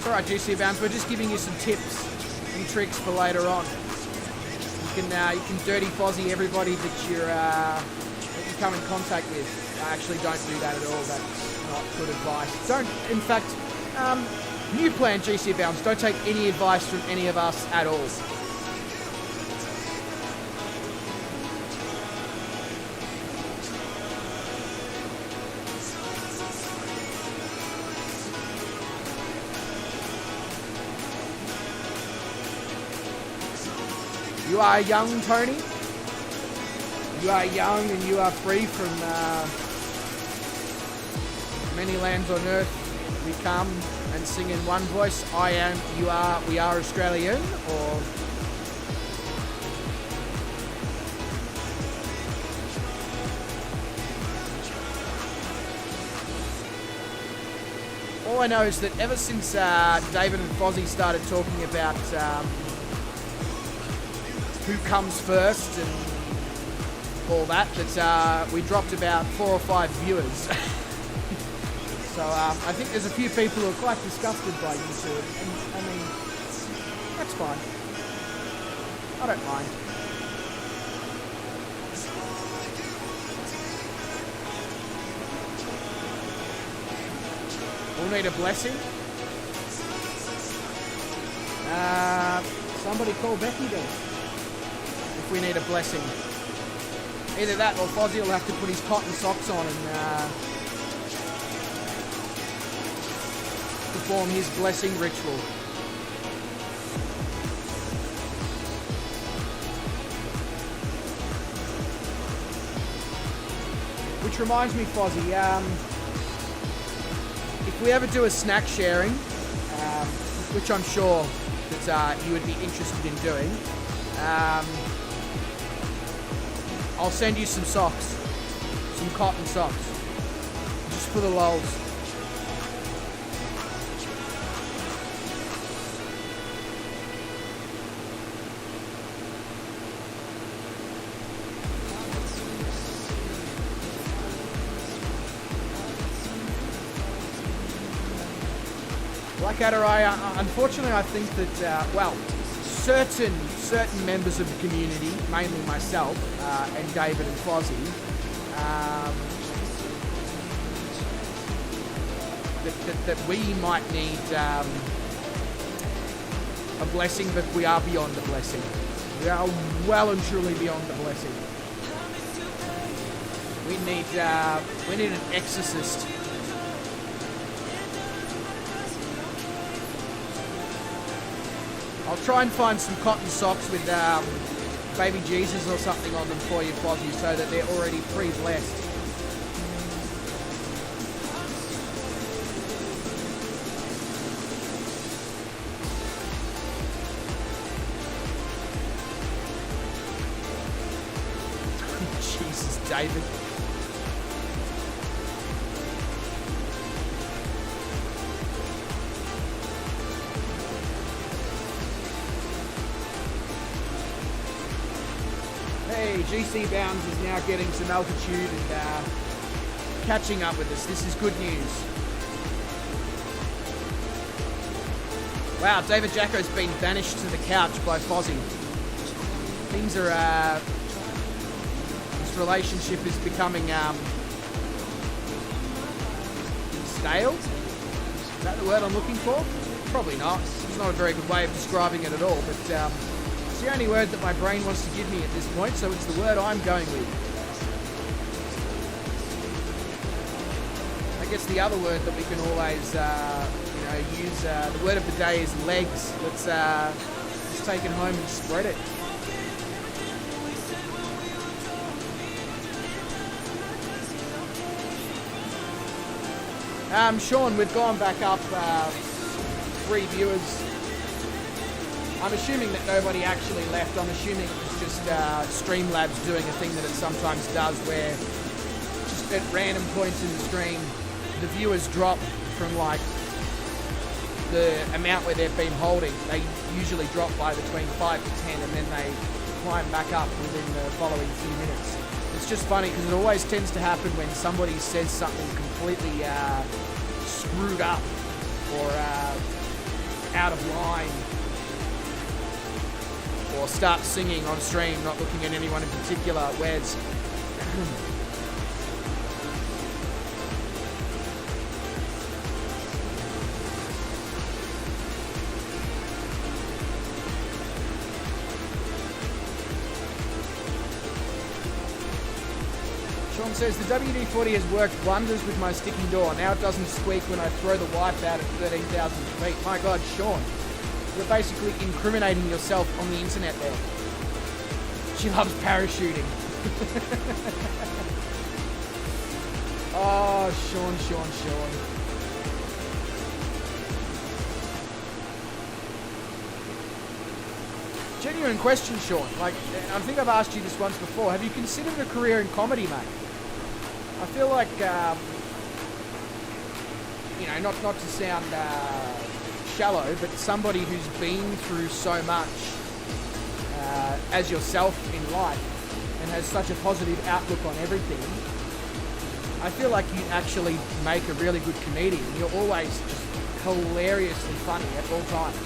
Alright, GC Bounds, we're just giving you some tips and tricks for later on. You can dirty Fozzie everybody that you come in contact with. I actually don't do that at all. That's not good advice. Don't, in fact, new plan, GC Bounds, don't take any advice from any of us at all. You are young, Tony. You are young and you are free from many lands on earth. We come and sing in one voice. I am, you are, we are Australian, or... All I know is that ever since David and Fozzie started talking about who comes first and all that, we dropped about 4 or 5 viewers. So I think there's a few people who are quite disgusted by YouTube, and I mean, that's fine. I don't mind. We'll need a blessing. Somebody call Becky then, if we need a blessing. Either that or Fozzie will have to put his cotton socks on and perform his blessing ritual. Which reminds me, Fozzie, if we ever do a snack sharing, which I'm sure that you would be interested in doing, I'll send you some socks, some cotton socks, just for the lols. Blackadder, unfortunately, I think that, well, certain members of the community, mainly myself and David and Fozzie, that we might need a blessing, but we are beyond the blessing. We are well and truly beyond the blessing. We need an exorcist. I'll try and find some cotton socks with baby Jesus or something on them for you, Fozzie, so that they're already pre-blessed. Jesus, David. GC Bounds is now getting some altitude and catching up with us. This is good news. Wow, David Jacko's been banished to the couch by Fozzie. Things are... this relationship is becoming stale? Is that the word I'm looking for? Probably not. It's not a very good way of describing it at all, but... it's the only word that my brain wants to give me at this point, so it's the word I'm going with. I guess the other word that we can always, use, the word of the day is legs. Let's take it home and spread it. Sean, we've gone back up 3 viewers. I'm assuming that nobody actually left. I'm assuming it was just Streamlabs doing a thing that it sometimes does where just at random points in the stream, the viewers drop from like the amount where they've been holding. They usually drop by between 5 to 10 and then they climb back up within the following few minutes. It's just funny because it always tends to happen when somebody says something completely screwed up or out of line. Or start singing on stream, not looking at anyone in particular. Where's Sean says the WD-40 has worked wonders with my sticking door. Now it doesn't squeak when I throw the wipe out at 13,000 feet. My God, Sean. You're basically incriminating yourself on the internet there. She loves parachuting. Oh, Sean. Genuine question, Sean. Like, I think I've asked you this once before. Have you considered a career in comedy, mate? I feel like, you know, not to sound shallow, but somebody who's been through so much as yourself in life and has such a positive outlook on everything, I feel like you actually make a really good comedian. You're always just hilariously funny at all times.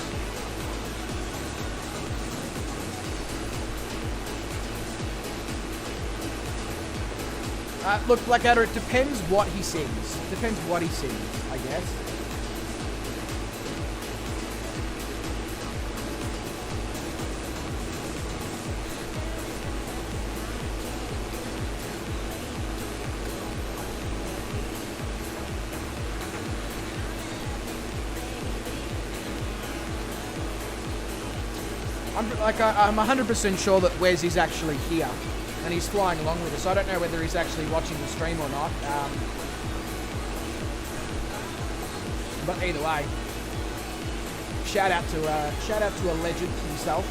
Look, Blackadder, it depends what he sings. Depends what he sings, I guess. I'm 100% sure that Wes is actually here, and he's flying along with us. I don't know whether he's actually watching the stream or not. But either way, shout out to a legend himself.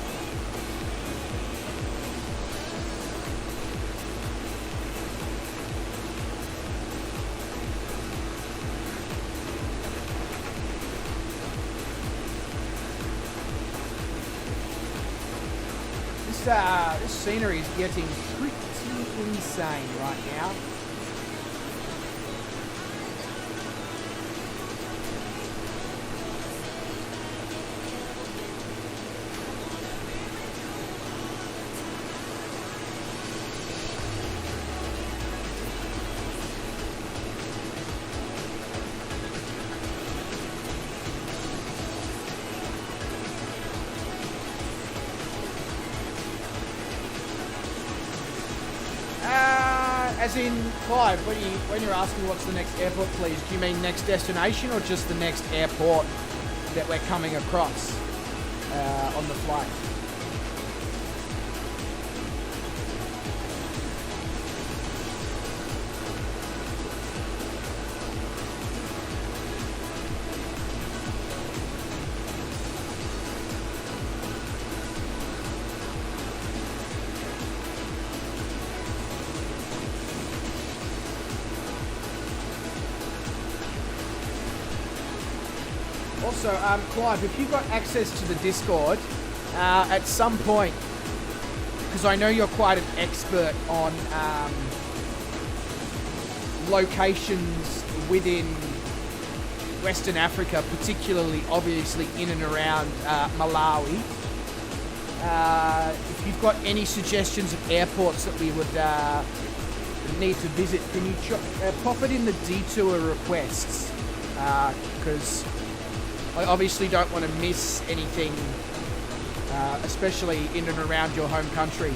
This scenery is getting pretty insane right now. As in, Clive, when you're asking what's the next airport, please, do you mean next destination or just the next airport that we're coming across on the flight? Also, Clive, if you've got access to the Discord, at some point, because I know you're quite an expert on locations within Western Africa, particularly, obviously, in and around Malawi. If you've got any suggestions of airports that we would need to visit, can you pop it in the detour requests? Because I obviously don't want to miss anything, especially in and around your home country.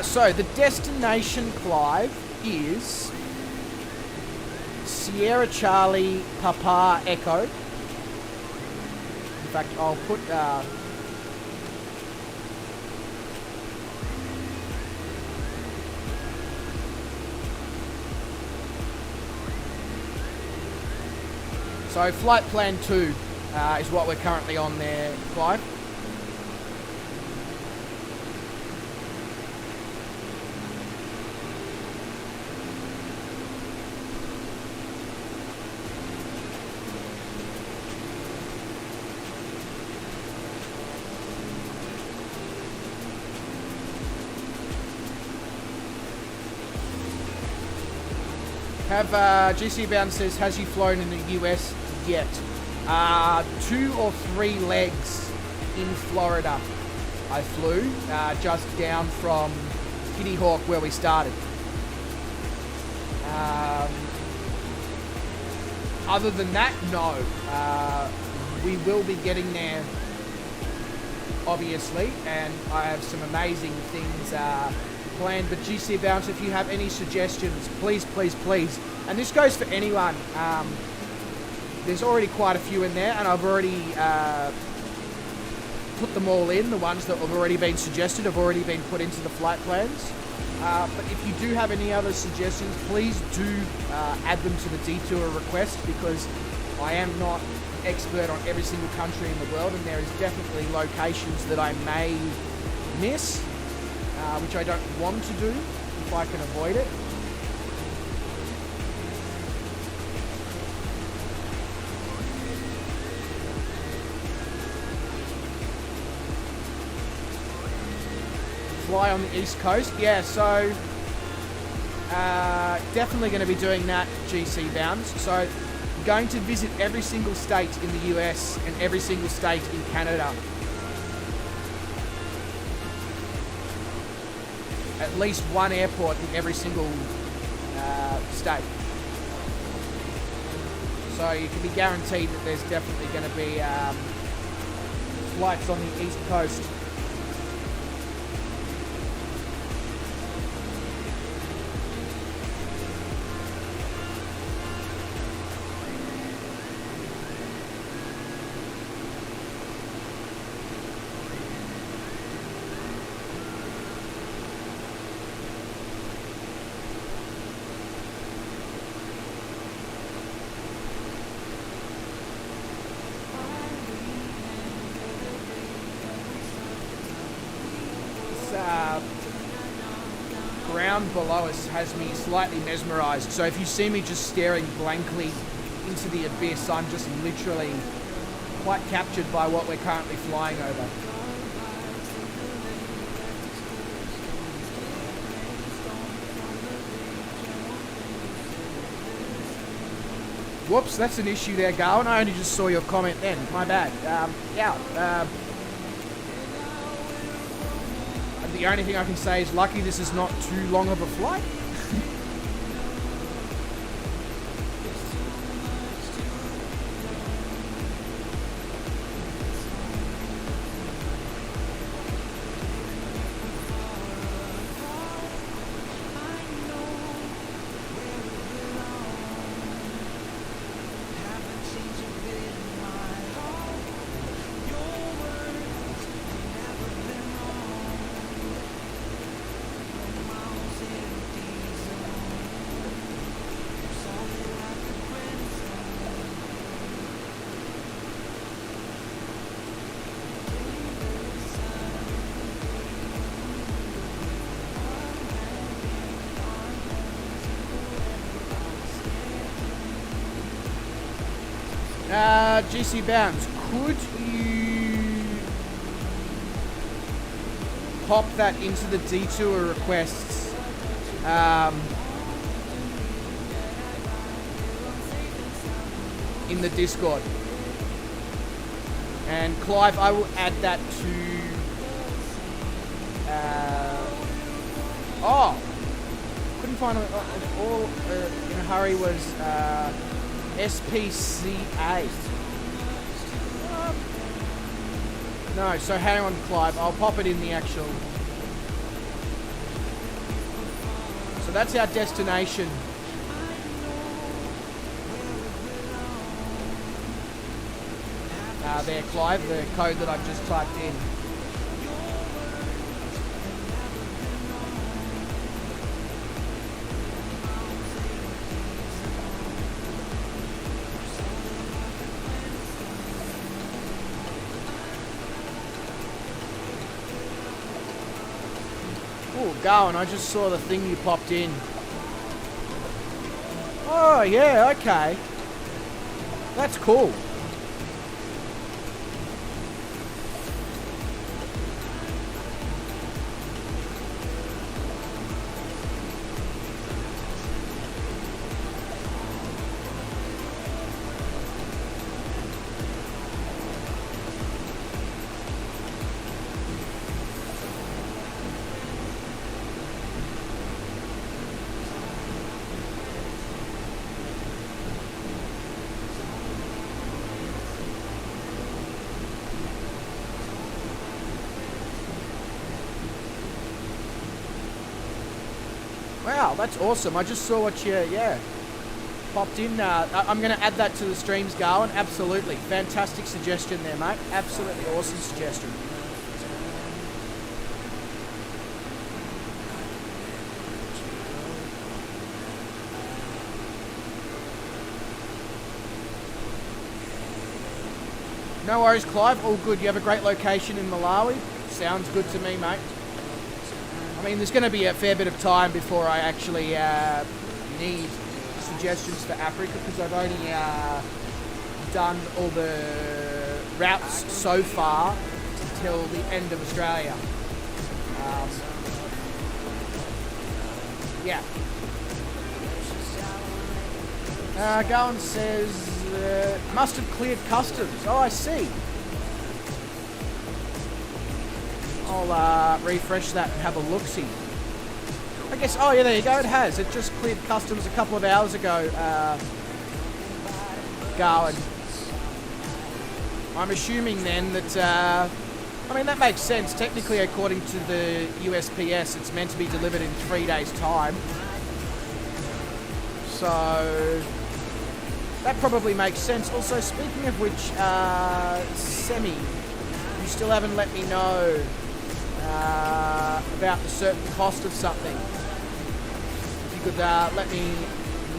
So the destination, Clive, is Sierra Charlie Papa Echo. In fact, I'll put so flight plan 2 is what we're currently on there, Clive. GC Bound says, has you flown in the US yet? 2 or 3 legs in Florida I flew, just down from Kitty Hawk where we started. Other than that, no. We will be getting there, obviously, and I have some amazing things planned. But GC Bounce, if you have any suggestions, please, please, please. And this goes for anyone. There's already quite a few in there, and I've already put them all in. The ones that have already been suggested have already been put into the flight plans. But if you do have any other suggestions, please do add them to the detour request, because I am not expert on every single country in the world, and there is definitely locations that I may miss, which I don't want to do if I can avoid it. Fly on the East Coast. Yeah, so definitely going to be doing that, GC Bounds. So going to visit every single state in the US and every single state in Canada. At least one airport in every single state. So you can be guaranteed that there's definitely going to be flights on the East Coast. Ground below us has me slightly mesmerized, so if you see me just staring blankly into the abyss, I'm just literally quite captured by what we're currently flying over. Whoops, that's an issue there, Garwin. I only just saw your comment then. My bad. The only thing I can say is lucky this is not too long of a flight. GC Bounds, could you pop that into the detour requests in the Discord? And Clive, I will add that to couldn't find it all in a hurry was SPCA. No, so hang on, Clive. I'll pop it in the actual. So that's our destination. There, Clive, the code that I've just typed in. Going, I just saw the thing you popped in. Oh yeah, okay. That's cool. Wow, that's awesome. I just saw what you, popped in. I'm going to add that to the streams, Garwin. Absolutely. Fantastic suggestion there, mate. Absolutely awesome suggestion. No worries, Clive. All good. You have a great location in Malawi. Sounds good to me, mate. I mean, there's going to be a fair bit of time before I actually need suggestions for Africa, because I've only done all the routes so far until the end of Australia. Yeah. Gowan says, must have cleared customs. Oh, I see. I'll refresh that and have a look-see. I guess, oh yeah, there you go, it has. It just cleared customs a couple of hours ago, Gowan. I'm assuming then that, I mean, that makes sense. Technically, according to the USPS, it's meant to be delivered in 3 days' time. So that probably makes sense. Also, speaking of which, Semi, you still haven't let me know about the certain cost of something. If you could let me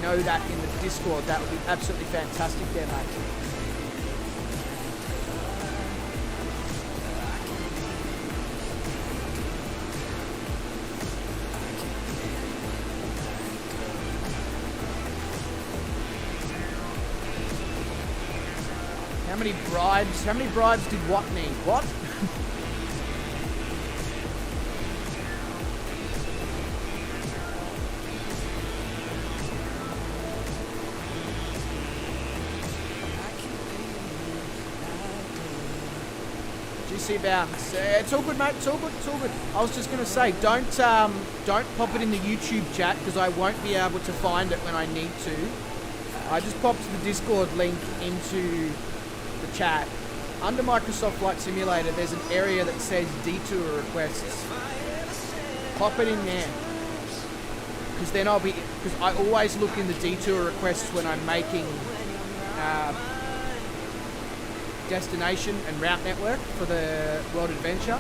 know that in the Discord, that would be absolutely fantastic there, mate. How many bribes did what need? What? GC bounds. It's all good, mate. It's all good. It's all good. I was just gonna say, don't pop it in the YouTube chat, because I won't be able to find it when I need to. I just popped the Discord link into the chat. Under Microsoft Flight Simulator, there's an area that says detour requests. Pop it in there, because then because I always look in the detour requests when I'm making destination and route network for the World Adventure.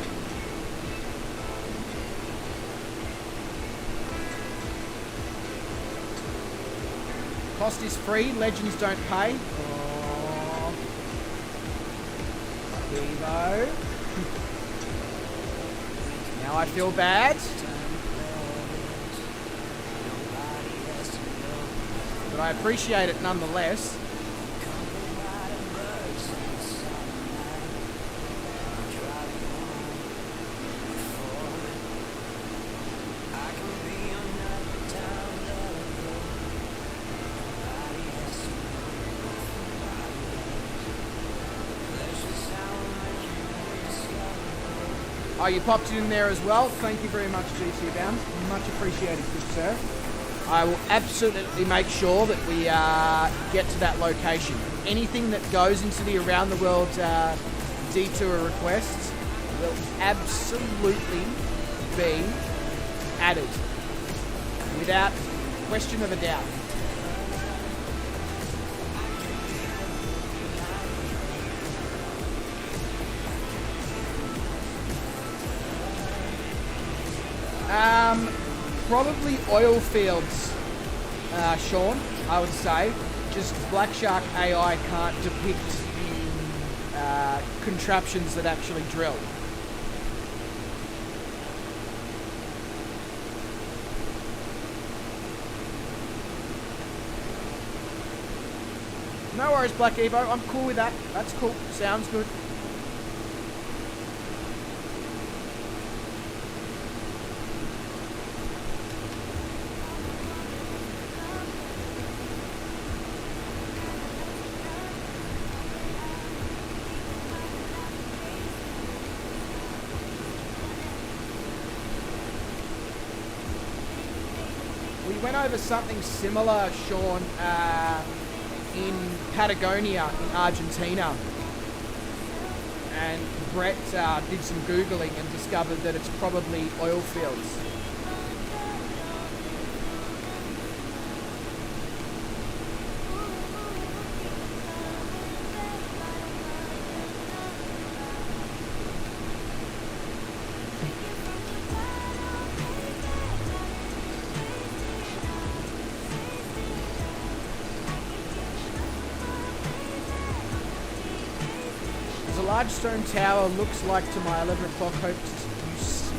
Cost is free, legends don't pay. Evo. Now I feel bad. But I appreciate it nonetheless. Oh, you popped it in there as well. Thank you very much, GC Bound. Much appreciated, good sir. I will absolutely make sure that we get to that location. Anything that goes into the Around the World detour requests will absolutely be added, without question of a doubt. Probably oil fields, Sean, I would say. Just Black Shark AI can't depict contraptions that actually drill. No worries, Black Evo. I'm cool with that. That's cool. Sounds good. We went over something similar, Sean, in Patagonia, in Argentina. And Brett did some Googling and discovered that it's probably oil fields. large stone tower looks like to my 11 o'clock. Hope to see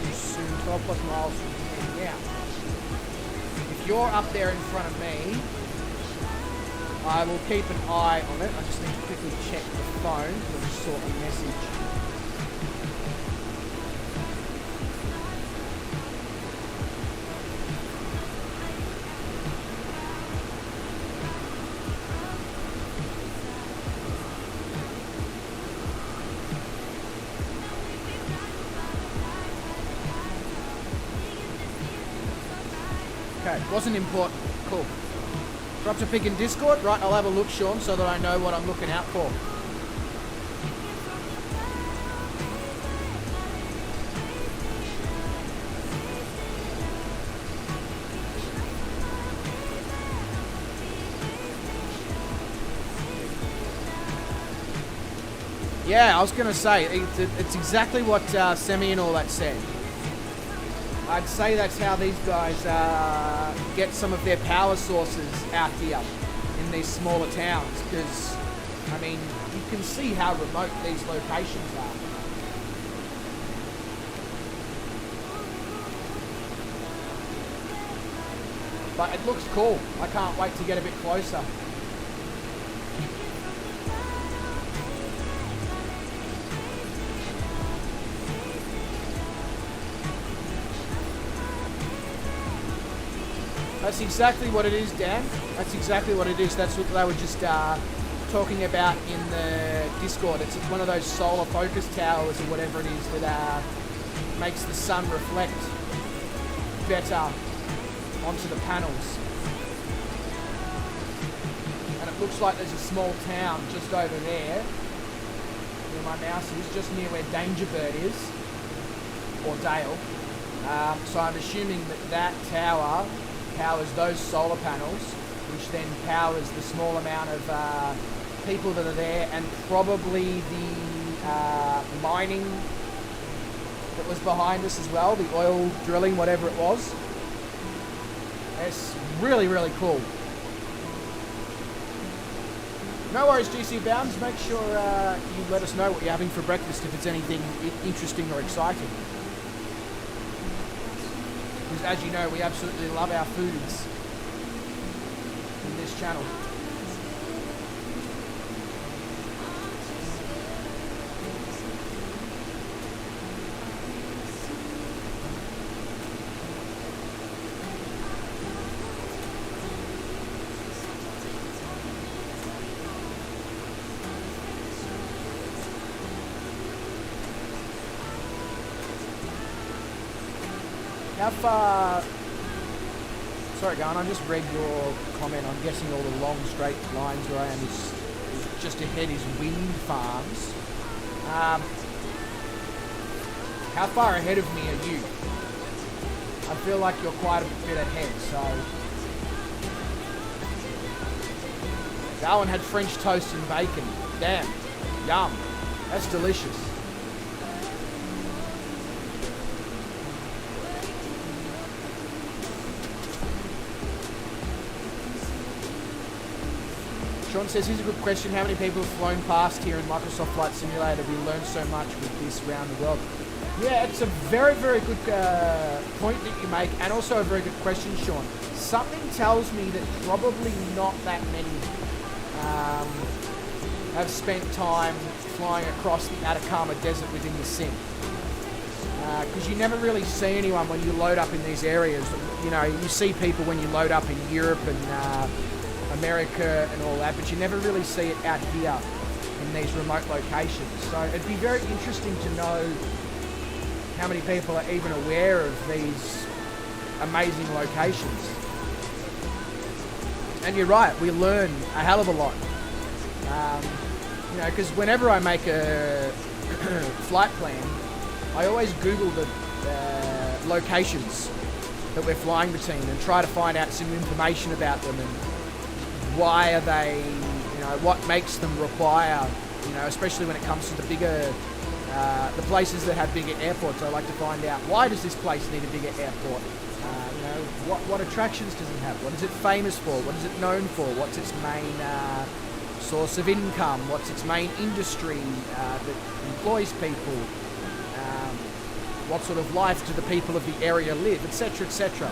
you soon. 12 plus miles from here. Now, if you're up there in front of me, I will keep an eye on it. I just need to quickly check the phone. I just saw a message. Okay, wasn't important. Cool. Dropped a pic in Discord. Right, I'll have a look, Sean, so that I know what I'm looking out for. Yeah, I was going to say, it's exactly what Semi and all that said. I'd say that's how these guys get some of their power sources out here in these smaller towns, because, I mean, you can see how remote these locations are. But it looks cool. I can't wait to get a bit closer. That's exactly what it is, Dan. That's exactly what it is. That's what they were just talking about in the Discord. It's one of those solar focus towers or whatever it is that makes the sun reflect better onto the panels. And it looks like there's a small town just over there, where my mouse is, just near where Dangerbird is, or Dale. So I'm assuming that that tower powers those solar panels, which then powers the small amount of people that are there, and probably the mining that was behind us as well, the oil drilling, whatever it was. It's really, really cool. No worries, GC Bounds. Make sure you let us know what you're having for breakfast if it's anything interesting or exciting. Because as you know, we absolutely love our foods in this channel. How far... Sorry, Garn, I just read your comment. I'm guessing all the long straight lines where I am is just ahead is wind farms. How far ahead of me are you? I feel like you're quite a bit ahead, so... That one had French toast and bacon. Damn. Yum. That's delicious. Sean says, here's a good question. How many people have flown past here in Microsoft Flight Simulator? We learned so much with this around the world. Yeah, it's a very, very good point that you make, and also a very good question, Sean. Something tells me that probably not that many have spent time flying across the Atacama Desert within the sim. Because you never really see anyone when you load up in these areas. You know, you see people when you load up in Europe and America and all that, but you never really see it out here in these remote locations. So it'd be very interesting to know how many people are even aware of these amazing locations. And you're right, we learn a hell of a lot. You know, because whenever I make a flight plan, I always Google the locations that we're flying between and try to find out some information about them and why are they, you know, what makes them require, you know, especially when it comes to the bigger, the places that have bigger airports. I like to find out, why does this place need a bigger airport? You know, what attractions does it have? What is it famous for? What is it known for? What's its main source of income, what's its main industry that employs people, what sort of life do the people of the area live, etc., etc.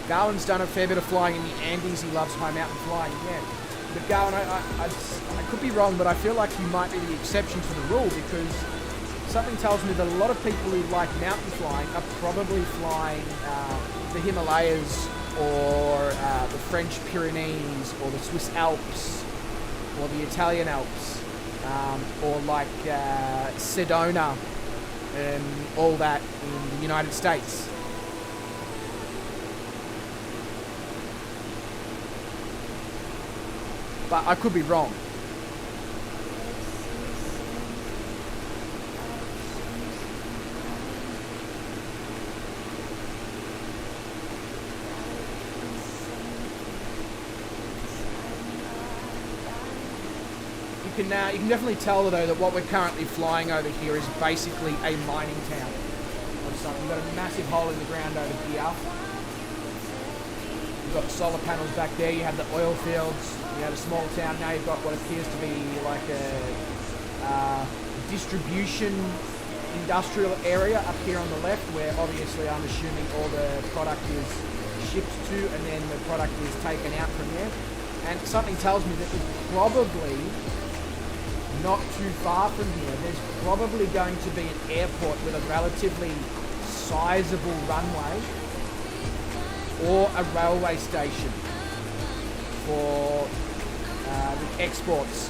Garland's done a fair bit of flying in the Andes. He loves high mountain flying, yeah. But Garland, I could be wrong, but I feel like you might be the exception to the rule, because something tells me that a lot of people who like mountain flying are probably flying the Himalayas or the French Pyrenees or the Swiss Alps or the Italian Alps or like Sedona and all that in the United States. But I could be wrong. You can definitely tell though that what we're currently flying over here is basically a mining town or something. We've got a massive hole in the ground over here. You've got the solar panels back there. You have the oil fields. You have a small town. Now you've got what appears to be like a distribution industrial area up here on the left, where obviously I'm assuming all the product is shipped to, and then the product is taken out from there. And something tells me that there's probably not too far from here, there's probably going to be an airport with a relatively sizable runway or a railway station for the exports.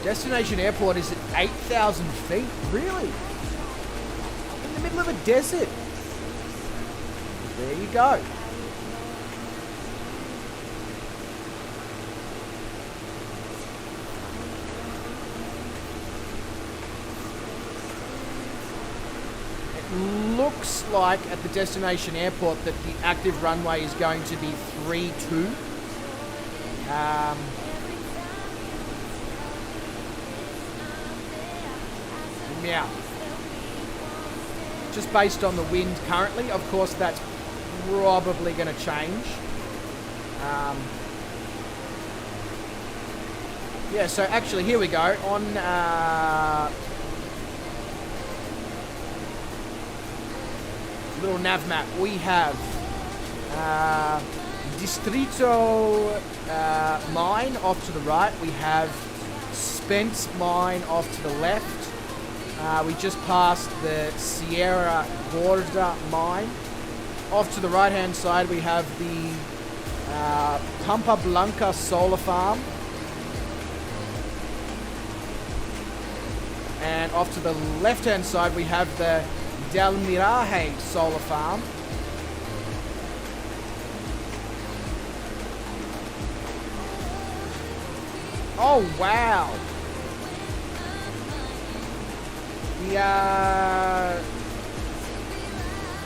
Destination airport is at 8,000 feet? Really? In the middle of a desert? There you go. Looks like at the destination airport that the active runway is going to be 32. Yeah. Just based on the wind currently, of course that's probably going to change. Yeah, so actually here we go on little nav map. We have Desierto mine off to the right. We have Spence mine off to the left. We just passed the Sierra Gorda mine. Off to the right hand side we have the Pampa Blanca solar farm. And off to the left hand side we have the Del Miraje solar farm. Oh wow!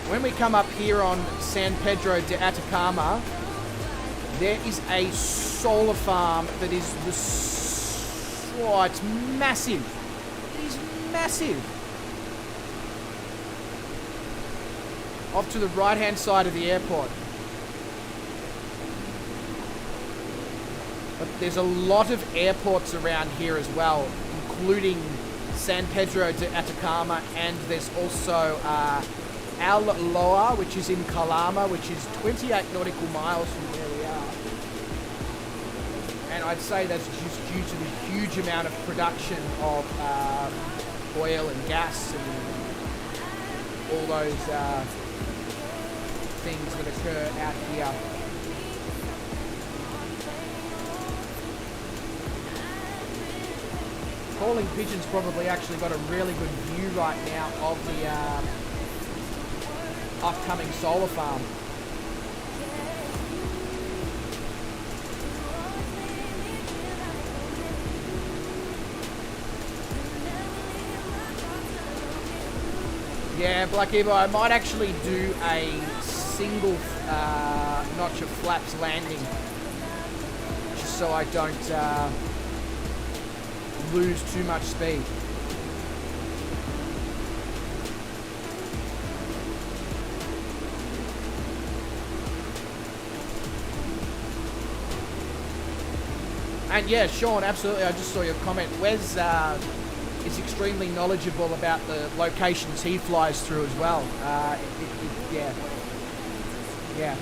When we come up here on San Pedro de Atacama, there is a solar farm that is it's massive. It is massive. Off to the right-hand side of the airport. But there's a lot of airports around here as well, including San Pedro de Atacama, and there's also Al Loa, which is in Calama, which is 28 nautical miles from where we are. And I'd say that's just due to the huge amount of production of oil and gas and all those things that occur out here. Calling Pigeon's probably actually got a really good view right now of the upcoming solar farm. Yeah, Black Evo, I might actually do a single notch of flaps landing, just so I don't lose too much speed. And yeah, Sean, absolutely. I just saw your comment. Wes is extremely knowledgeable about the locations he flies through as well. Yeah. Yeah.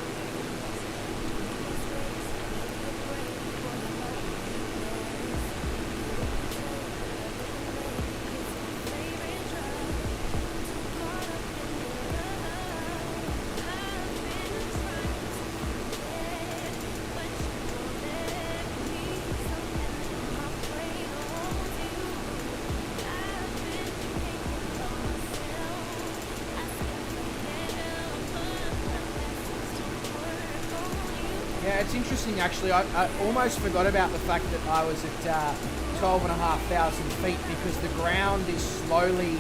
Yeah, it's interesting actually. I almost forgot about the fact that I was at 12,500 feet because the ground is slowly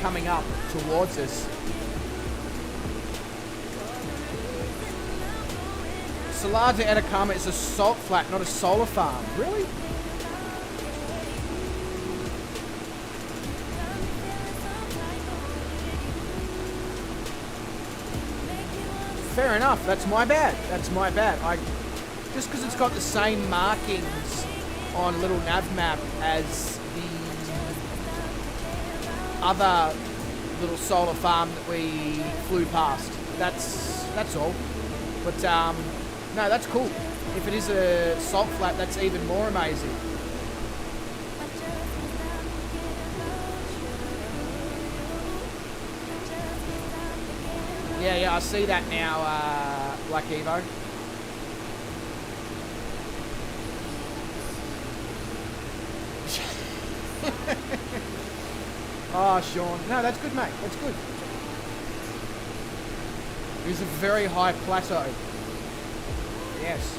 coming up towards us. Salar de Atacama is a salt flat, not a solar farm. Really? Fair enough. That's my bad. That's my bad. Just because it's got the same markings on a little nav map as the other little solar farm that we flew past. That's all. But no, that's cool. If it is a salt flat, that's even more amazing. Yeah, I see that now, Black Evo. Oh, Sean. No, that's good, mate. That's good. It was a very high plateau. Yes.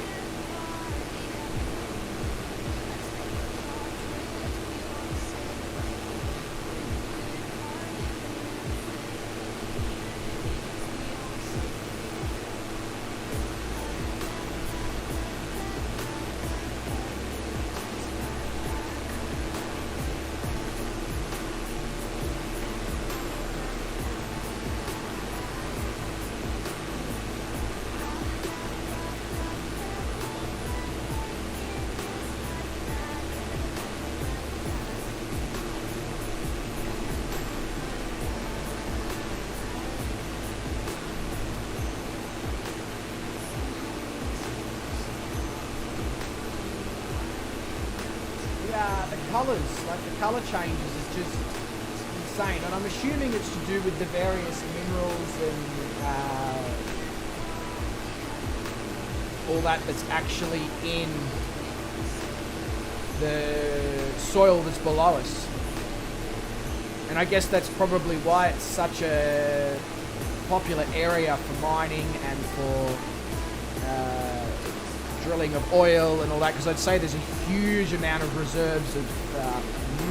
Colours, like the colour changes, is just insane, and I'm assuming it's to do with the various minerals and all that's actually in the soil that's below us. And I guess that's probably why it's such a popular area for mining and for drilling of oil and all that, because I'd say there's a huge amount of reserves of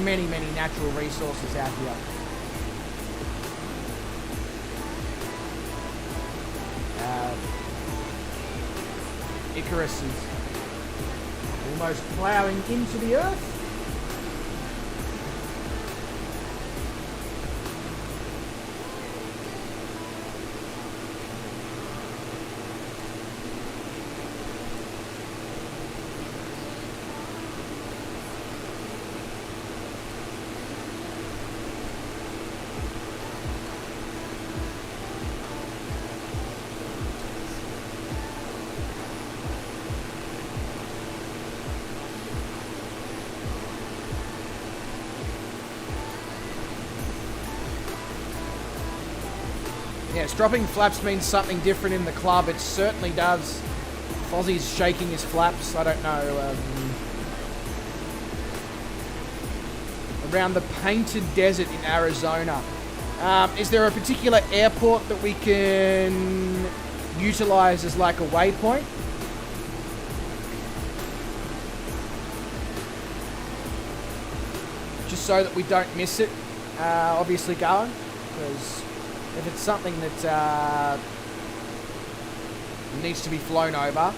many natural resources out here. Icarus is almost ploughing into the earth. Yes, dropping flaps means something different in the club. It certainly does. Fozzie's shaking his flaps. I don't know. Around the Painted Desert in Arizona. Is there a particular airport that we can utilize as like a waypoint? Just so that we don't miss it, obviously, going. Because if it's something that needs to be flown over.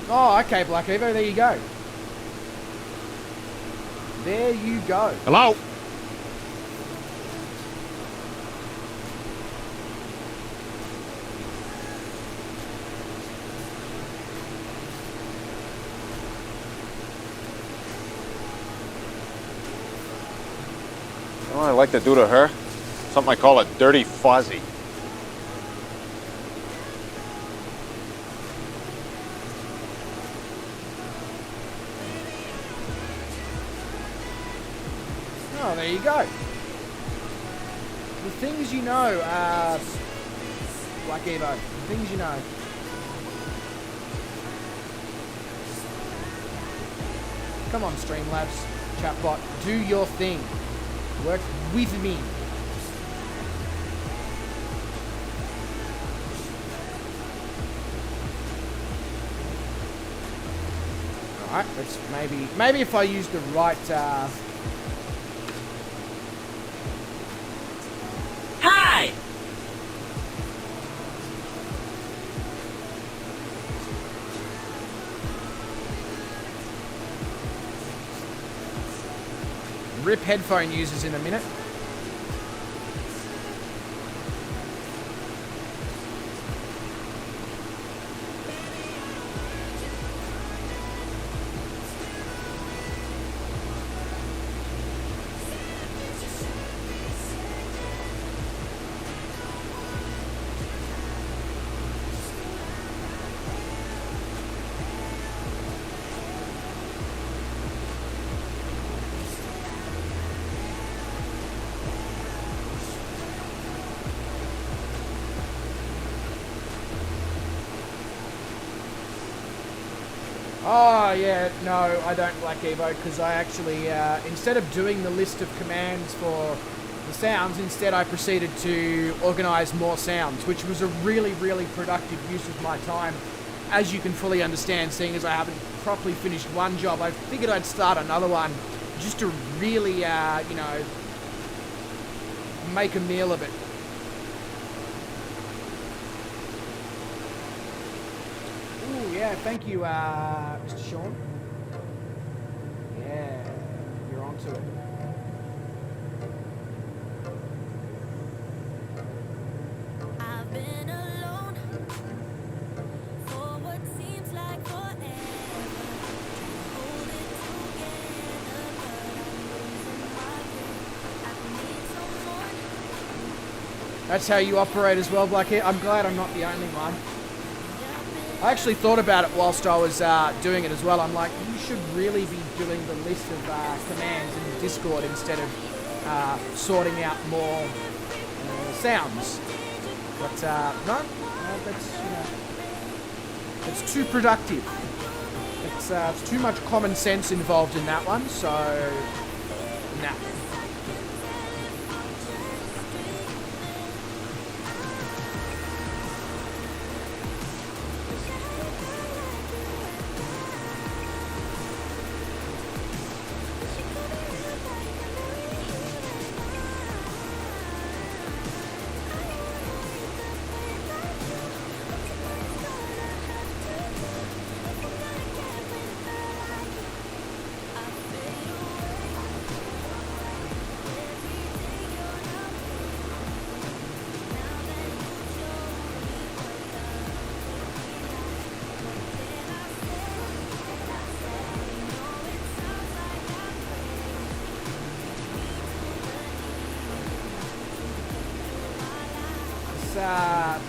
Oh, okay, Black Evo, there you go. There you go. Hello? know what I like to do to her? Something I call a dirty fuzzy. Oh, there you go. The things you know, Black Evo. The things you know. Come on, Streamlabs, chatbot, do your thing. Work with me. All right, let's maybe if I use the right. Hi! Rip headphone users in a minute. Oh yeah, no, I don't Black Evo because I actually, instead of doing the list of commands for the sounds, instead I proceeded to organise more sounds, which was a really, really productive use of my time. As you can fully understand, seeing as I haven't properly finished one job, I figured I'd start another one just to really, you know, make a meal of it. Yeah, thank you, Mr. Sean. Yeah, you're onto it. I've been alone for what seems like forever. Hold it together, but I'm losing my grip. I need someone. That's how you operate as well, Blackhead. I'm glad I'm not the only one. I actually thought about it whilst I was doing it as well. I'm like, you should really be doing the list of commands in Discord instead of sorting out more sounds. But no, that's, you know, it's too productive. It's too much common sense involved in that one. So, nah.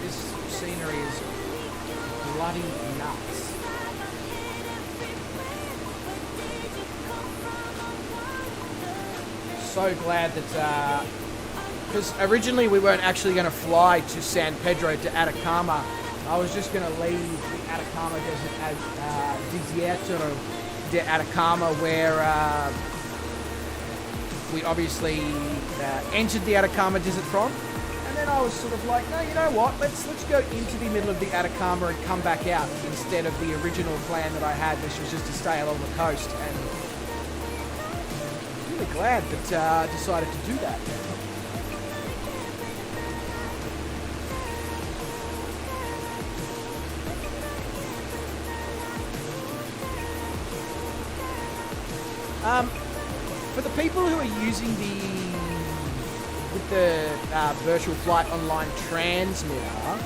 This scenery is bloody nuts. So glad that, because originally we weren't actually going to fly to San Pedro to Atacama. I was just going to leave the Atacama desert as Desierto de Atacama, where we obviously entered the Atacama desert from. And then I was sort of like, no, you know what? Let's go into the middle of the Atacama and come back out instead of the original plan that I had, which was just to stay along the coast. And I'm really glad that I decided to do that. For the people who are using the virtual flight online transmitter,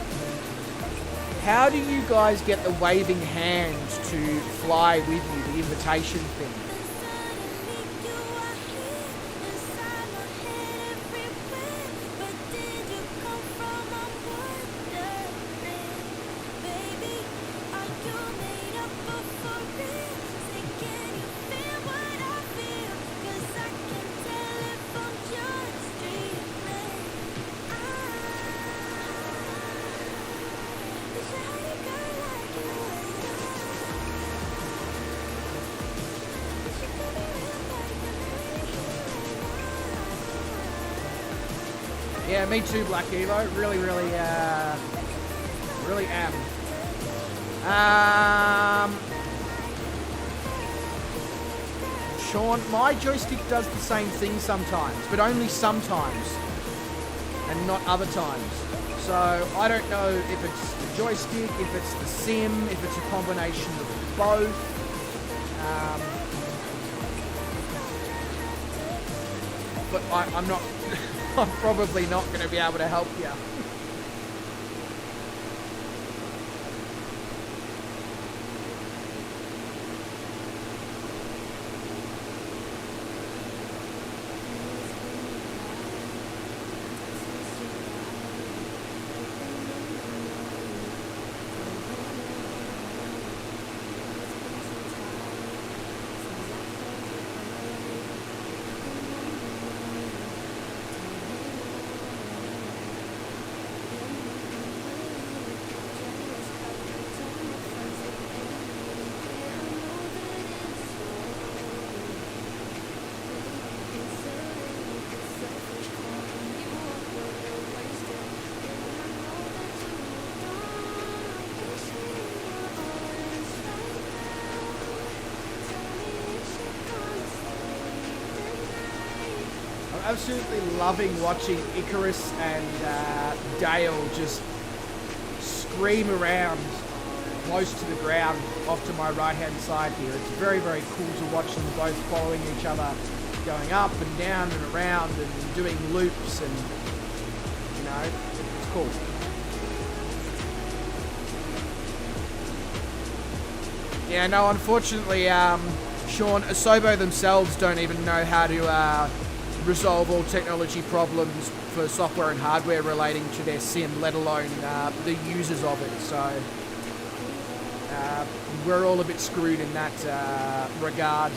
how do you guys get the waving hands to fly with you, the invitation thing? Yeah, me too, Black Evo. Really, really am. Sean, my joystick does the same thing sometimes, but only sometimes, and not other times. So I don't know if it's the joystick, if it's the sim, if it's a combination of both. But I'm not. I'm probably not going to be able to help you. Absolutely loving watching Icarus and Dale just scream around close to the ground off to my right hand side here. It's very, very cool to watch them both following each other, going up and down and around and doing loops, and you know, it's cool. Yeah, no, unfortunately, Sean, Asobo themselves don't even know how to resolve all technology problems for software and hardware relating to their sim, let alone the users of it. So we're all a bit screwed in that regard.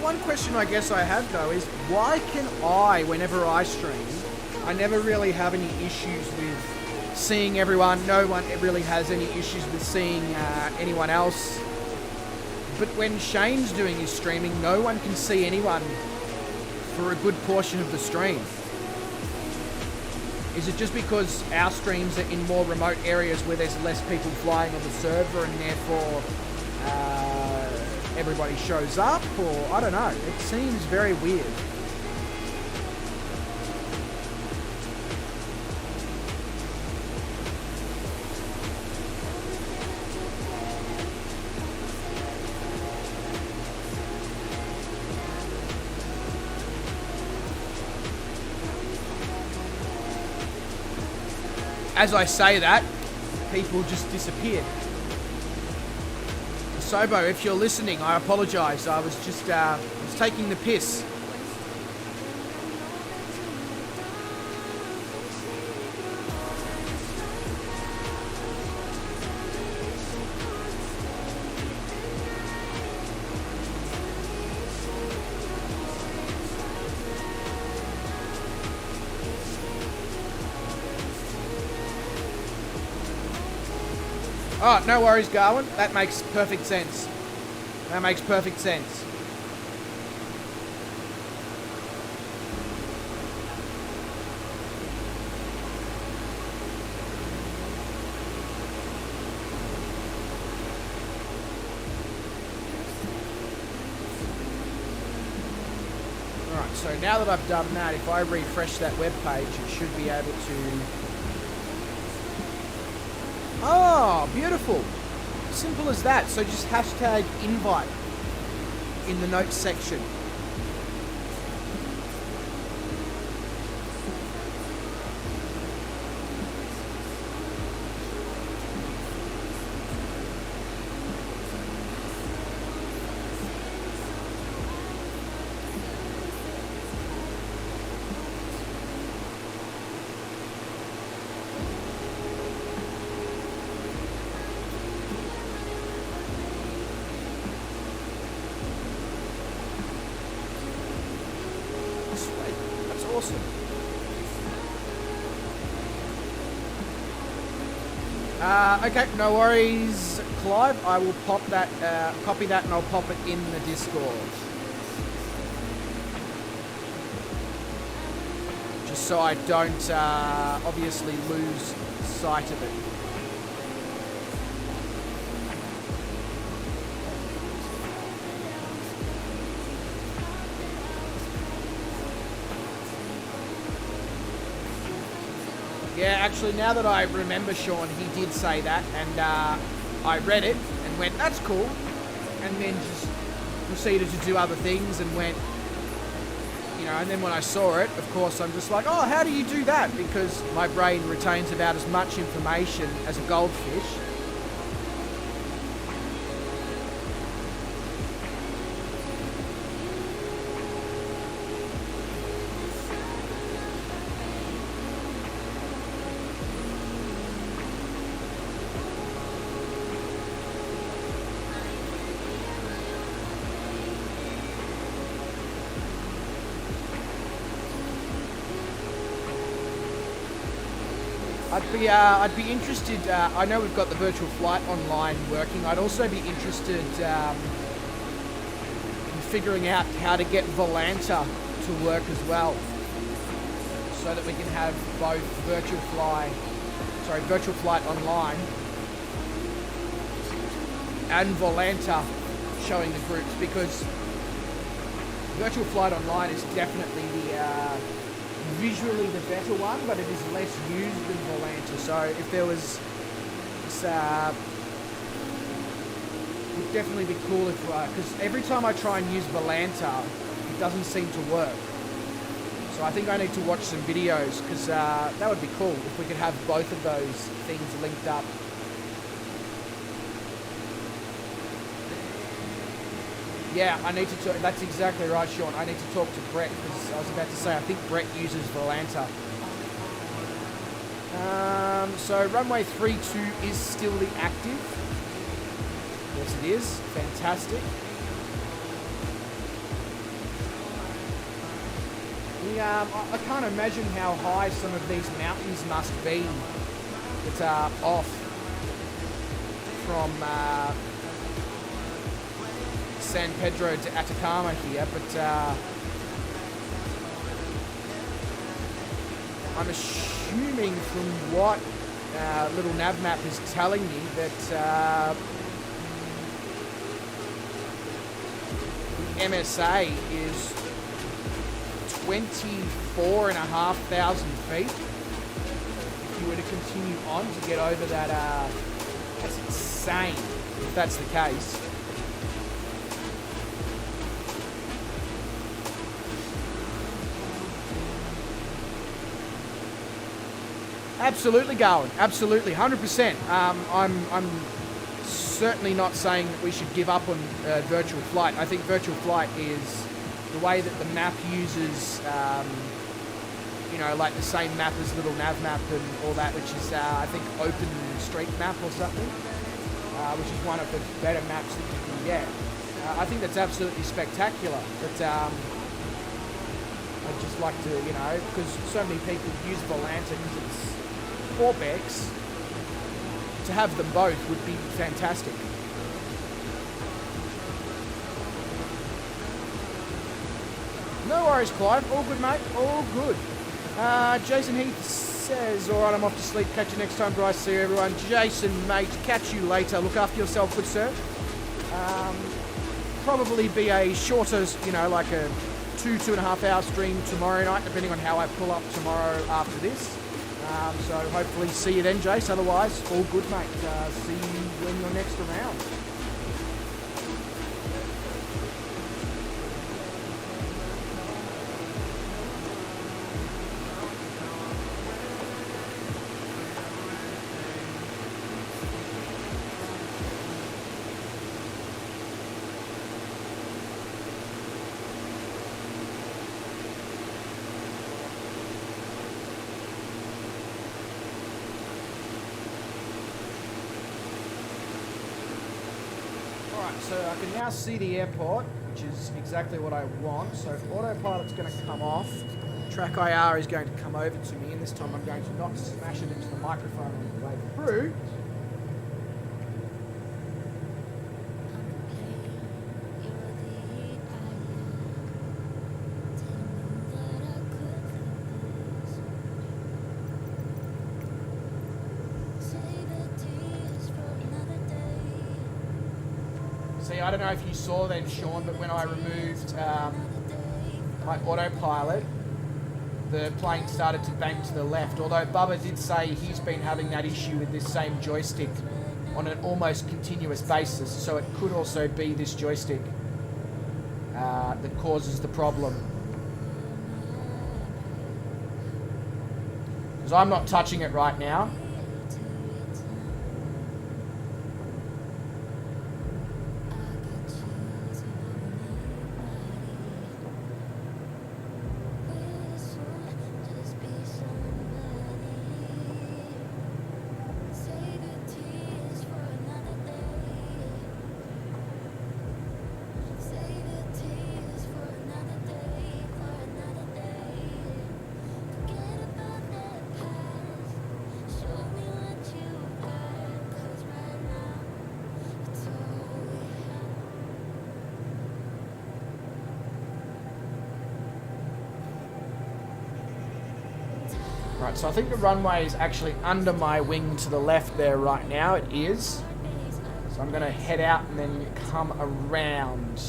One question I guess I have though is, why can I, whenever I stream, I never really have any issues with seeing everyone, no one really has any issues with seeing anyone else, but when Shane's doing his streaming, no one can see anyone for a good portion of the stream. Is it just because our streams are in more remote areas where there's less people flying on the server and therefore everybody shows up, or I don't know, it seems very weird. As I say that, people just disappeared. Sobo, if you're listening, I apologise. I was just was taking the piss. Oh, no worries, Garwin. That makes perfect sense. That makes perfect sense. Alright, so now that I've done that, if I refresh that web page, it should be able to... Oh, beautiful. Simple as that. So just hashtag invite in the notes section. Awesome. Okay, no worries, Clive. I will pop that, copy that, and I'll pop it in the Discord. Just so I don't obviously lose sight of it. Yeah, actually, now that I remember, Sean, he did say that, and I read it and went, that's cool, and then just proceeded to do other things and went, you know, and then when I saw it, of course, I'm just like, oh, how do you do that? Because my brain retains about as much information as a goldfish. I'd be interested, I know we've got the virtual flight online working, I'd also be interested in figuring out how to get Volanta to work as well, so that we can have both virtual flight online and Volanta showing the groups, because virtual flight online is definitely the visually the better one, but it is less used than Volanta. So if there was this, it would definitely be cool if, because every time I try and use Volanta, it doesn't seem to work. So I think I need to watch some videos, because that would be cool if we could have both of those things linked up. Yeah, I need to talk, that's exactly right, Sean. I need to talk to Brett, because I was about to say, I think Brett uses Volanta. So runway 32 is still the active. Yes, it is. Fantastic. I can't imagine how high some of these mountains must be that are off from San Pedro to Atacama here, but I'm assuming from what little nav map is telling me that the MSA is 24,500 feet. If you were to continue on to get over that, that's insane if that's the case. Absolutely, Garwin. Absolutely, 100%. I'm certainly not saying that we should give up on virtual flight. I think virtual flight is the way that the map uses, you know, like the same map as little nav map and all that, which is I think OpenStreetMap or something, which is one of the better maps that you can get. I think that's absolutely spectacular. But I'd just like to, you know, because so many people use Volanta because it's Bex, to have them both would be fantastic. No worries, Clive. All good, mate. All good. Jason Heath says, all right, I'm off to sleep. Catch you next time, Bryce. See you, everyone. Jason, mate, catch you later. Look after yourself, good sir. Probably be a shorter, you know, like a 2.5 hour stream tomorrow night, depending on how I pull up tomorrow after this. So hopefully see you then, Jace. Otherwise, all good, mate. See you when you're next around. So I can now see the airport, which is exactly what I want. So autopilot's going to come off. track IR is going to come over to me, and this time I'm going to not smash it into the microphone on the way through. See, I don't know if you saw then, Sean, but when I removed my autopilot, the plane started to bank to the left. Although Bubba did say he's been having that issue with this same joystick on an almost continuous basis, so it could also be this joystick that causes the problem. Because I'm not touching it right now. Right, so I think the runway is actually under my wing to the left there right now. It is. So I'm going to head out and then come around.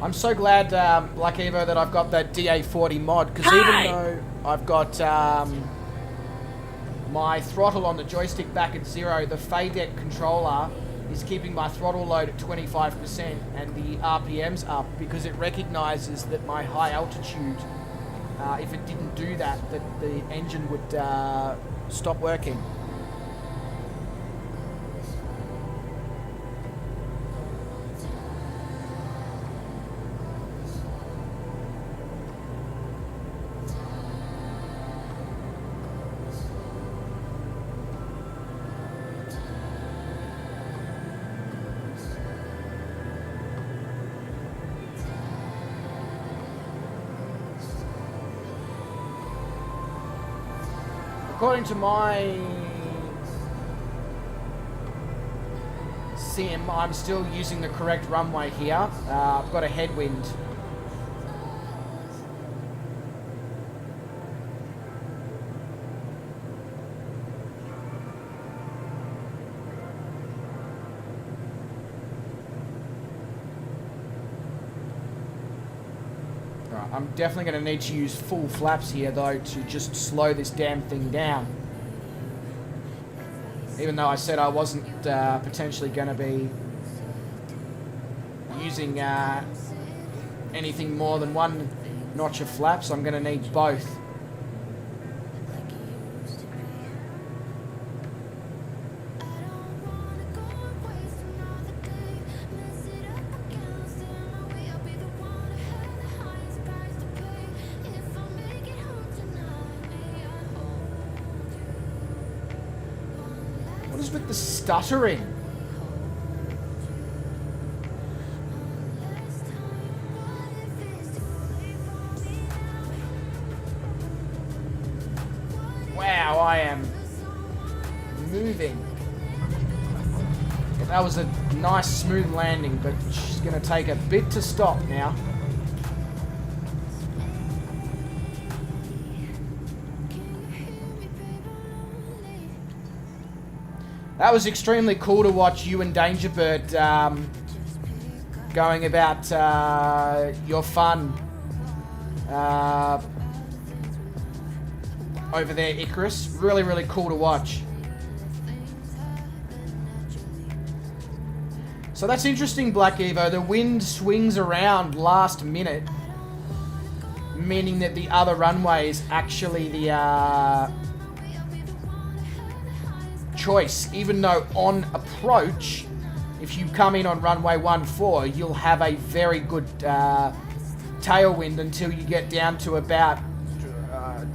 I'm so glad, like Evo, that I've got that DA40 mod, because even though I've got my throttle on the joystick back at 0, the FADEC controller is keeping my throttle load at 25% and the RPMs up, because it recognizes that my high altitude, if it didn't do that, that the engine would stop working. According to my sim, I'm still using the correct runway here. I've got a headwind. I'm definitely going to need to use full flaps here, though, to just slow this damn thing down. Even though I said I wasn't potentially going to be using anything more than one notch of flaps, I'm going to need both. What is with the stuttering? Wow, I am moving. Yeah, that was a nice smooth landing, but she's going to take a bit to stop now. That was extremely cool to watch you and Dangerbird going about your fun over there, Icarus. Really, really cool to watch. So that's interesting, Black Evo. The wind swings around last minute, meaning that the other runway is actually the choice, even though on approach if you come in on runway 14, you'll have a very good tailwind until you get down to about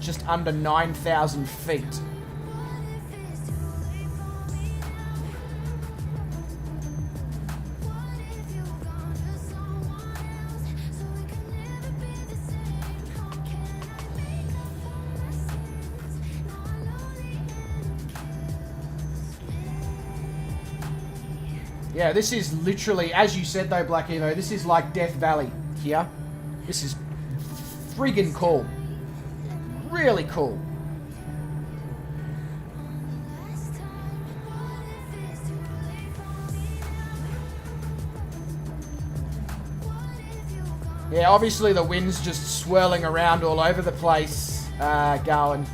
just under 9,000 feet. Yeah, this is literally, as you said though, Black Evo, this is like Death Valley here. This is friggin' cool. Really cool. Yeah, obviously the wind's just swirling around all over the place, going.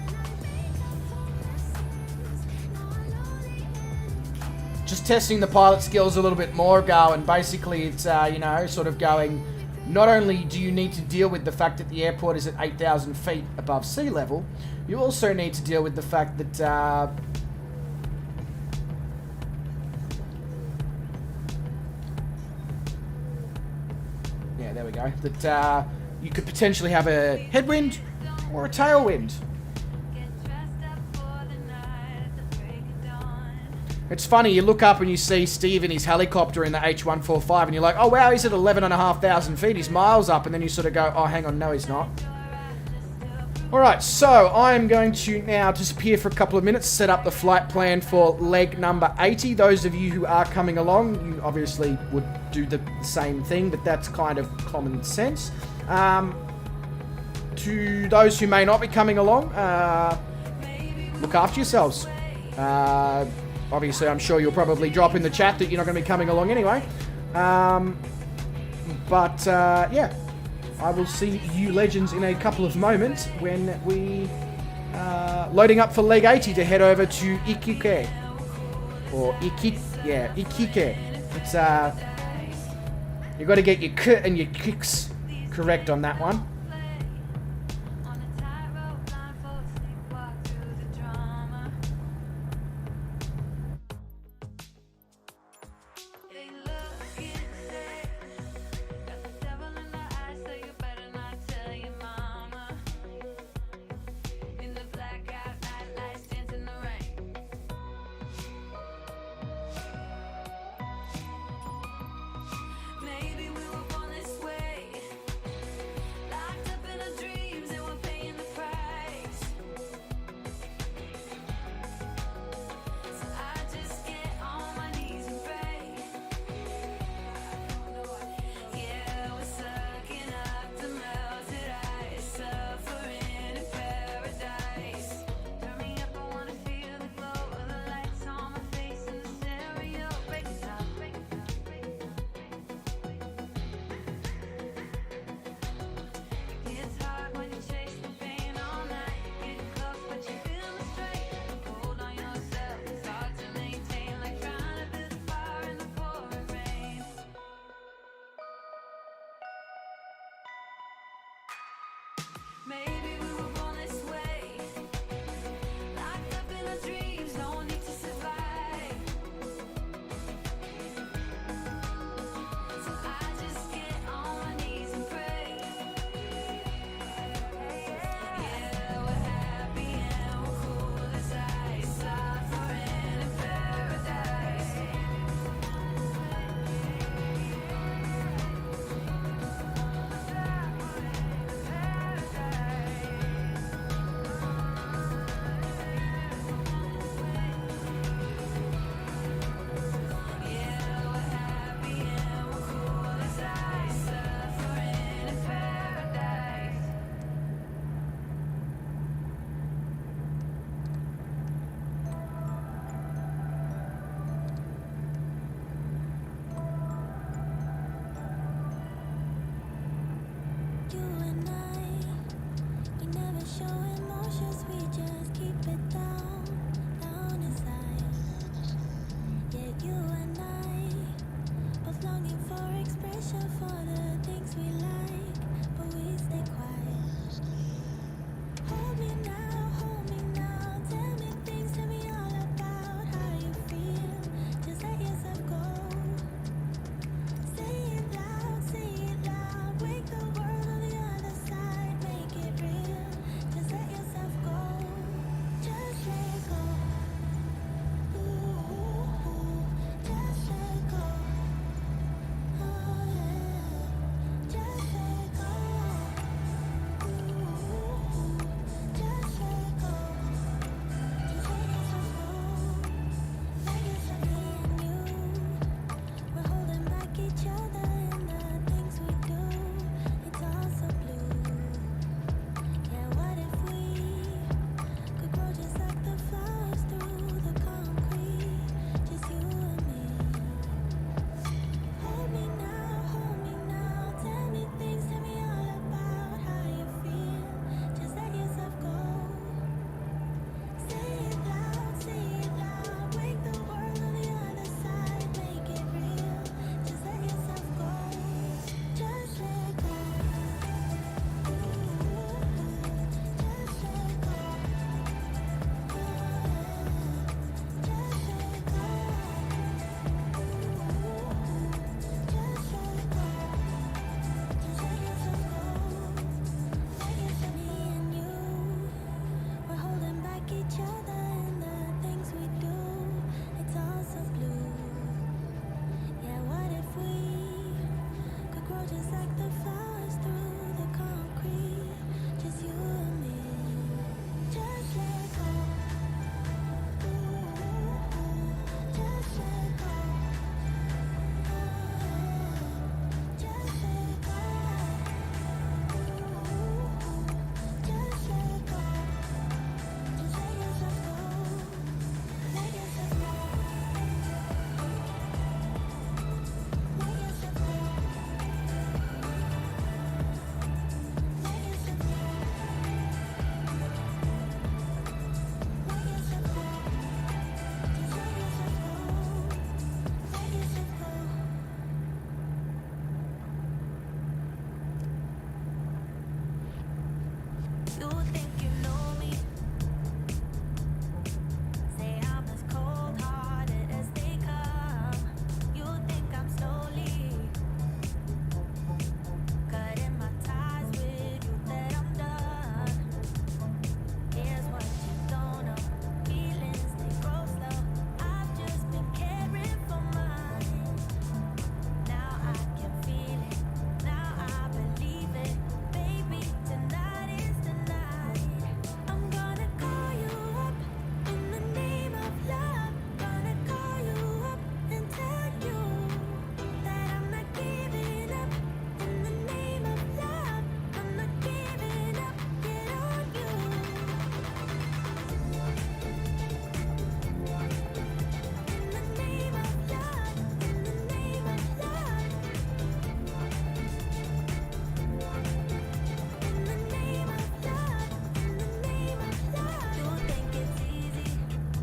Just testing the pilot skills a little bit more, going. Basically, it's, you know, sort of going, not only do you need to deal with the fact that the airport is at 8,000 feet above sea level, you also need to deal with the fact that, yeah, there we go, that you could potentially have a headwind or a tailwind. It's funny, you look up and you see Steve in his helicopter in the H145 and you're like, oh wow, he's at 11,500 feet, he's miles up, and then you sort of go, oh hang on, no he's not. Alright, so I'm going to now disappear for a couple of minutes, set up the flight plan for leg number 80. Those of you who are coming along, you obviously would do the same thing, but that's kind of common sense. To those who may not be coming along, look after yourselves. Obviously, I'm sure you'll probably drop in the chat that you're not going to be coming along anyway. Yeah, I will see you legends in a couple of moments when we loading up for leg 80 to head over to Iquique. Or Iquique, yeah, Iquique. It's, you got to get your k and your kicks correct on that one.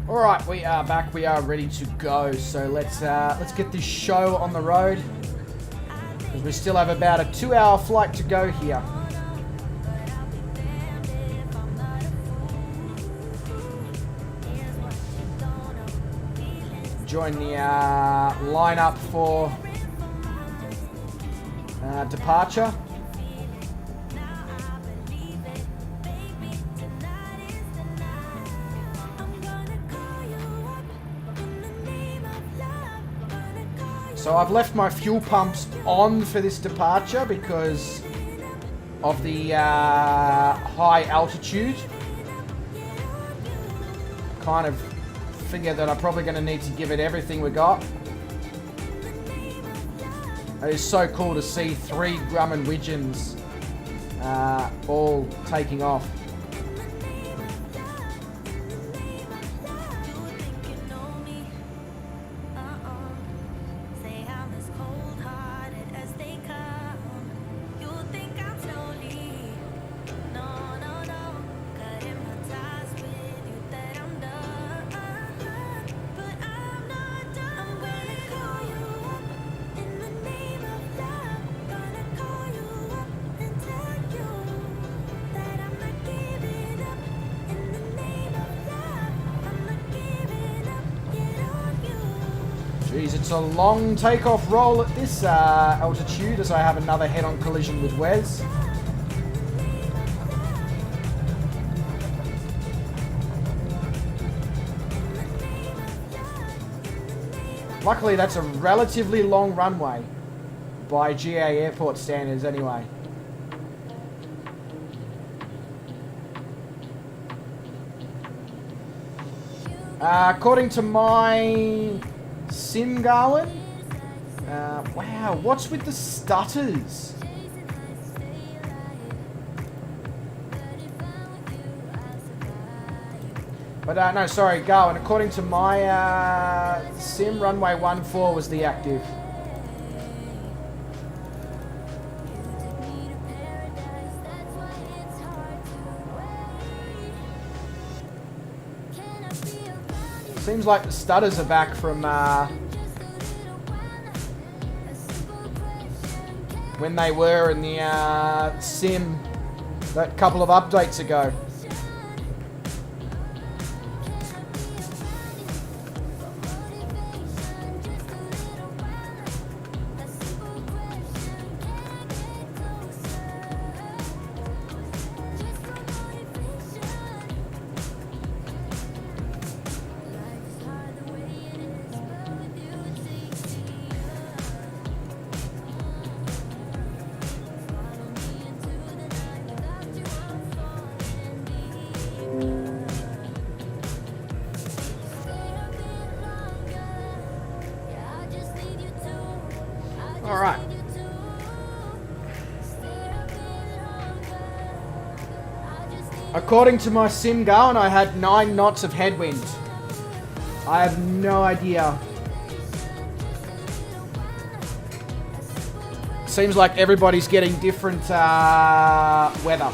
All right, we are back. We are ready to go. So let's get this show on the road, because we still have about a 2-hour flight to go here. Join the lineup for departure. So I've left my fuel pumps on for this departure because of the high altitude. Kind of figure that I'm probably going to need to give it everything we got. It is so cool to see 3 Grumman Widgeons all taking off. Jeez, it's a long takeoff roll at this altitude as I have another head-on collision with Wes. Luckily, that's a relatively long runway by GA airport standards anyway. According to my sim going, wow, what's with the stutters? But no, sorry, Garwin, according to my sim, runway 14 was the active. Seems like the stutters are back from when they were in the sim that couple of updates ago. Alright. According to my sim going, I had 9 knots of headwind. I have no idea. Seems like everybody's getting different weather.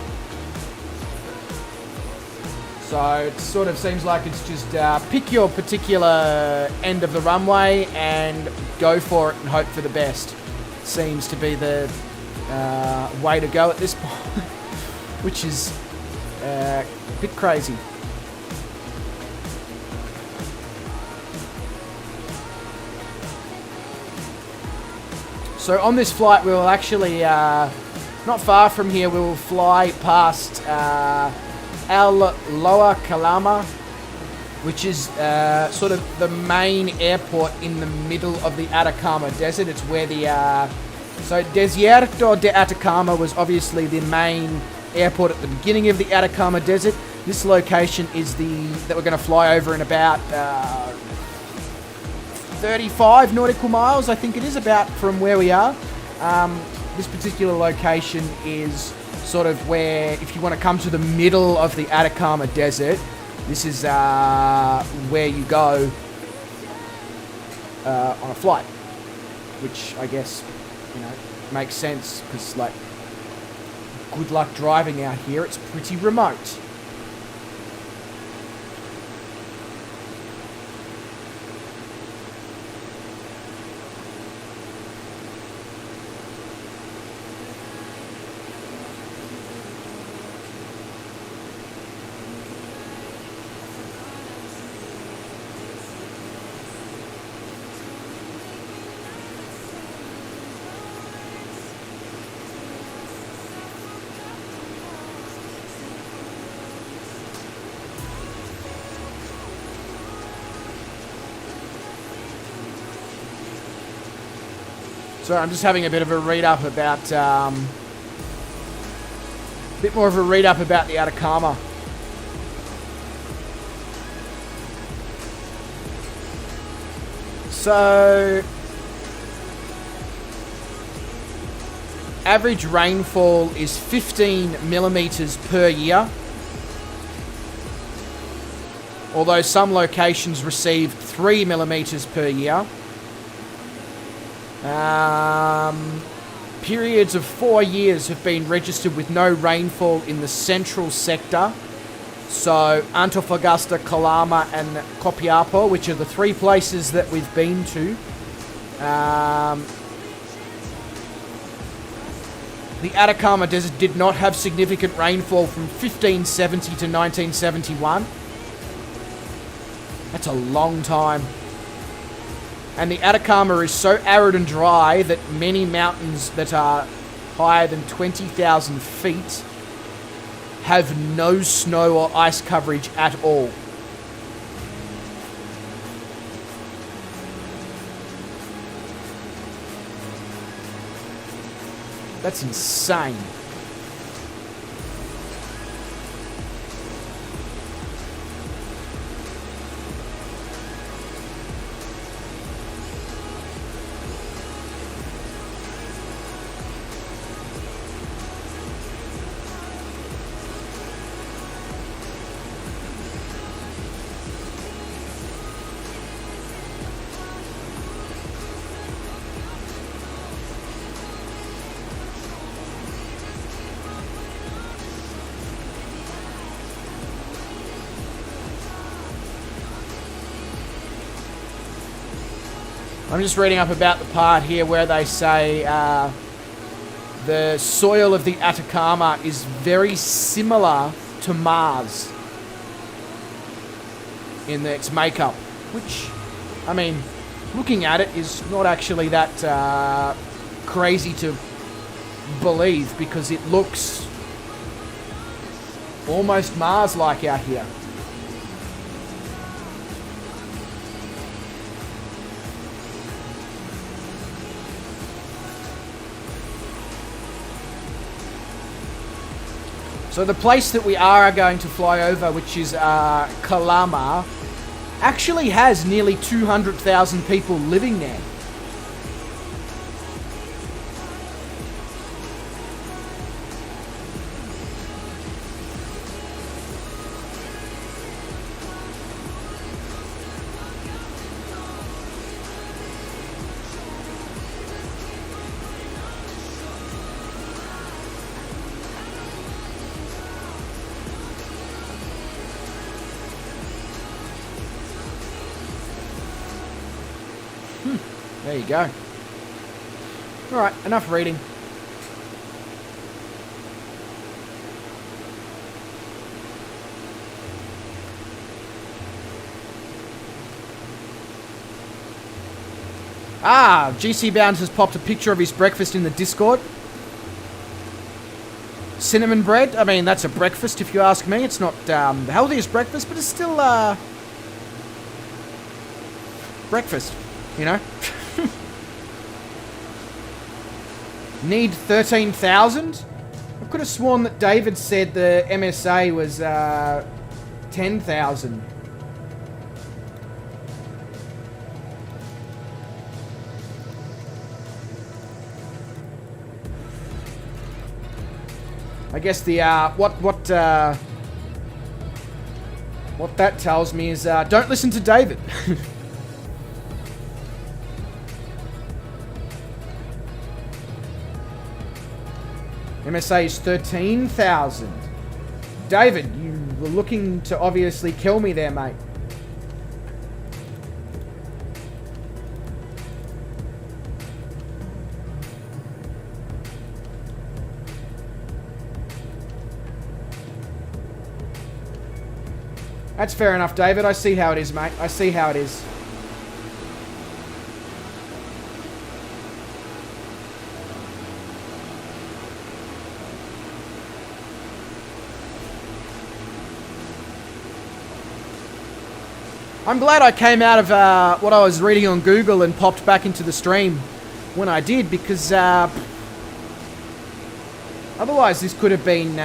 So it sort of seems like it's just pick your particular end of the runway and go for it and hope for the best. Seems to be the way to go at this point, which is a bit crazy. So on this flight, we will actually, not far from here, we will fly past Lower Calama, which is sort of the main airport in the middle of the Atacama Desert. It's where the so Desierto de Atacama was obviously the main airport at the beginning of the Atacama Desert. This location is that we're going to fly over in about 35 nautical miles, I think it is, about from where we are. This particular location is sort of where, if you want to come to the middle of the Atacama Desert, this is where you go on a flight, which I guess, you know, makes sense because, like, good luck driving out here. It's pretty remote. So I'm just having a bit of a read up about, bit more of a read up about the Atacama. So, average rainfall is 15 millimeters per year. Although some locations receive 3 millimeters per year. Periods of 4 years have been registered with no rainfall in the central sector. So Antofagasta, Calama and Copiapo, which are the 3 places that we've been to. The Atacama Desert did not have significant rainfall from 1570 to 1971. That's a long time. And the Atacama is so arid and dry that many mountains that are higher than 20,000 feet have no snow or ice coverage at all. That's insane. I'm just reading up about the part here where they say the soil of the Atacama is very similar to Mars in its makeup, which, I mean, looking at it is not actually that crazy to believe, because it looks almost Mars-like out here. So the place that we are going to fly over, which is Calama, actually has nearly 200,000 people living there. There you go. Alright, enough reading. GC Bounds has popped a picture of his breakfast in the Discord. Cinnamon bread. I mean, that's a breakfast if you ask me. It's not the healthiest breakfast, but it's still breakfast, you know? Need 13,000? I could have sworn that David said the MSA was 10,000. I guess the what that tells me is don't listen to David. MSA is 13,000. David, you were looking to obviously kill me there, mate. That's fair enough, David. I see how it is, mate. I see how it is. I'm glad I came out of what I was reading on Google and popped back into the stream when I did, because otherwise this could have been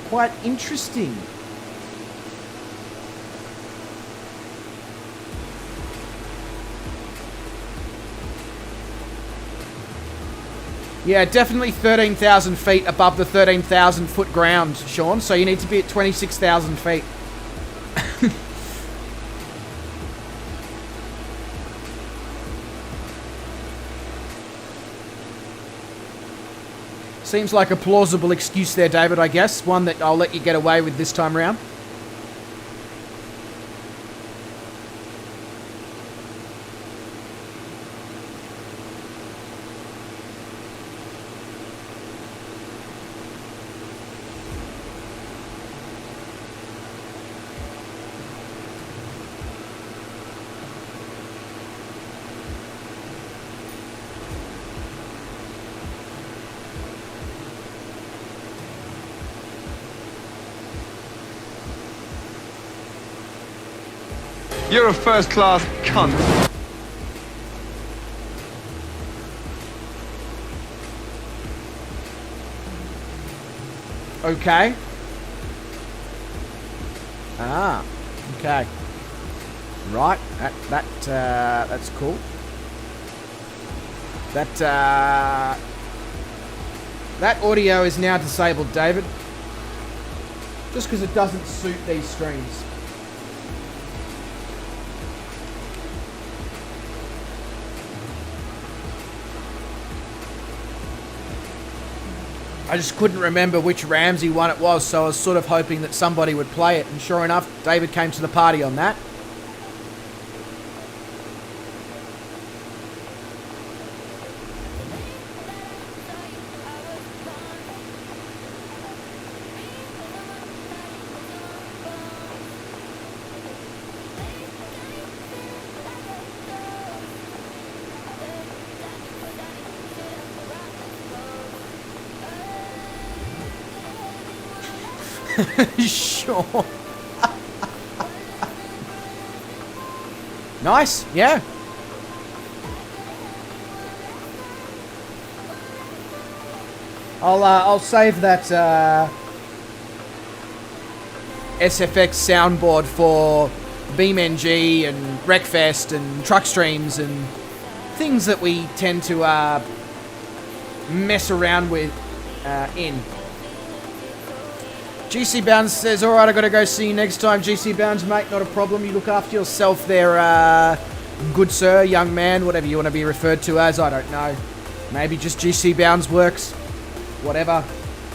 quite interesting. Yeah, definitely 13,000 feet above the 13,000 foot ground, Sean. So you need to be at 26,000 feet. Seems like a plausible excuse there, David, I guess. One that I'll let you get away with this time round. You're a first-class cunt. Okay. Ah, okay. Right, that's cool. That audio is now disabled, David. Just because it doesn't suit these streams. I just couldn't remember which Ramsey one it was, so I was sort of hoping that somebody would play it, and sure enough, David came to the party on that. Sure. Nice, yeah. I'll save that SFX soundboard for BeamNG and Wreckfest and Truck Streams and things that we tend to mess around with in. GC Bounds says, alright, I gotta go see you next time. GC Bounds, mate, not a problem. You look after yourself there, good sir, young man, whatever you want to be referred to as, I don't know. Maybe just GC Bounds works, whatever.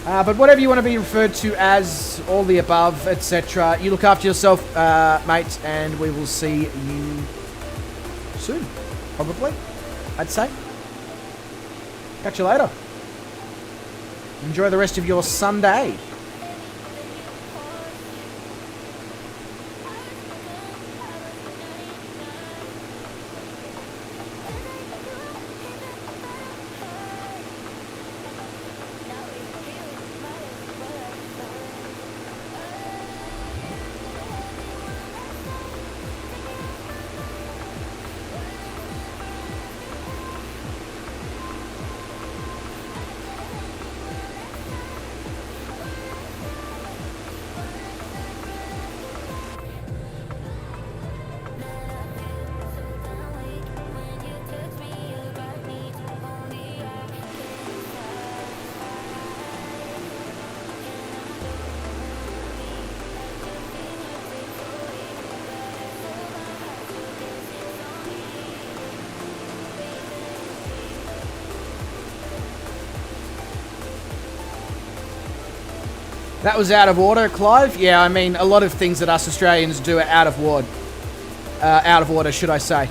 But whatever you want to be referred to as, all the above, etc. You look after yourself, mate, and we will see you soon, probably, I'd say. Catch you later. Enjoy the rest of your Sunday. That was out of order, Clive. Yeah, I mean, a lot of things that us Australians do are out of order, should I say.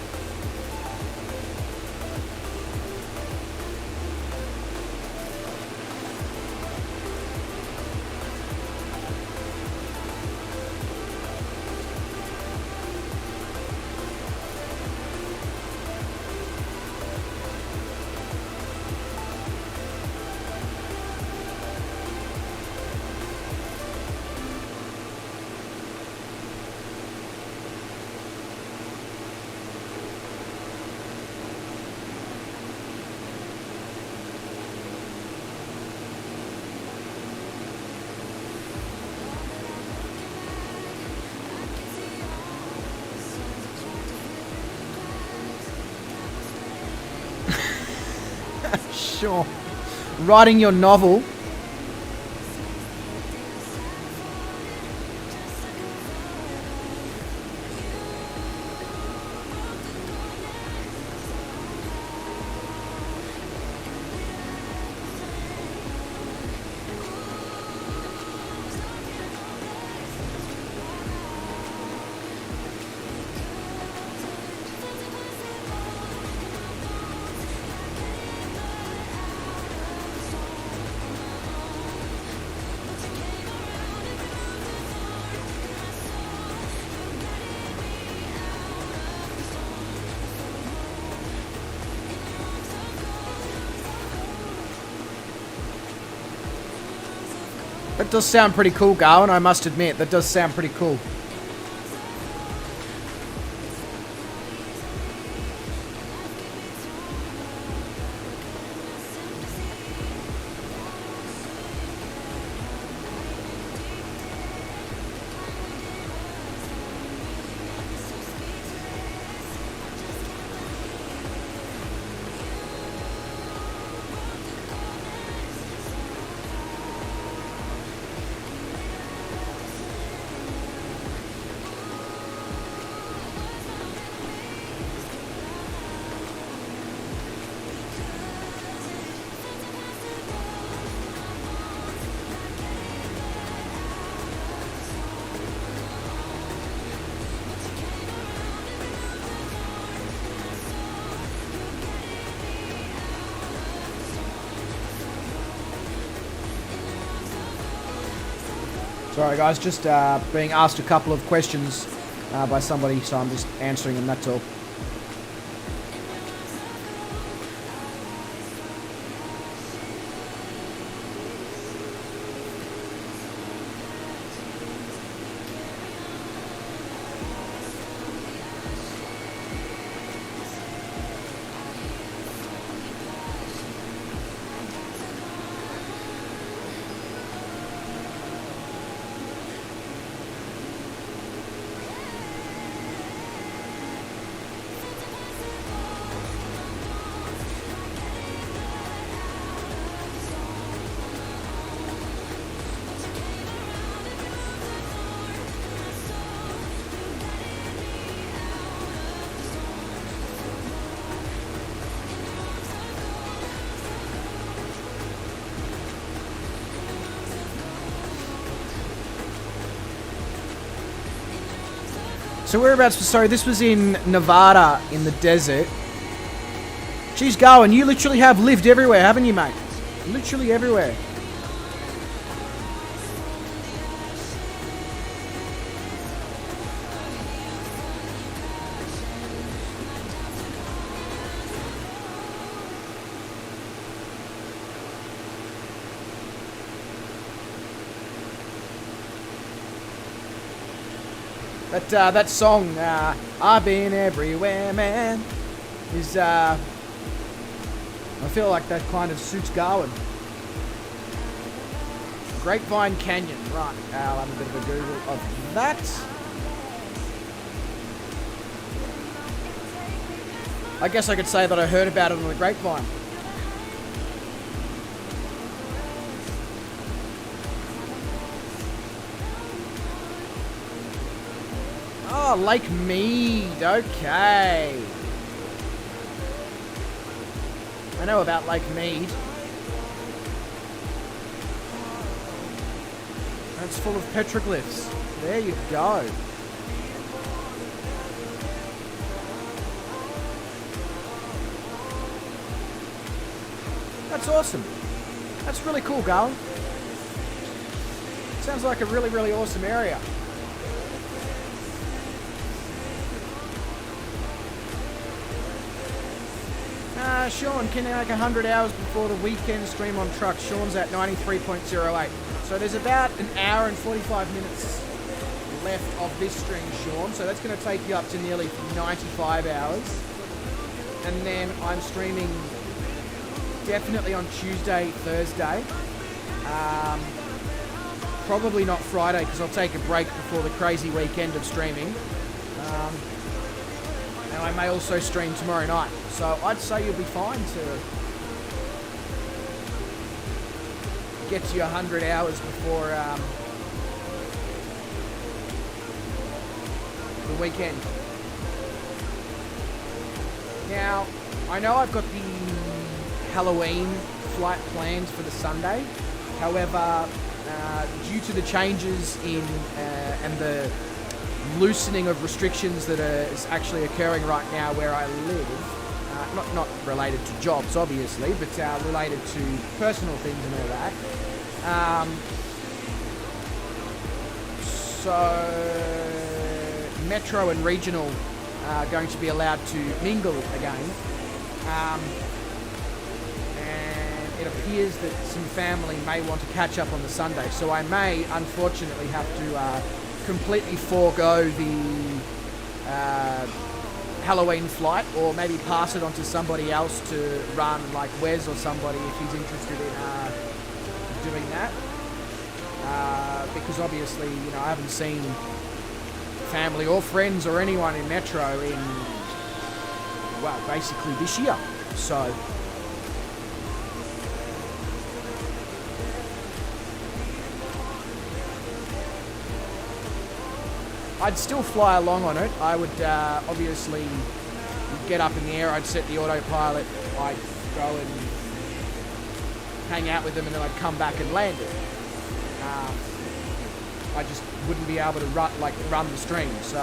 Sure. Writing your novel. That does sound pretty cool, Garwin, I must admit. That does sound pretty cool. Sorry guys, just being asked a couple of questions by somebody, so I'm just answering them, that's all. So whereabouts, sorry, this was in Nevada, in the desert. Jeez, Garwin, you literally have lived everywhere, haven't you, mate? Literally everywhere. That song, I've been everywhere, man, is, I feel like that kind of suits Garwin. Grapevine Canyon, right, I'll have a bit of a Google of that. I guess I could say that I heard about it on the grapevine. Oh, Lake Mead, okay. I know about Lake Mead. That's full of petroglyphs. There you go. That's awesome. That's really cool, Garwin. Sounds like a really, really awesome area. Sean, can I like 100 hours before the weekend stream on truck? Sean's at 93.08. So there's about an hour and 45 minutes left of this stream, Sean. So that's going to take you up to nearly 95 hours. And then I'm streaming definitely on Tuesday, Thursday. Probably not Friday because I'll take a break before the crazy weekend of streaming. And I may also stream tomorrow night. So I'd say you'll be fine to get to you 100 hours before the weekend. Now, I know I've got the Halloween flight planned for the Sunday. However, due to the changes in and the loosening of restrictions that is actually occurring right now where I live, not related to jobs obviously, but related to personal things and all that. So Metro and Regional are going to be allowed to mingle again. And it appears that some family may want to catch up on the Sunday. So I may, unfortunately, have to completely forego the Halloween flight, or maybe pass it on to somebody else to run, like Wes or somebody, if he's interested in doing that. Because obviously, you know, I haven't seen family or friends or anyone in Metro in, well, basically this year. So I'd still fly along on it. I would obviously get up in the air, I'd set the autopilot, I'd go and hang out with them, and then I'd come back and land it. I just wouldn't be able to run the stream, so.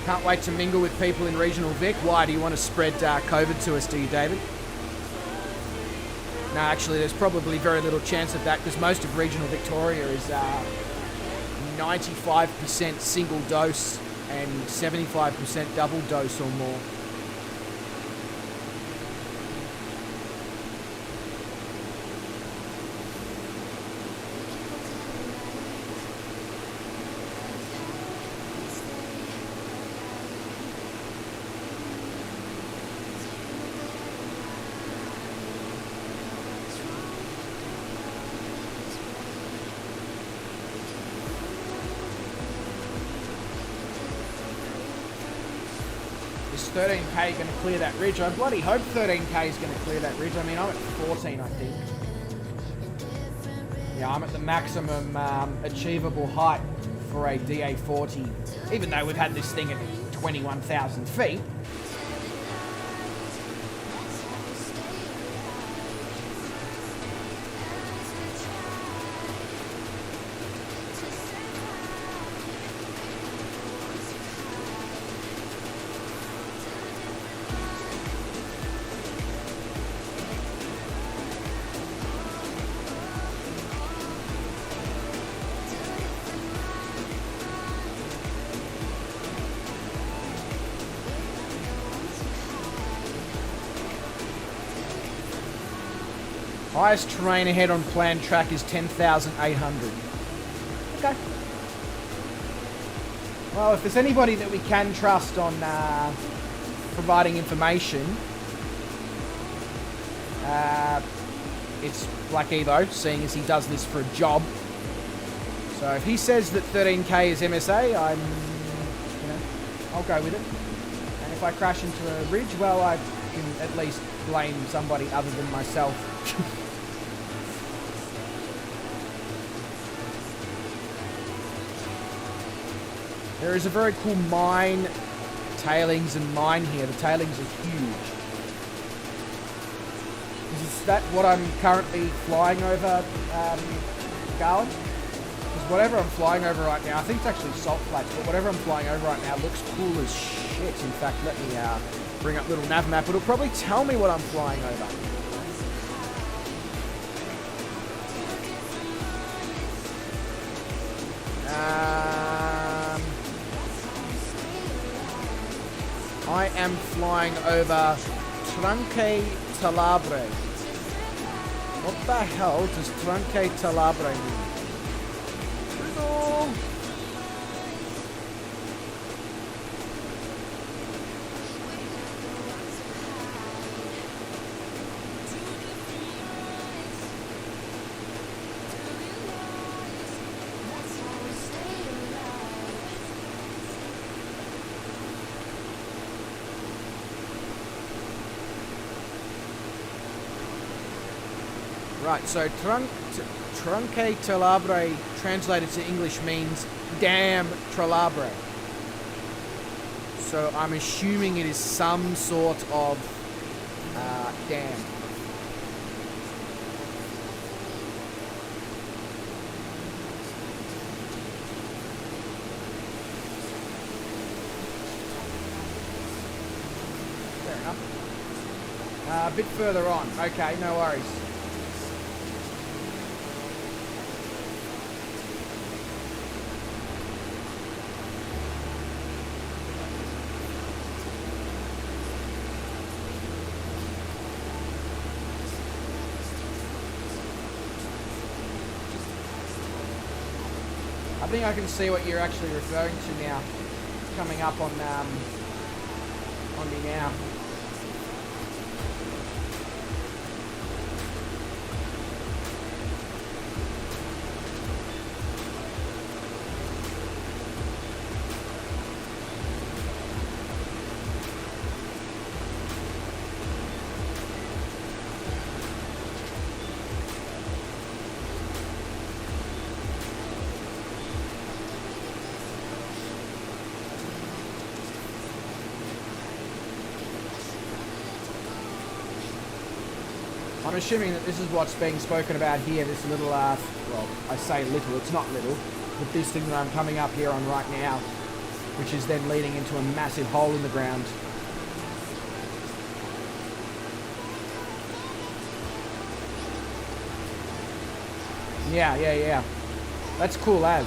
Can't wait to mingle with people in Regional Vic. Why? Do you want to spread COVID to us, do you, David? No, actually, there's probably very little chance of that, because most of Regional Victoria is 95% single dose and 75% double dose or more. Is 13k going to clear that ridge? I bloody hope 13k is going to clear that ridge. I mean, I'm at 14, I think. Yeah, I'm at the maximum achievable height for a DA40, even though we've had this thing at 21,000 feet. Highest terrain ahead on planned track is 10,800. Okay. Well, if there's anybody that we can trust on providing information, it's Black Evo, seeing as he does this for a job. So if he says that 13k is MSA, I'll go with it. And if I crash into a ridge, well, I can at least blame somebody other than myself. There is a very cool mine, tailings and mine here. The tailings are huge. Is that what I'm currently flying over, Garland? Because whatever I'm flying over right now, I think it's actually salt flats, but whatever I'm flying over right now looks cool as shit. In fact, let me bring up little nav map. It'll probably tell me what I'm flying over. I am flying over Tranque Talabre. What the hell does Tranque Talabre mean? Hello. Right, so Trunque Talabre translated to English means damn Talabre. So I'm assuming it is some sort of dam. Fair enough. A bit further on. Okay, no worries. I think I can see what you're actually referring to now. It's coming up on me now. I'm assuming that this is what's being spoken about here, this little, well, I say little, it's not little, but this thing that I'm coming up here on right now, which is then leading into a massive hole in the ground. Yeah. That's cool as.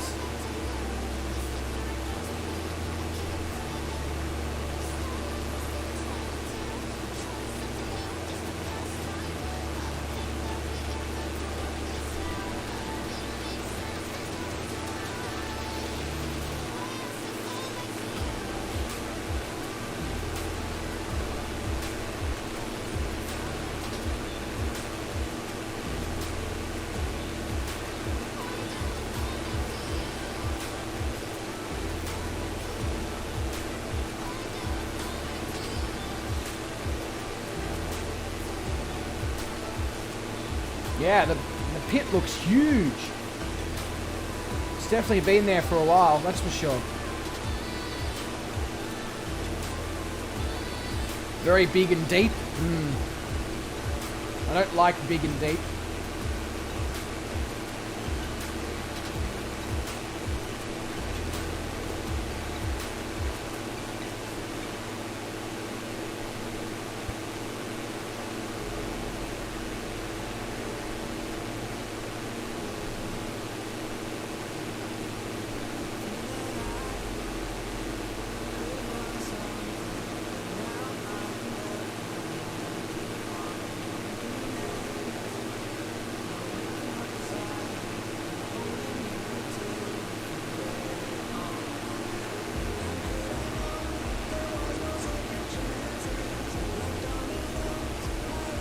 Yeah, the pit looks huge. It's definitely been there for a while, that's for sure. Very big and deep. I don't like big and deep.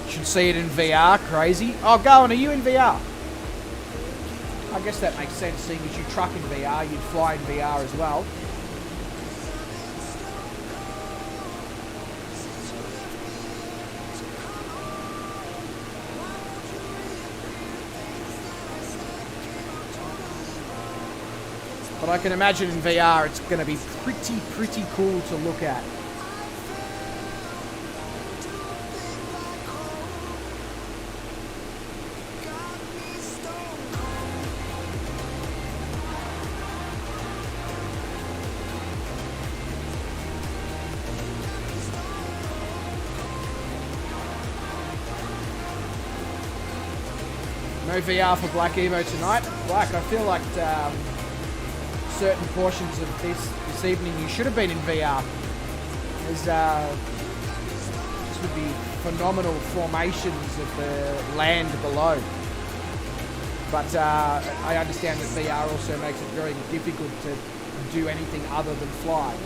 Should see it in VR, crazy. Oh, Gowan, are you in VR? I guess that makes sense, seeing as you truck in VR, you'd fly in VR as well. But I can imagine in VR it's going to be pretty cool to look at. No VR for Black Evo tonight. Black, I feel like certain portions of this evening you should have been in VR. There's this would be phenomenal formations of the land below. But I understand that VR also makes it very difficult to do anything other than fly.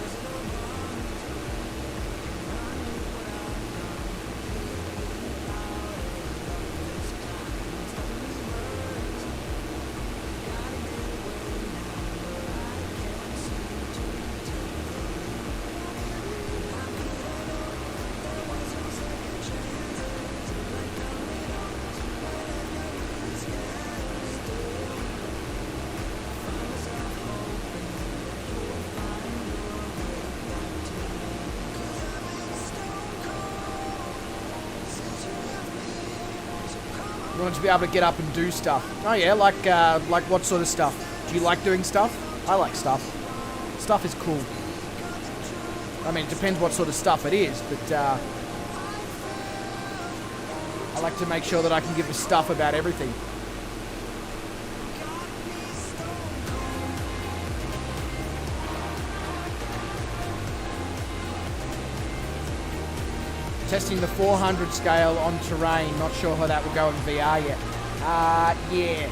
You wanted to be able to get up and do stuff. Oh yeah, like what sort of stuff? Do you like doing stuff? I like stuff. Stuff is cool. I mean, it depends what sort of stuff it is, but I like to make sure that I can give a stuff about everything. Testing the 400 scale on terrain. Not sure how that will go in VR yet. Yeah.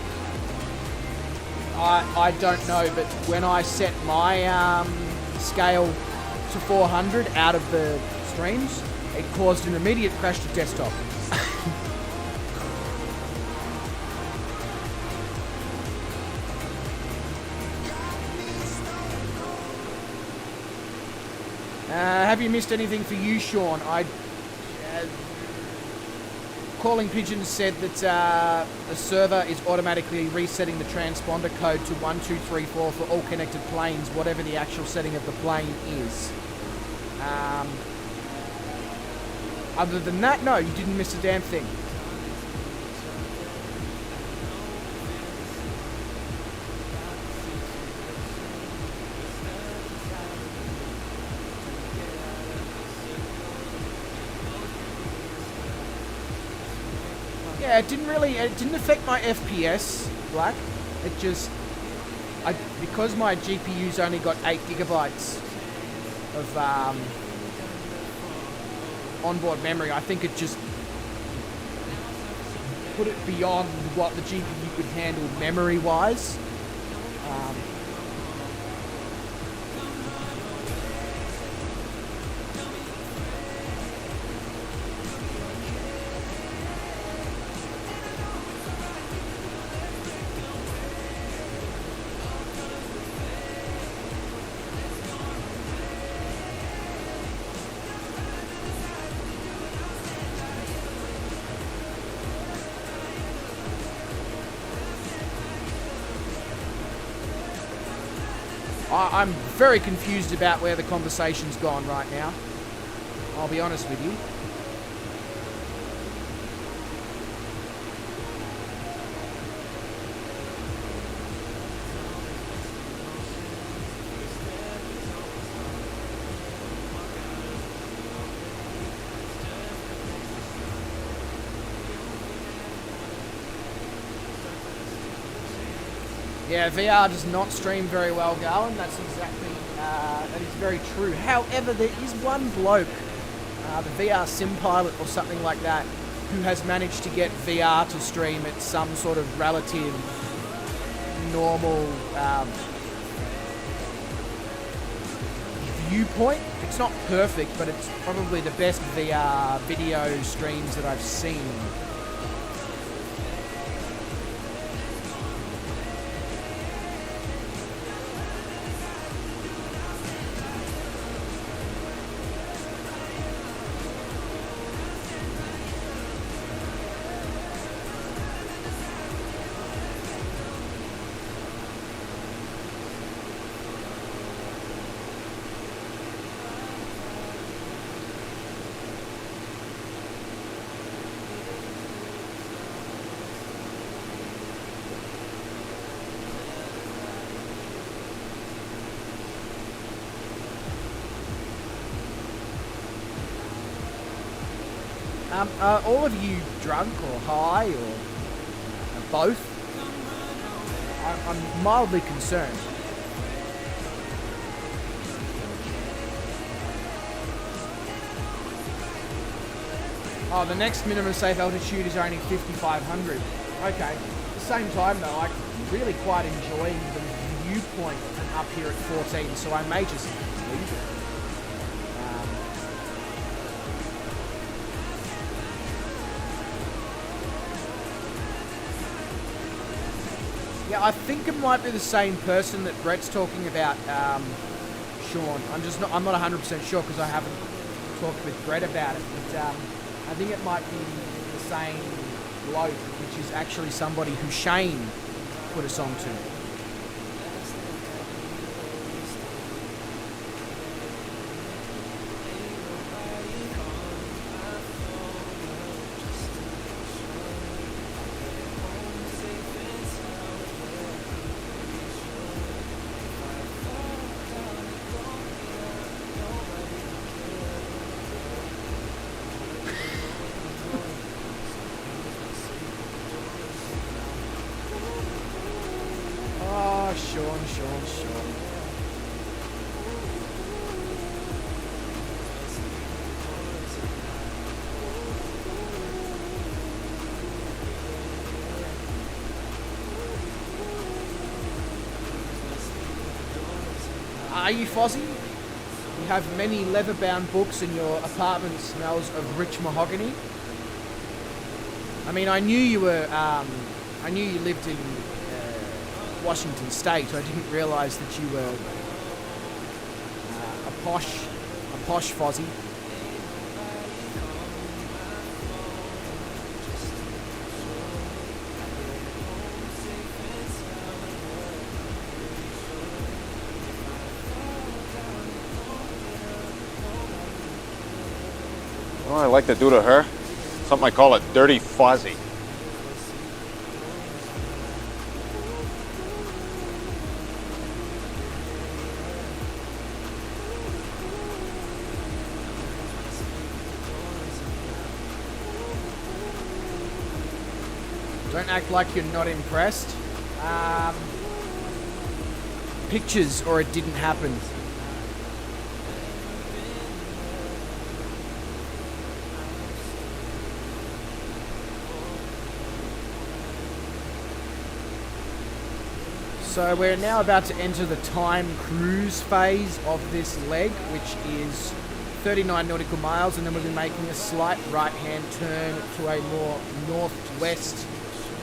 I don't know, but when I set my scale to 400 out of the streams, it caused an immediate crash to desktop. Have you missed anything for you, Sean? Calling Pigeons said that the server is automatically resetting the transponder code to 1234 for all connected planes, whatever the actual setting of the plane is. Other than that, no, you didn't miss a damn thing. Yeah, it didn't affect my FPS, Black. It just, because my GPU's only got 8 gigabytes of onboard memory, I think it just put it beyond what the GPU could handle memory-wise. I'm very confused about where the conversation's gone right now. I'll be honest with you. Yeah, VR does not stream very well, Garland. That's exactly, that is very true. However, there is one bloke, the VR sim pilot or something like that, who has managed to get VR to stream at some sort of relative normal viewpoint. It's not perfect, but it's probably the best VR video streams that I've seen. Are all of you drunk or high or both? I'm mildly concerned. Oh, the next minimum safe altitude is only 5,500. Okay. At the same time though, I'm really quite enjoying the viewpoint from up here at 14, so I may just leave it. Yeah, I think it might be the same person that Brett's talking about, Sean. I'm not 100% sure because I haven't talked with Brett about it, but I think it might be the same bloke, which is actually somebody who Shane put us on to. Sean. Are you Fozzie? You have many leather-bound books and your apartment smells of rich mahogany. I mean, I knew you were, I knew you lived in Washington State. I didn't realise that you were a posh Fozzie. Well, I like to do to her something I call a dirty fuzzy. Don't act like you're not impressed. Pictures or it didn't happen. So we're now about to enter the time cruise phase of this leg, which is 39 nautical miles, and then we'll be making a slight right-hand turn to a more northwest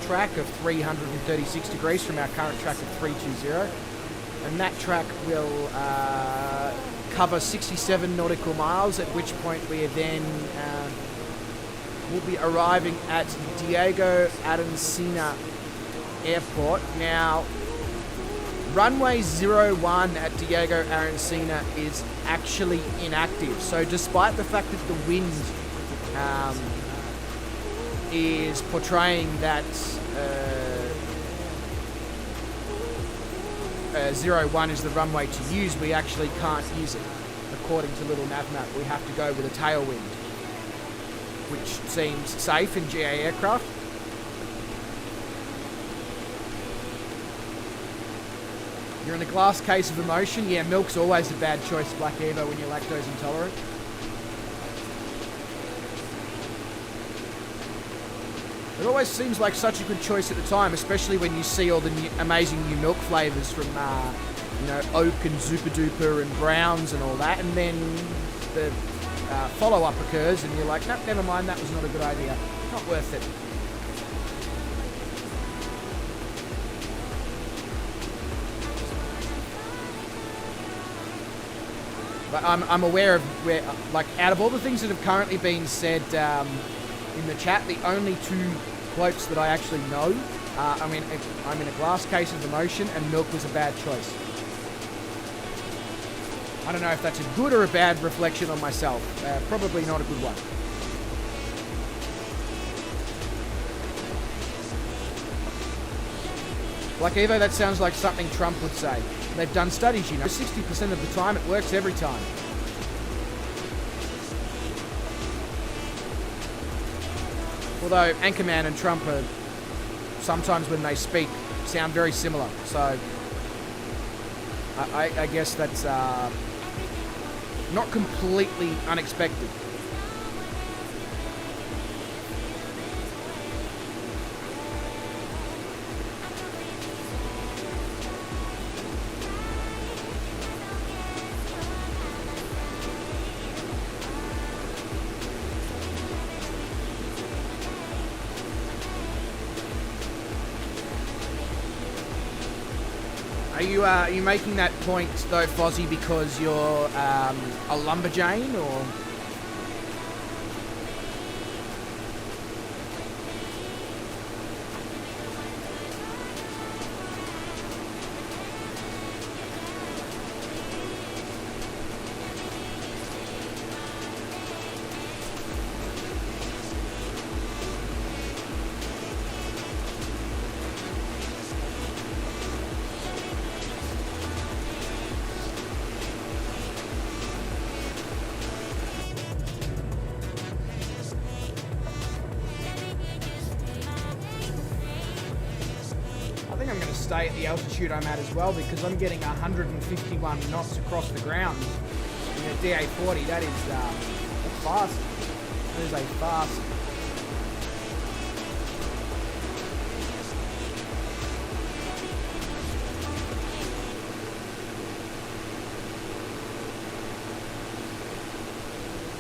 track of 336 degrees from our current track of 320. And that track will cover 67 nautical miles, at which point we are then will be arriving at Diego Arancina Airport. Now, runway 01 at Diego Arancina is actually inactive. So despite the fact that the wind is portraying that 01 is the runway to use, we actually can't use it. According to Little Navmap, we have to go with a tailwind, which seems safe in GA aircraft. You're in a glass case of emotion. Yeah, milk's always a bad choice, Black Evo, when you're lactose intolerant. It always seems like such a good choice at the time, especially when you see all the amazing new milk flavours from, you know, oak and super duper and browns and all that, and then the follow-up occurs and you're like, no, never mind, that was not a good idea. Not worth it. But I'm aware of where, like, out of all the things that have currently been said in the chat, the only two quotes that I actually know are, I'm in a glass case of emotion and milk was a bad choice. I don't know if that's a good or a bad reflection on myself. Probably not a good one. Like Evo, that sounds like something Trump would say. They've done studies, you know. 60% of the time, it works every time. Although Anchorman and Trump are, sometimes when they speak, sound very similar. So I guess that's not completely unexpected. Are you making that point though, Fozzie, because you're a lumberjane, or? think I'm going to stay at the altitude I'm at as well because I'm getting 151 knots across the ground in a DA40. That is that's fast. That is a fast.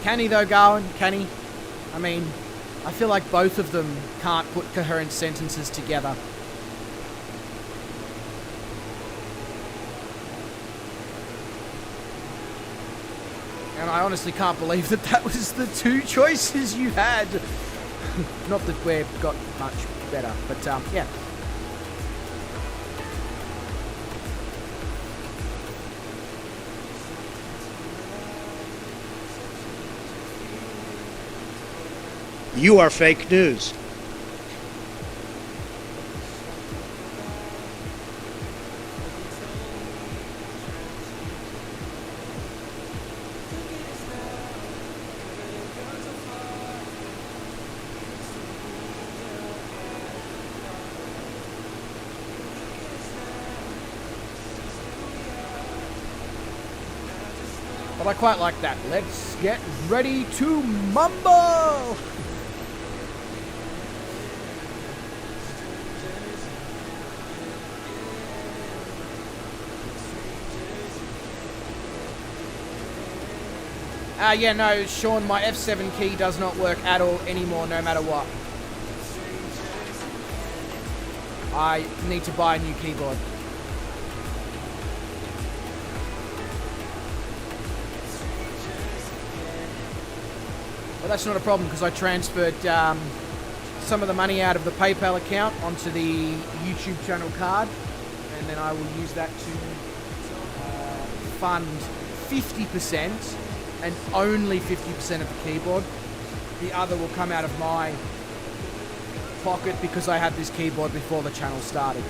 Canny though, Garwin, canny. I mean, I feel like both of them can't put coherent sentences together. And I honestly can't believe that that was the two choices you had. Not that we've got much better, but yeah. You are fake news. But I quite like that. Let's get ready to mumble! Yeah, no, Sean, my F7 key does not work at all anymore, no matter what. I need to buy a new keyboard. But that's not a problem because I transferred some of the money out of the PayPal account onto the YouTube channel card, and then I will use that to fund 50% and only 50% of the keyboard. The other will come out of my pocket because I had this keyboard before the channel started.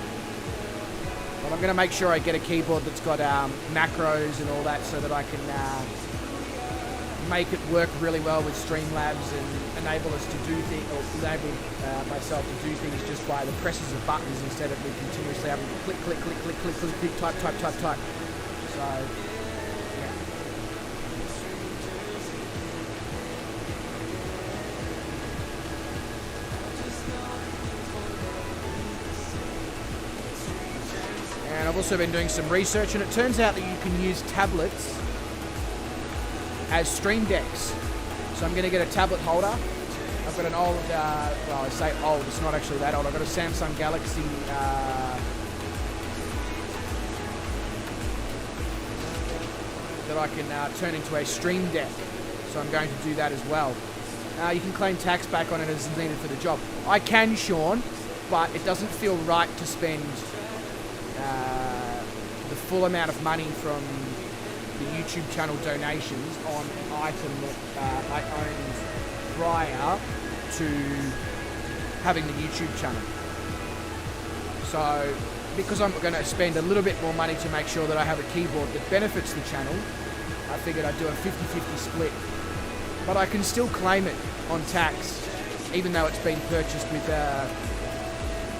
But I'm going to make sure I get a keyboard that's got macros and all that so that I can make it work really well with Streamlabs and enable us to do things, or enable myself to do things just by the presses of buttons instead of me continuously having to click, click, click, click, click, click, click, type, type, type, type. So, yeah. And I've also been doing some research, and it turns out that you can use tablets as stream decks. So I'm going to get a tablet holder. I've got an old, well, I say old, it's not actually that old. I've got a Samsung Galaxy that I can turn into a stream deck. So I'm going to do that as well. You can claim tax back on it as needed for the job. I can, Sean, but it doesn't feel right to spend the full amount of money from the YouTube channel donations on an item that I owned prior to having the YouTube channel. So, because I'm going to spend a little bit more money to make sure that I have a keyboard that benefits the channel, I figured I'd do a 50-50 split. But I can still claim it on tax, even though it's been purchased with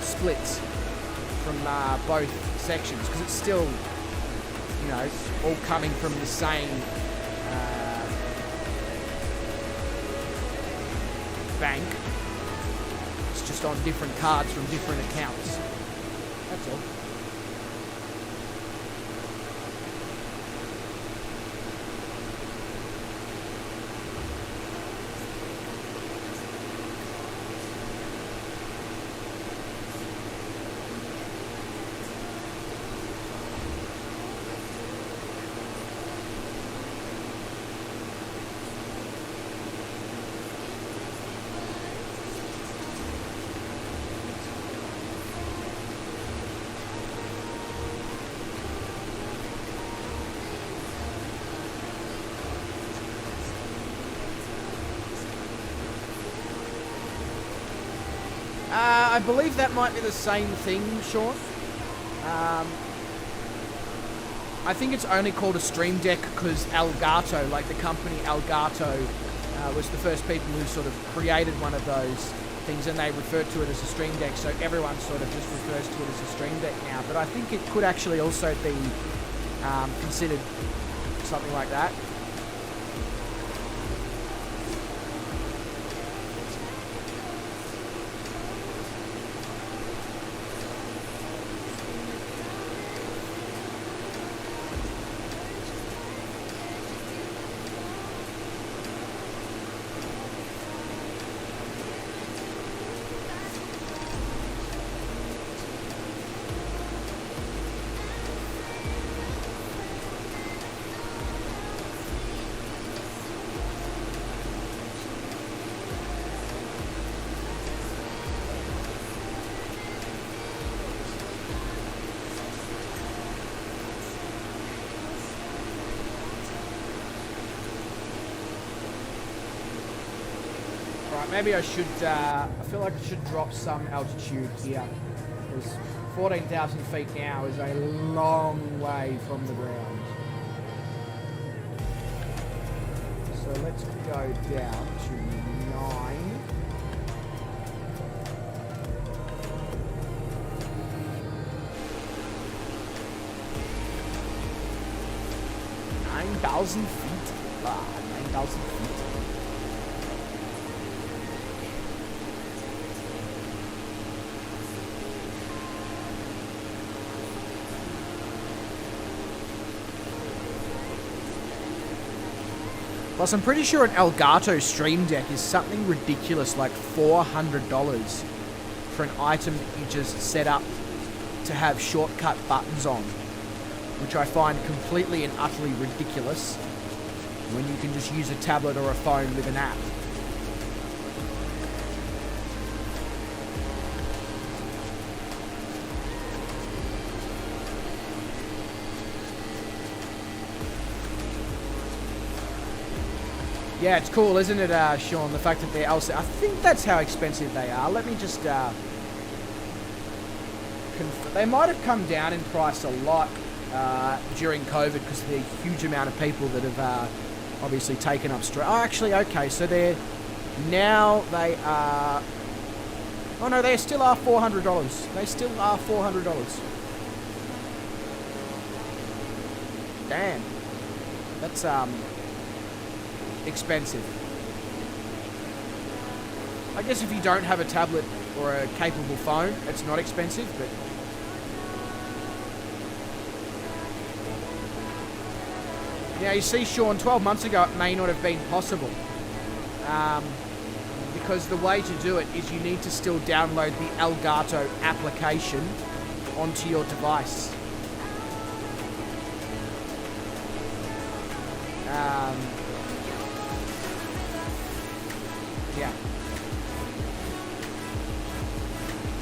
splits from both sections, because it's still, you know, all coming from the same bank. It's just on different cards from different accounts. That's all. I believe that might be the same thing, Sean. I think it's only called a stream deck because Elgato, like the company Elgato, was the first people who sort of created one of those things, and they refer to it as a Stream Deck, so everyone sort of just refers to it as a Stream Deck now. But I think it could actually also be considered something like that. Maybe I should, I feel like I should drop some altitude here, because 14,000 feet now is a long way from the ground. So let's go down to 9. $9,000 feet. 9,000 feet. Plus, I'm pretty sure an Elgato Stream Deck is something ridiculous like $400 for an item that you just set up to have shortcut buttons on, which I find completely and utterly ridiculous when you can just use a tablet or a phone with an app. Yeah, it's cool, isn't it, Sean? The fact that they're LCD. I think that's how expensive they are. Let me just they might have come down in price a lot during COVID because of the huge amount of people that have obviously taken up stream. Oh, actually, okay, so they are. Oh no, they still are $400. They still are $400. Damn, that's expensive. I guess if you don't have a tablet or a capable phone, it's not expensive, but yeah, you see, Sean, 12 months ago it may not have been possible, because the way to do it is you need to still download the Elgato application onto your device. Yeah.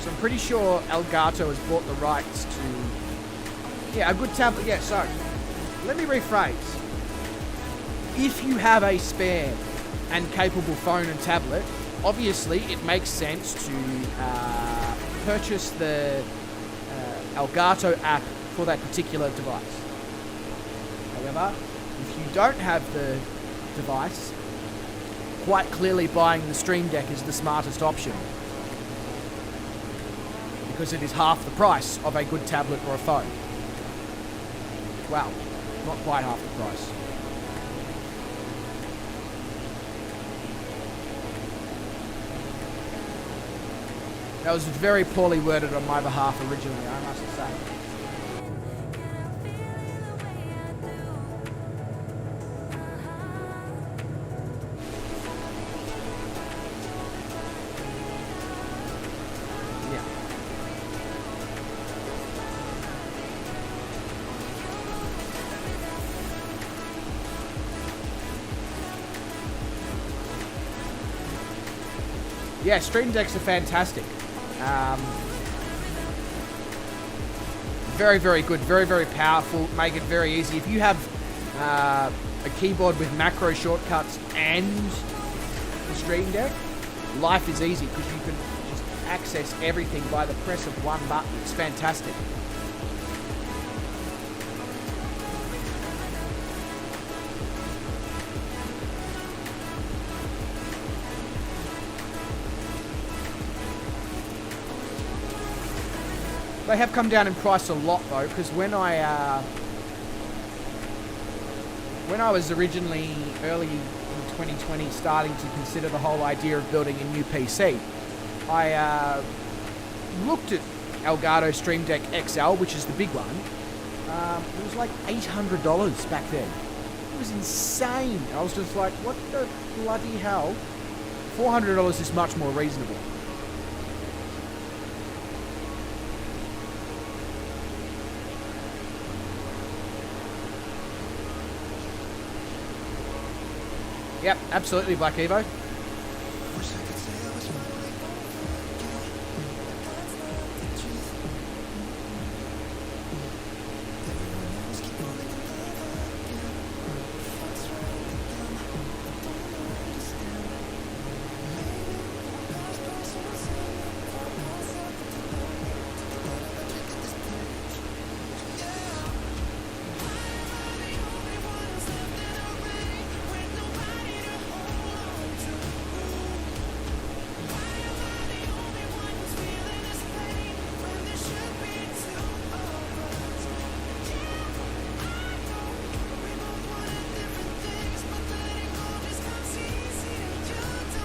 So I'm pretty sure Elgato has bought the rights to... Yeah, a good tablet. Yeah, so let me rephrase. If you have a spare and capable phone and tablet, obviously it makes sense to purchase the Elgato app for that particular device. However, if you don't have the device, quite clearly buying the Stream Deck is the smartest option, because it is half the price of a good tablet or a phone. Well, not quite half the price. That was very poorly worded on my behalf originally, I must say. Yeah, Stream Decks are fantastic. Very, very good. Very, very powerful. Make it very easy. If you have a keyboard with macro shortcuts and the Stream Deck, life is easy because you can just access everything by the press of one button. It's fantastic. They have come down in price a lot though, because when I was originally early in 2020 starting to consider the whole idea of building a new PC, I looked at Elgato Stream Deck XL, which is the big one. It was like $800 back then. It was insane. I was just like, what the bloody hell? $400 is much more reasonable. Yep, absolutely, Black Evo.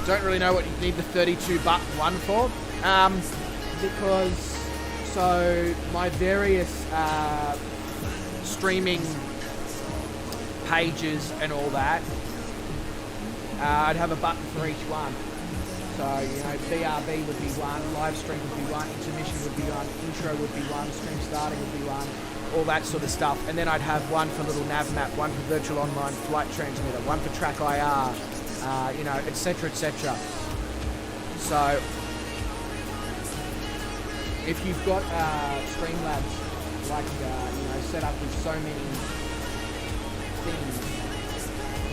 Don't really know what you need the 32 button one for, because so my various streaming pages and all that, I'd have a button for each one. So, you know, BRB would be one, live stream would be one, intermission would be one, intro would be one, stream starting would be one, all that sort of stuff. And then I'd have one for little nav map, one for virtual online flight transmitter, one for track IR, you know, etc., etc. So, if you've got Streamlabs, like, you know, set up with so many things,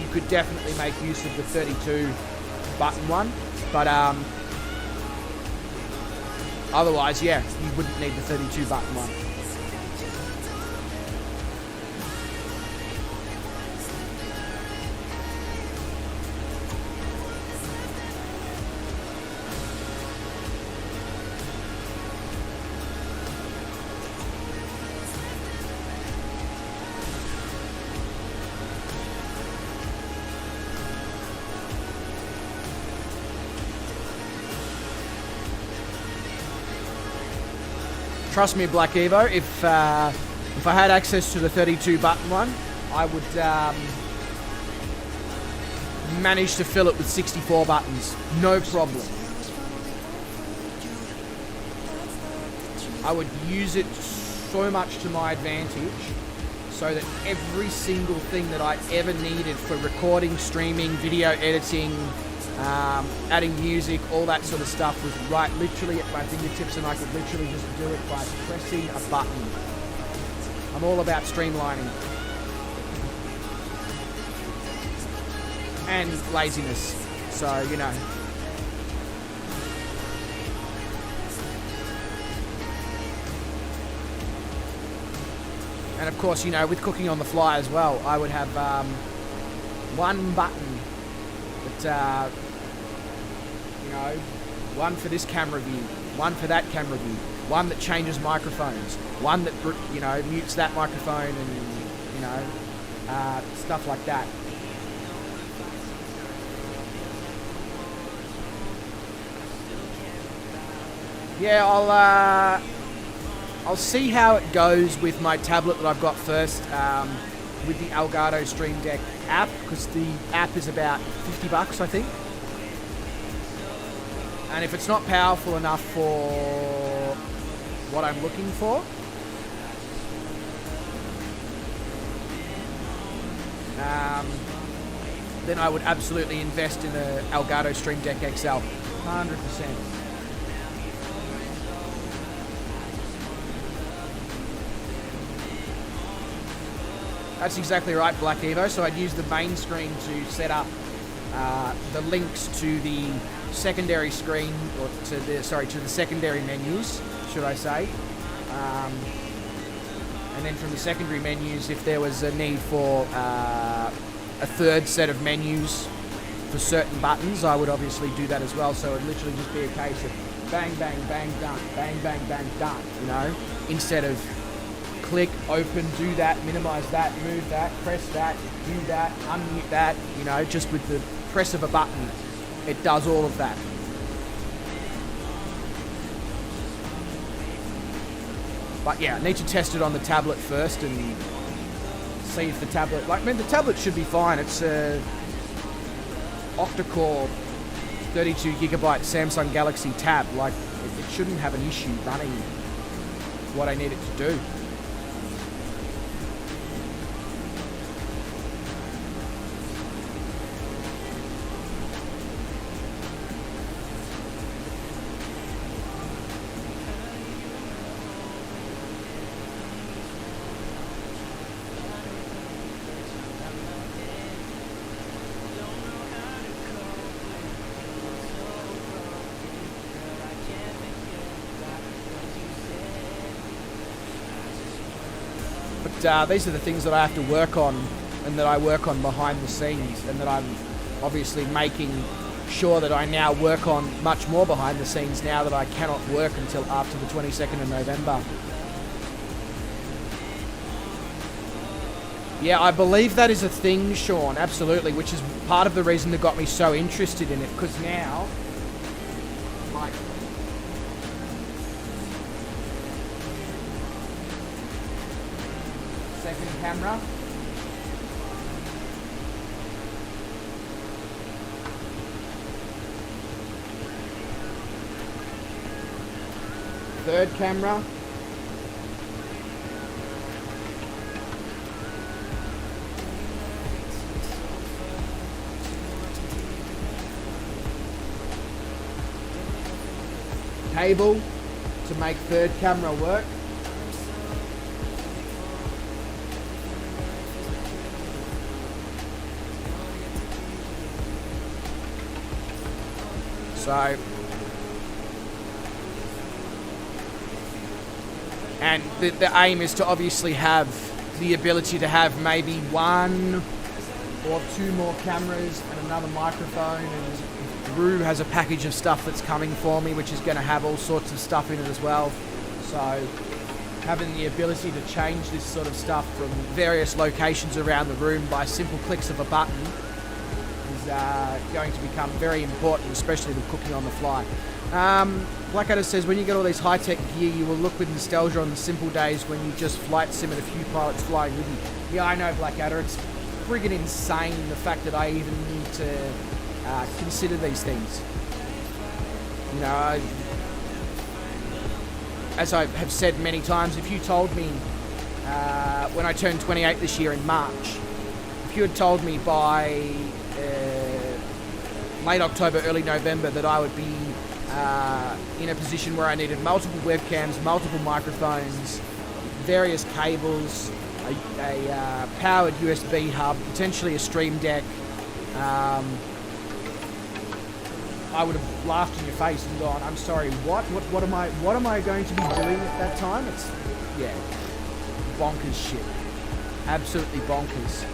you could definitely make use of the 32 button one. But otherwise, yeah, you wouldn't need the 32 button one. Trust me, Black Evo, if I had access to the 32 button one, I would manage to fill it with 64 buttons, no problem. I would use it so much to my advantage so that every single thing that I ever needed for recording, streaming, video editing, adding music, all that sort of stuff was right literally at my fingertips, and I could literally just do it by pressing a button. I'm all about streamlining. And laziness, so, you know. And of course, you know, with cooking on the fly as well, I would have one button that, you know, one for this camera view, one for that camera view, one that changes microphones, one that, you know, mutes that microphone, and, you know, stuff like that. Yeah, I'll see how it goes with my tablet that I've got first, with the Elgato Stream Deck app, because the app is about $50, I think. And if it's not powerful enough for what I'm looking for, then I would absolutely invest in the Elgato Stream Deck XL, 100%. That's exactly right, Black Evo. So I'd use the main screen to set up the links to the secondary screen, or to the secondary menus, should I say. And then from the secondary menus, if there was a need for a third set of menus for certain buttons, I would obviously do that as well. So it would literally just be a case of bang, bang, bang, done. Bang, bang, bang, done, you know? Instead of click, open, do that, minimize that, move that, press that, do that, unmute that, you know, just with the press of a button, it does all of that. But yeah, I need to test it on the tablet first and see if the tablet, like, I mean, the tablet should be fine. It's a octa-core 32GB Samsung Galaxy Tab. Like, it shouldn't have an issue running what I need it to do. These are the things that I have to work on, and that I work on behind the scenes, and that I'm obviously making sure that I now work on much more behind the scenes now that I cannot work until after the 22nd of November. Yeah, I believe that is a thing, Sean, absolutely, which is part of the reason that got me so interested in it, because now, like, second camera. Third camera. Cable to make third camera work. So, and the aim is to obviously have the ability to have maybe one or two more cameras and another microphone, and Drew has a package of stuff that's coming for me which is going to have all sorts of stuff in it as well. So having the ability to change this sort of stuff from various locations around the room by simple clicks of a button is going to become very important, especially with cooking on the fly. Blackadder says, when you get all these high-tech gear, you will look with nostalgia on the simple days when you just flight sim and a few pilots flying with you. Yeah, I know, Blackadder. It's friggin' insane the fact that I even need to consider these things. You know, as I have said many times, if you told me when I turned 28 this year in March, if you had told me by late October, early November that I would be in a position where I needed multiple webcams, multiple microphones, various cables, a powered USB hub, potentially a stream deck, I would have laughed in your face and gone, I'm sorry, what am I going to be doing at that time? It's, yeah, bonkers shit. Absolutely bonkers.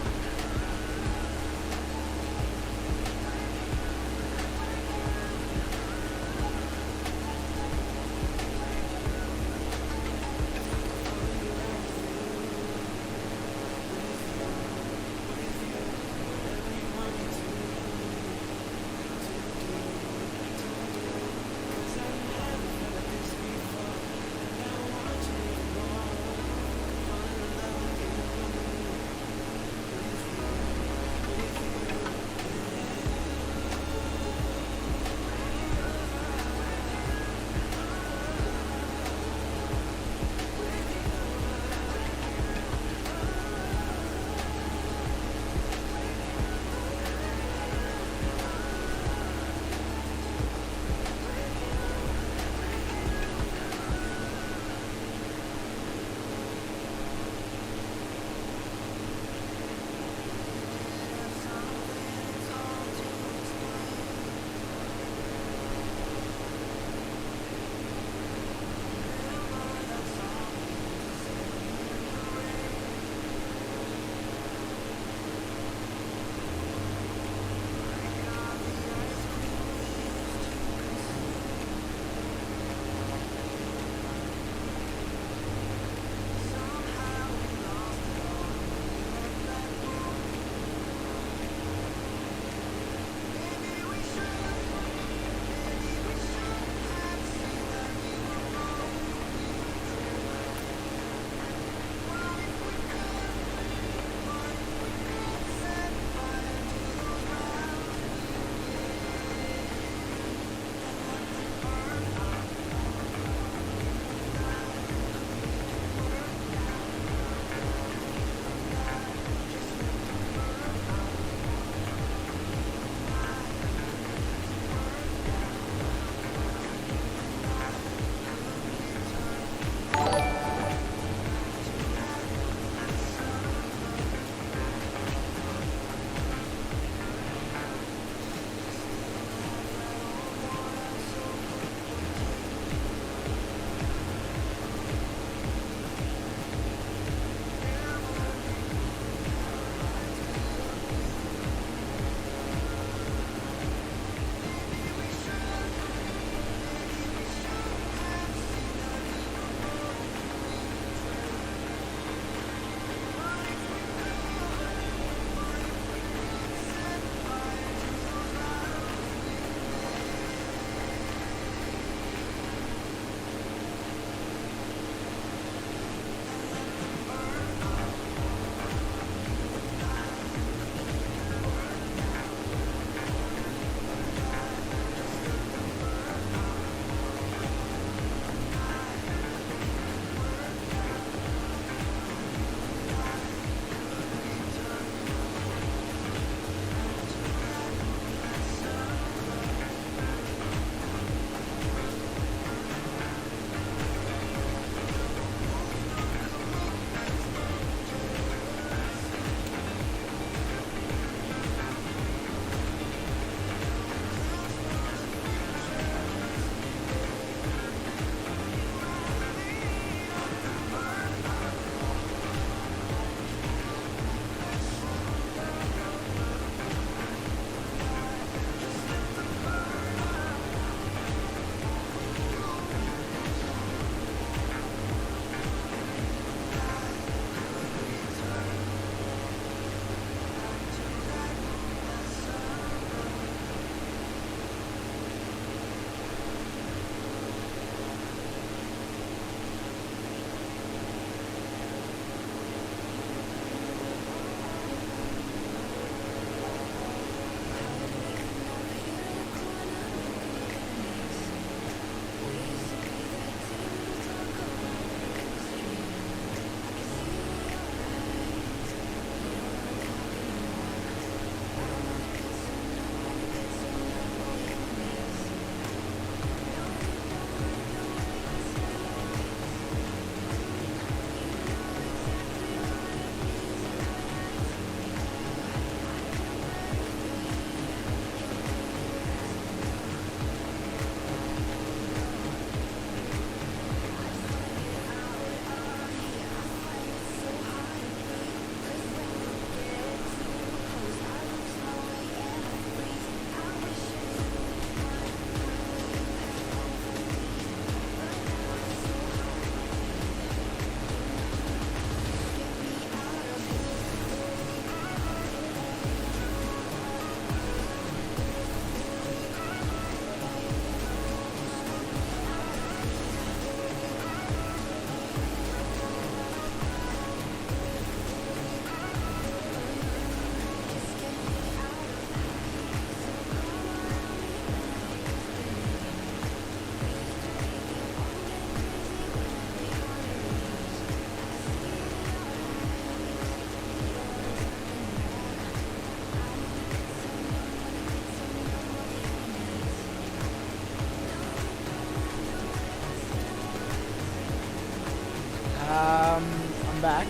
I'm back.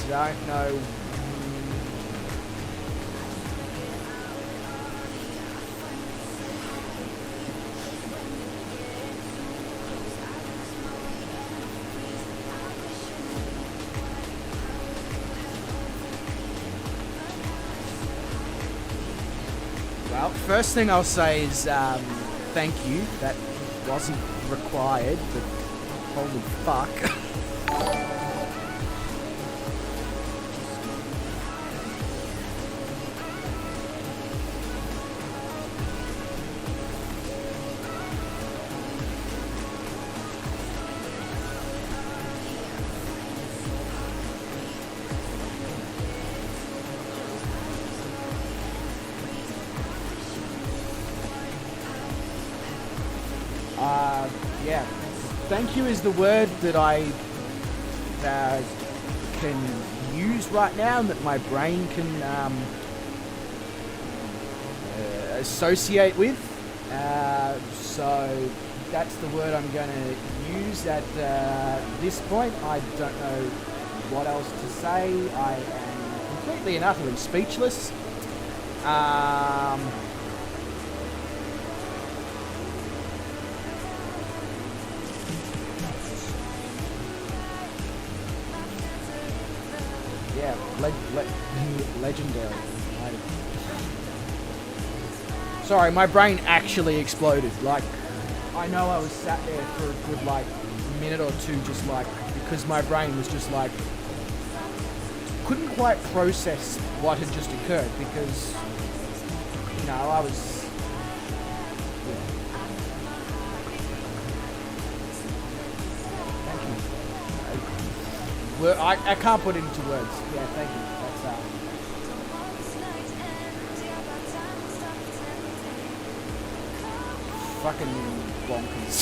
Don't know. Well, first thing I'll say is thank you. That wasn't required, but holy fuck. Yeah, thank you is the word that I can use right now and that my brain can associate with. So that's the word I'm going to use at this point. I don't know what else to say. I am completely and utterly speechless. Yeah, legendary. Sorry, my brain actually exploded. Like, I know I was sat there for a good, like, minute or two just, like, because my brain was just, like, couldn't quite process what had just occurred because, you know, I was... I can't put it into words. Yeah, thank you. That's fucking bonkers.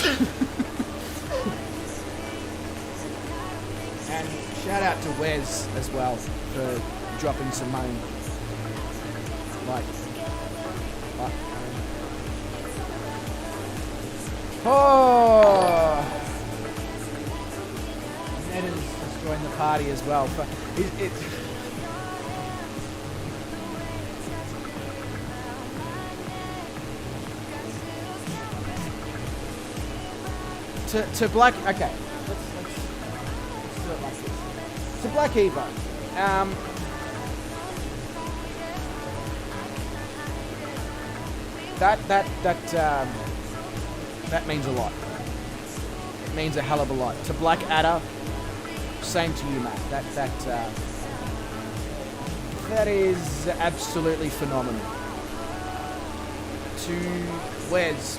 And shout out to Wes as well for dropping some money. Oh! Join the party as well. But to Black. Okay, let's do it like this. To Black Evo. That means a lot. It means a hell of a lot. To Black Adder. Same to you, mate. That is absolutely phenomenal. To Wes,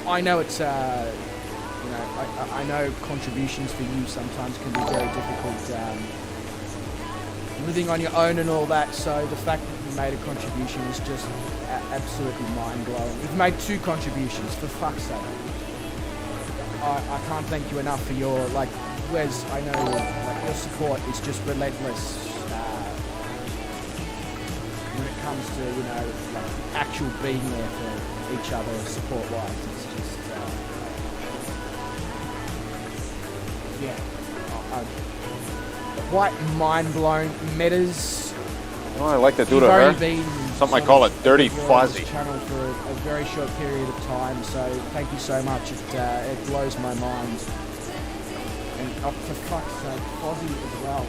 I know it's you know, I know contributions for you sometimes can be very difficult, living on your own and all that. So the fact that you made a contribution is just absolutely mind blowing. You've made 2 contributions, for fuck's sake. I can't thank you enough for your, like, Wes, I know like, your support is just relentless when it comes to, you know, like, actual being there for each other support-wise. It's just, quite mind-blown. Metas. Oh, I like to do to her. Something I call a dirty fuzzy. Channel for a very short period of time, so thank you so much. It blows my mind. And oh, for fuck's sake, Fozzie as well.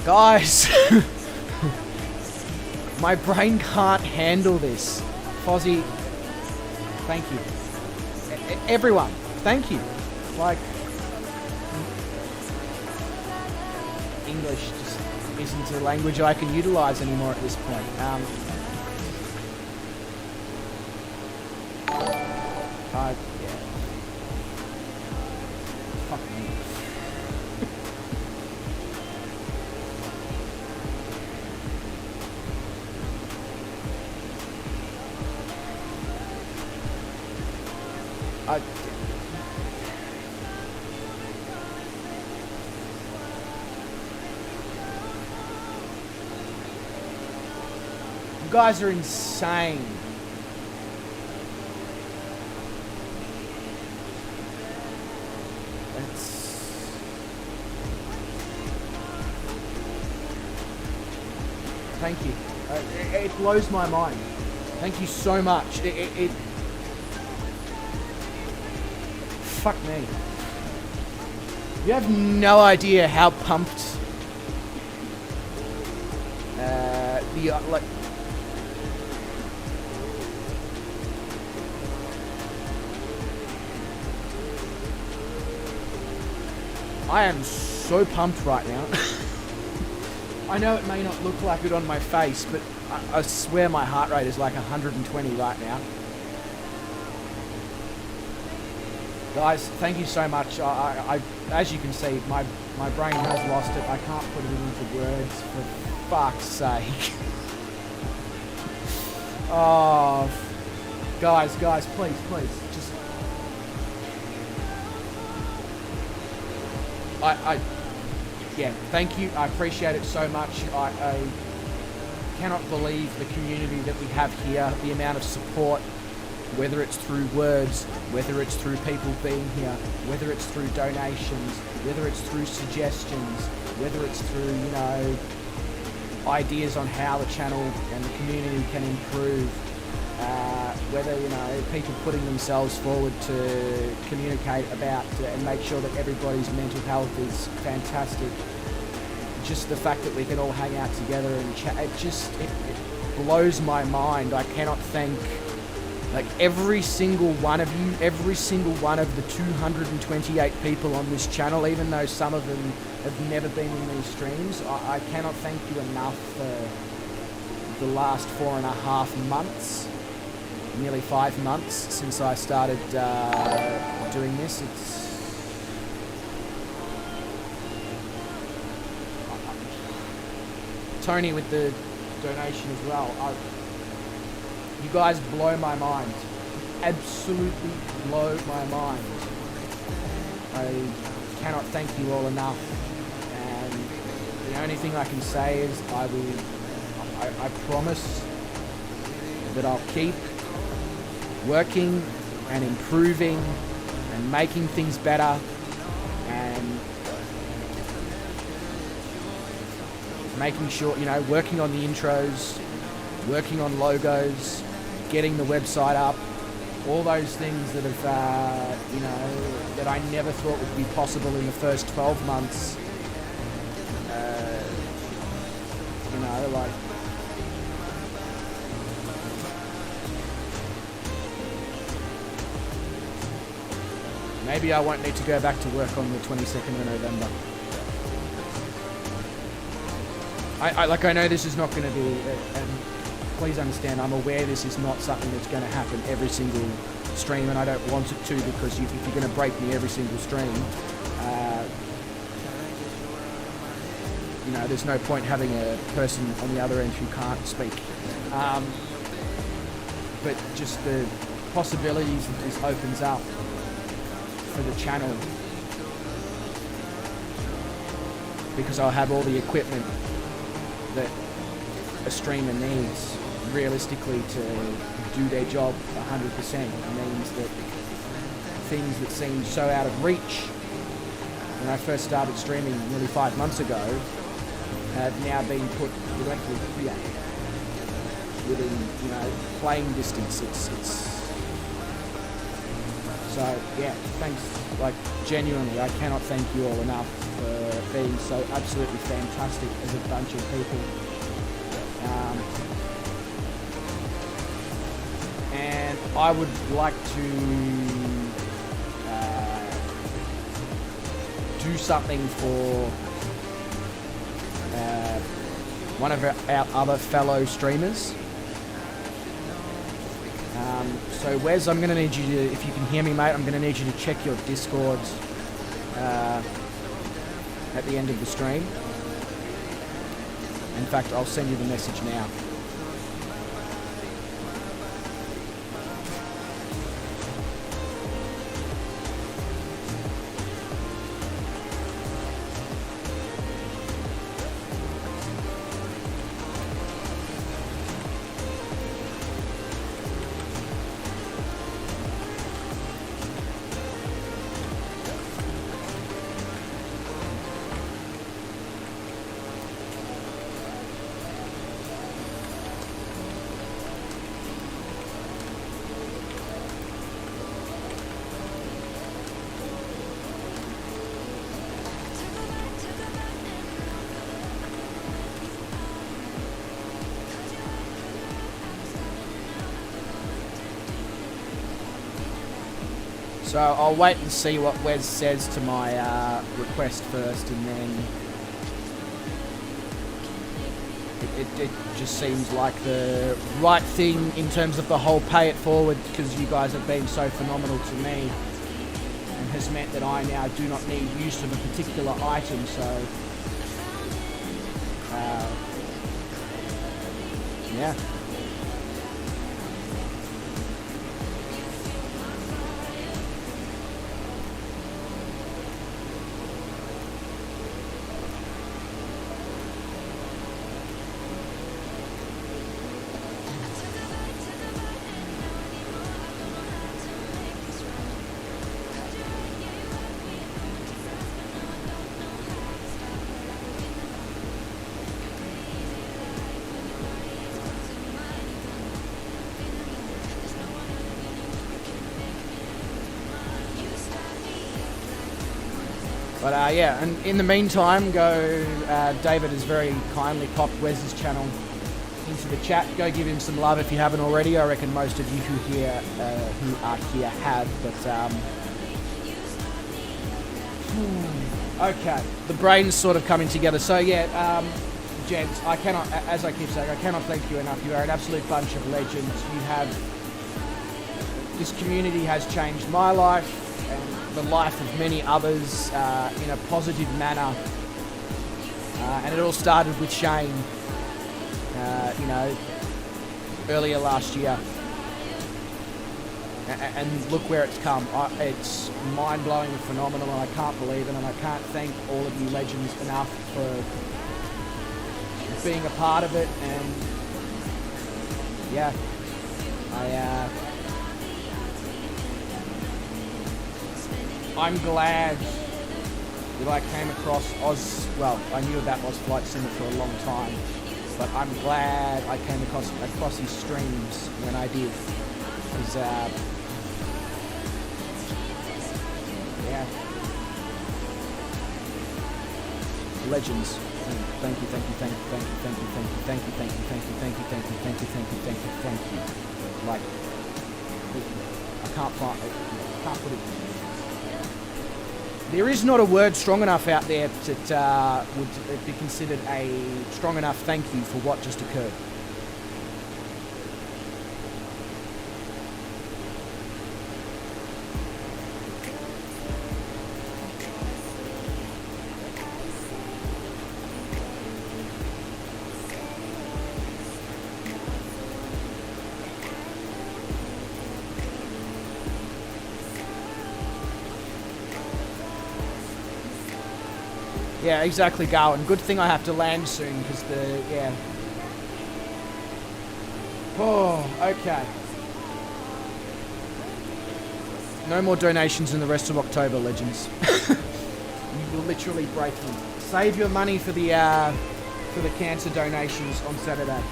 Guys, my brain can't handle this. Fozzie, thank you. Everyone, thank you. Like, English just isn't a language I can utilize anymore at this point. Yeah. Fuck me. guys are insane. Thank you. It blows my mind. Thank you so much. It fuck me. You have no idea how pumped like I am so pumped right now. I know it may not look like it on my face, but I swear my heart rate is like 120 right now. Guys, thank you so much. I as you can see, my brain has lost it. I can't put it into words, for fuck's sake. Oh, guys, please, just... Yeah, thank you. I appreciate it so much. I cannot believe the community that we have here, the amount of support, whether it's through words, whether it's through people being here, whether it's through donations, whether it's through suggestions, whether it's through, you know, ideas on how the channel and the community can improve, whether, you know, people putting themselves forward to communicate about and make sure that everybody's mental health is fantastic. Just the fact that we can all hang out together and chat, it blows my mind. I cannot thank, like, every single one of you, every single one of the 228 people on this channel, even though some of them have never been in these streams. I cannot thank you enough for the last 4.5 months, nearly 5 months since I started doing this. It's Tony with the donation as well. You guys blow my mind. Absolutely blow my mind. I cannot thank you all enough. And the only thing I can say is I promise that I'll keep working and improving and making things better and making sure, you know, working on the intros, working on logos, getting the website up, all those things that have, you know, that I never thought would be possible in the first 12 months. You know, like, maybe I won't need to go back to work on the 22nd of November. I know this is not going to be, and please understand, I'm aware this is not something that's going to happen every single stream, and I don't want it to, because if you're going to break me every single stream, you know, there's no point having a person on the other end who can't speak. But just the possibilities that this opens up for the channel, because I'll have all the equipment that a streamer needs realistically to do their job 100%. Means that things that seemed so out of reach when I first started streaming nearly 5 months ago have now been put directly here, within, you know, playing distance. It's so, yeah, thanks, like, genuinely, I cannot thank you all enough for being so absolutely fantastic as a bunch of people. And I would like to do something for one of our other fellow streamers. So Wes, I'm going to need you to, if you can hear me, mate, I'm going to need you to check your Discord at the end of the stream. In fact, I'll send you the message now. So I'll wait and see what Wes says to my request first, and then it just seems like the right thing in terms of the whole pay it forward, because you guys have been so phenomenal to me and has meant that I now do not need use of a particular item. So yeah. But yeah, and in the meantime, David has very kindly popped Wes's channel into the chat. Go give him some love if you haven't already. I reckon most of you who are here have, but okay, the brain's sort of coming together. So yeah, gents, I cannot, as I keep saying, I cannot thank you enough. You are an absolute bunch of legends. This community has changed my life and the life of many others in a positive manner, and it all started with Shane, earlier last year, and look where it's come. It's mind-blowing and phenomenal, and I can't believe it, and I can't thank all of you legends enough for being a part of it. And yeah, I'm glad that I came across I knew about Oz Flight Sim for a long time, but I'm glad I came across his streams when I did, because yeah, legends. Thank you. Like, I can't put it. There is not a word strong enough out there that would be considered a strong enough thank you for what just occurred. Yeah, exactly, Garwin. Good thing I have to land soon, because yeah. Oh, okay. No more donations in the rest of October, legends. You will literally break me. Save your money for the cancer donations on Saturday.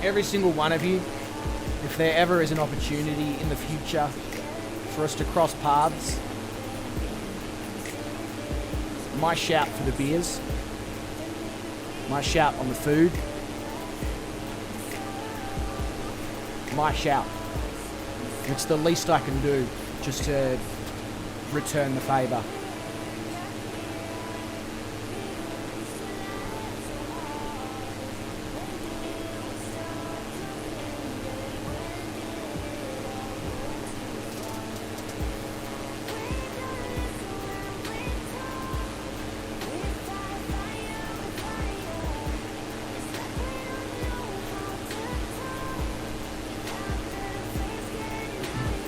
Every single one of you, if there ever is an opportunity in the future for us to cross paths, my shout for the beers, my shout on the food, my shout. It's the least I can do just to return the favour.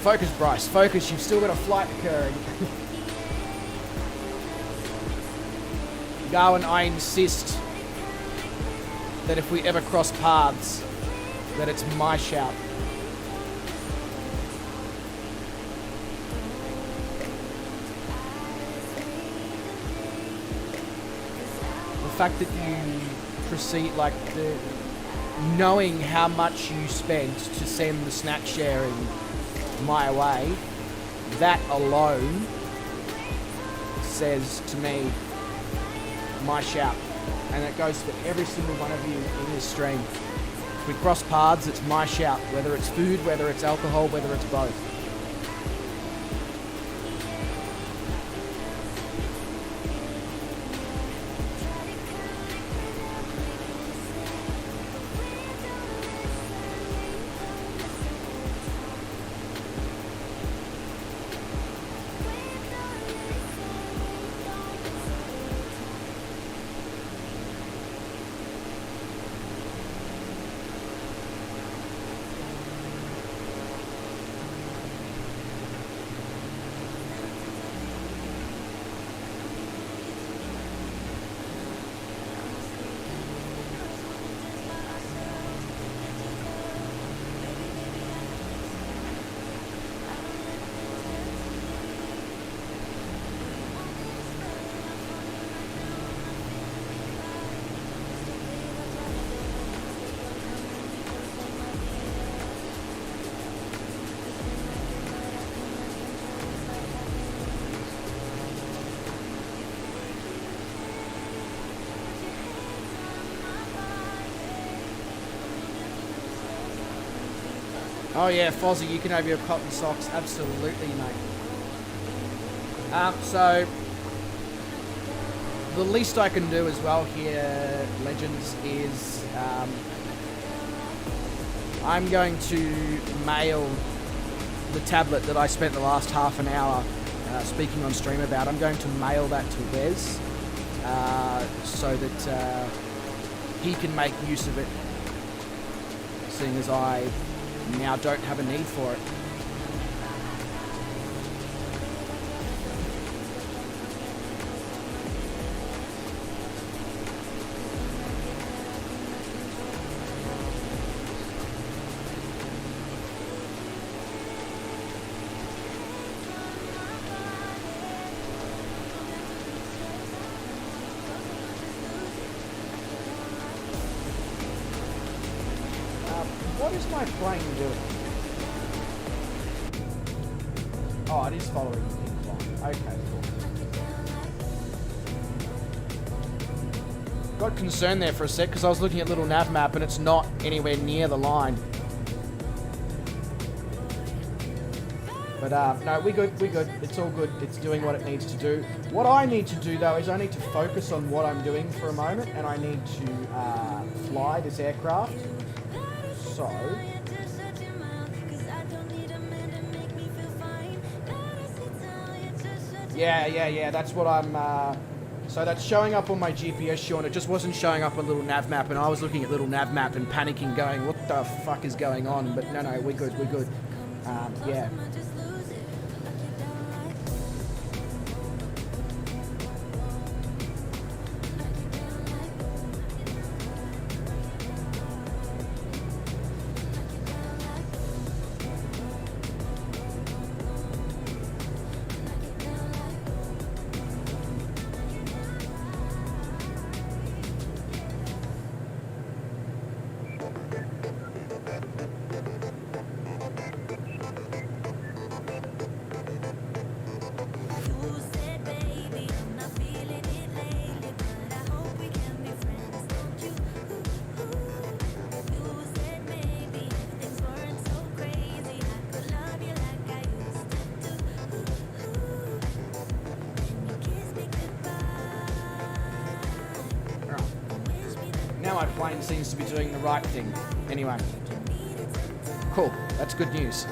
Focus, Bryce. Focus. You've still got a flight occurring. Garwin, I insist that if we ever cross paths, that it's my shout. fact that you proceed, like, knowing how much you spent to send the snack sharing my way, that alone says to me, my shout. And it goes for every single one of you in this stream. If we cross paths, it's my shout, whether it's food, whether it's alcohol, whether it's both. Oh yeah, Fozzie, you can have your cotton socks. Absolutely, mate. So, the least I can do as well here, Legends, is I'm going to mail the tablet that I spent the last half an hour speaking on stream about. I'm going to mail that to Wes so that he can make use of it, seeing as I now don't have a need for it. What is my plane doing? Oh, it is following the pink line. Okay, cool. Got concerned there for a sec because I was looking at little nav map and it's not anywhere near the line. But no, we good. It's all good. It's doing what it needs to do. What I need to do though is I need to focus on what I'm doing for a moment, and I need to fly this aircraft. So yeah, that's what I'm so that's showing up on my GPS, Sean. It just wasn't showing up on little nav map, and I was looking at little nav map and panicking, going, what the fuck is going on? But no, we're good. Yeah. My plane seems to be doing the right thing. Anyway. Cool. That's good news.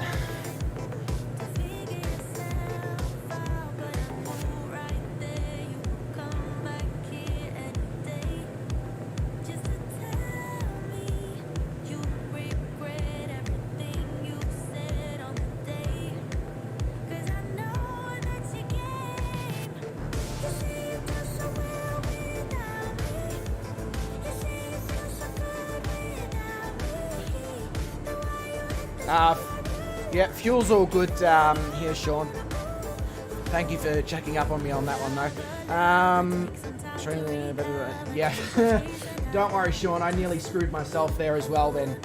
Yeah, fuel's all good here, Sean. Thank you for checking up on me on that one, though. Yeah. Don't worry, Sean. I nearly screwed myself there as well then.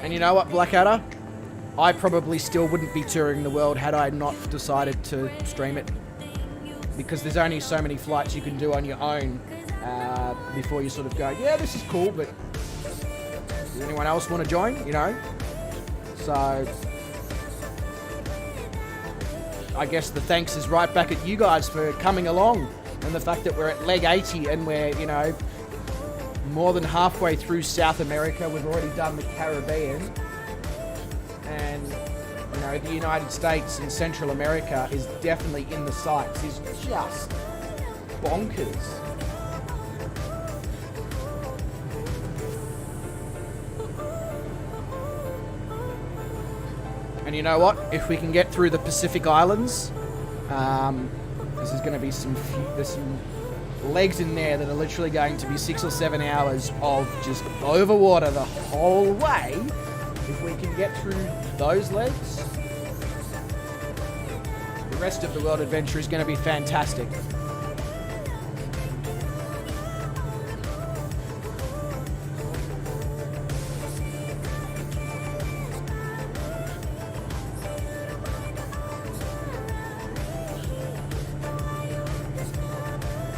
And you know what, Blackadder? I probably still wouldn't be touring the world had I not decided to stream it. Because there's only so many flights you can do on your own before you sort of go, yeah, this is cool, but does anyone else want to join, you know? So, I guess the thanks is right back at you guys for coming along. And the fact that we're at leg 80 and we're, you know, more than halfway through South America. We've already done the Caribbean. And, you know, the United States and Central America is definitely in the sights. It's just bonkers. And you know what? If we can get through the Pacific Islands, this is going to be there's some legs in there that are literally going to be 6 or 7 hours of just over water the whole way. If we can get through those legs, the rest of the world adventure is going to be fantastic.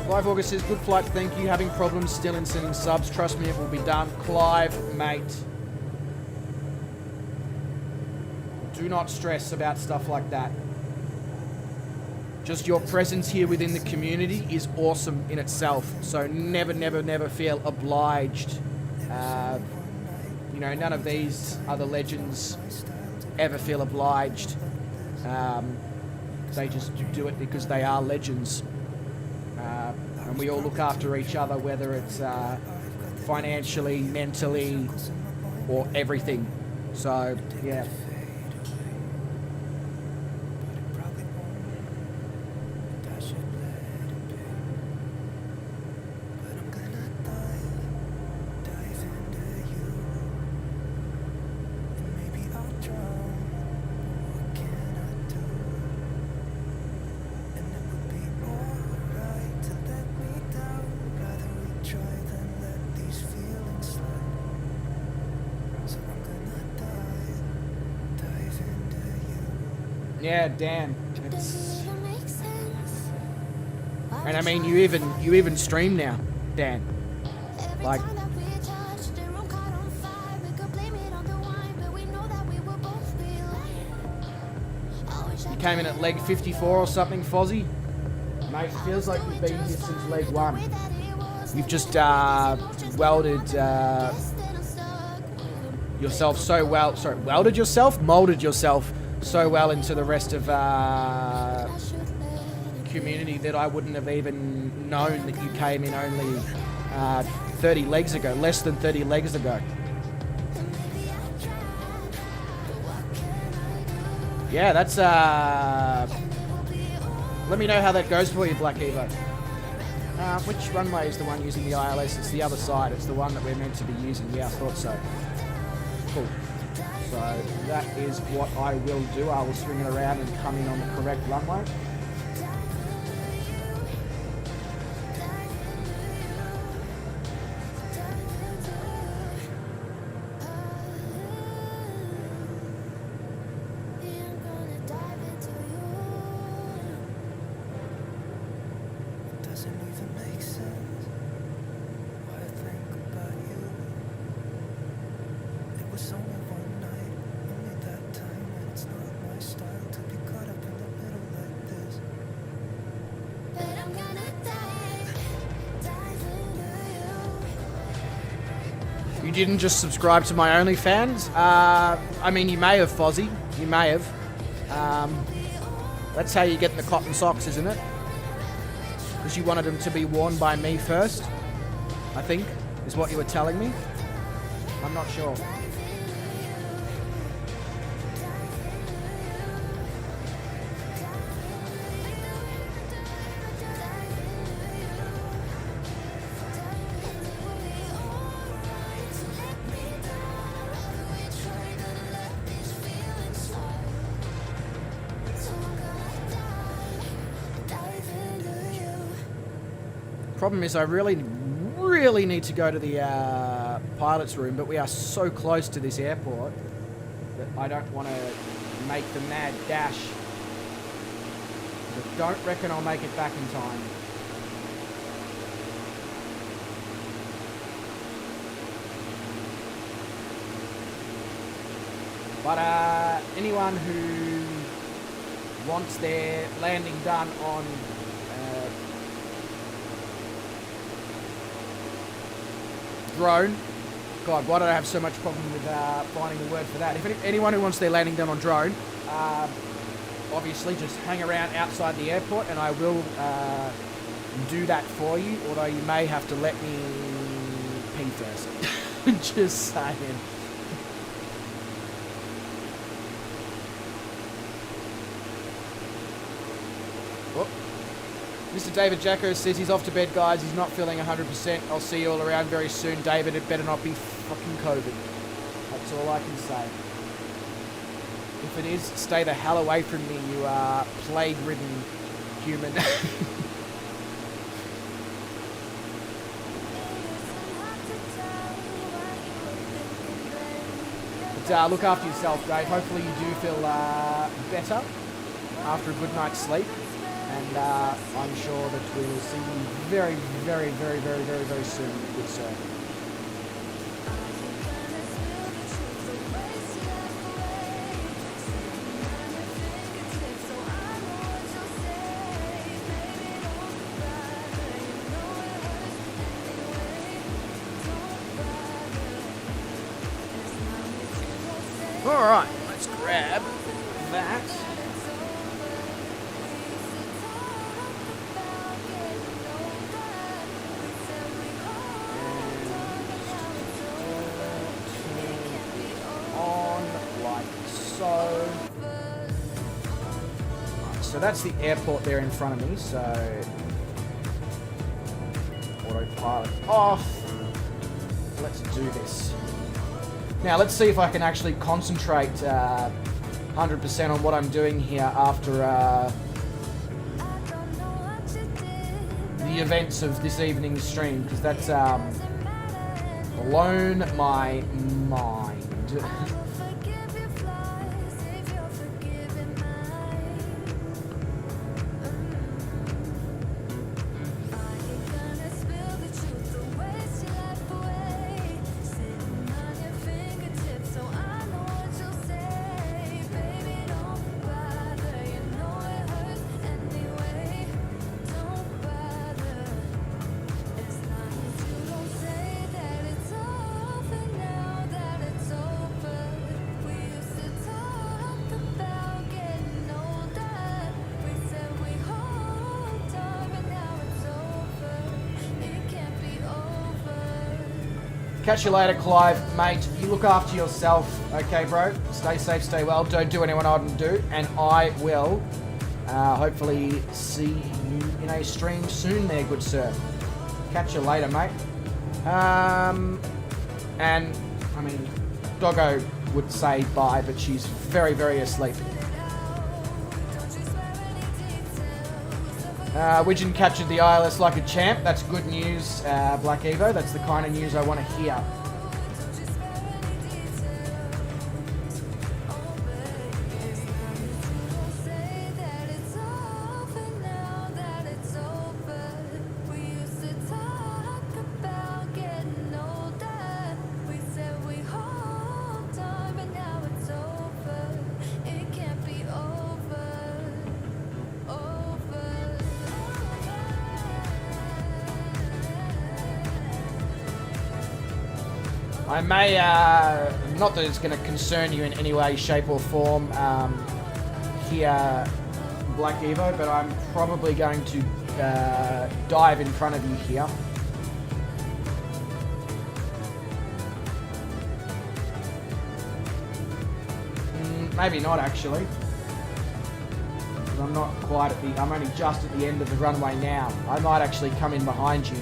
Clive August says, good flight, thank you. Having problems still in sending subs. Trust me, it will be done. Clive, mate. Do not stress about stuff like that. Just your presence here within the community is awesome in itself. So never, never, never feel obliged. You know, none of these other legends ever feel obliged. They just do it because they are legends. And we all look after each other, whether it's financially, mentally, or everything. So, yeah. Yeah, Dan. And I mean, you even stream now, Dan. Like, you came in at leg 54 or something, Fozzie. Mate, it feels like you've been here since leg 1. You've just welded yourself so well. Sorry, welded yourself? Molded yourself so well into the rest of community that I wouldn't have even known that you came in only 30 legs ago, less than 30 legs ago. Yeah, that's let me know how that goes for you, Black Evo. Which runway is the one using the ILS? It's the other side. It's the one that we're meant to be using. Yeah, I thought so. Cool. So that is what I will do. I will swing it around and come in on the correct runway. You didn't just subscribe to my OnlyFans? I mean, you may have, Fozzie. You may have. That's how you get the cotton socks, isn't it? Because you wanted them to be worn by me first, I think, is what you were telling me. I'm not sure. problem is I really need to go to the pilot's room, but we are so close to this airport that I don't want to make the mad dash. I don't reckon I'll make it back in time. But anyone who wants their landing done on drone, God, why do I have so much problem with finding the word for that? If anyone who wants their landing done on drone, obviously just hang around outside the airport and I will do that for you, although you may have to let me pee first. Just saying. Mr. David Jacko says he's off to bed, guys. He's not feeling 100%. I'll see you all around very soon. David, it better not be fucking COVID. That's all I can say. If it is, stay the hell away from me, you plague-ridden human. But look after yourself, Dave. Hopefully you do feel better after a good night's sleep. And I'm sure that we will see you very, very, very, very, very, very soon, good sir. All right, let's grab that. So that's the airport there in front of me, so autopilot off. Let's do this. Now let's see if I can actually concentrate 100% on what I'm doing here after the events of this evening's stream, because that's blown my mind. Catch you later, Clive. Mate, you look after yourself, okay, bro? Stay safe, stay well. Don't do anyone I wouldn't do. And I will hopefully see you in a stream soon there, good sir. Catch you later, mate. And, I mean, Doggo would say bye, but she's very, very asleep. Widgeon captured the ILS like a champ. That's good news, Black Evo. That's the kind of news I want to hear. I may, not that it's going to concern you in any way, shape or form here, Black Evo, but I'm probably going to dive in front of you here. Maybe not, actually. I'm not quite at the, I'm only just at the end of the runway now. I might actually come in behind you.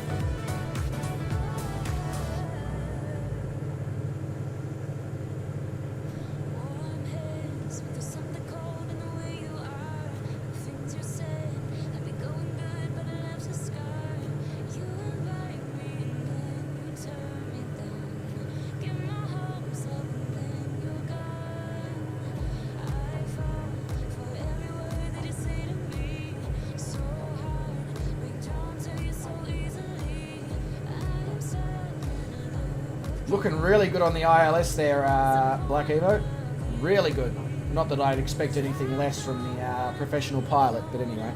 Looking really good on the ILS there, Black Evo. Really good. Not that I'd expect anything less from the professional pilot, but anyway.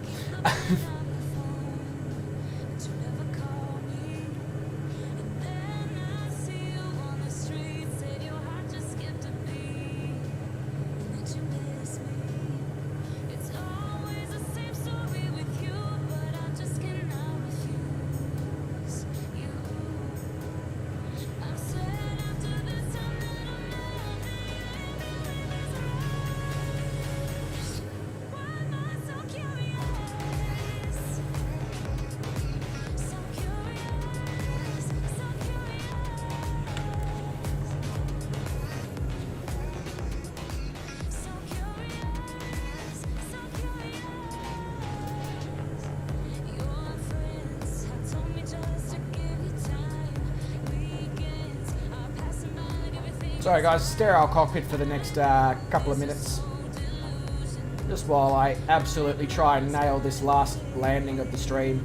Sorry guys, sterile cockpit for the next couple of minutes. Just while I absolutely try and nail this last landing of the stream.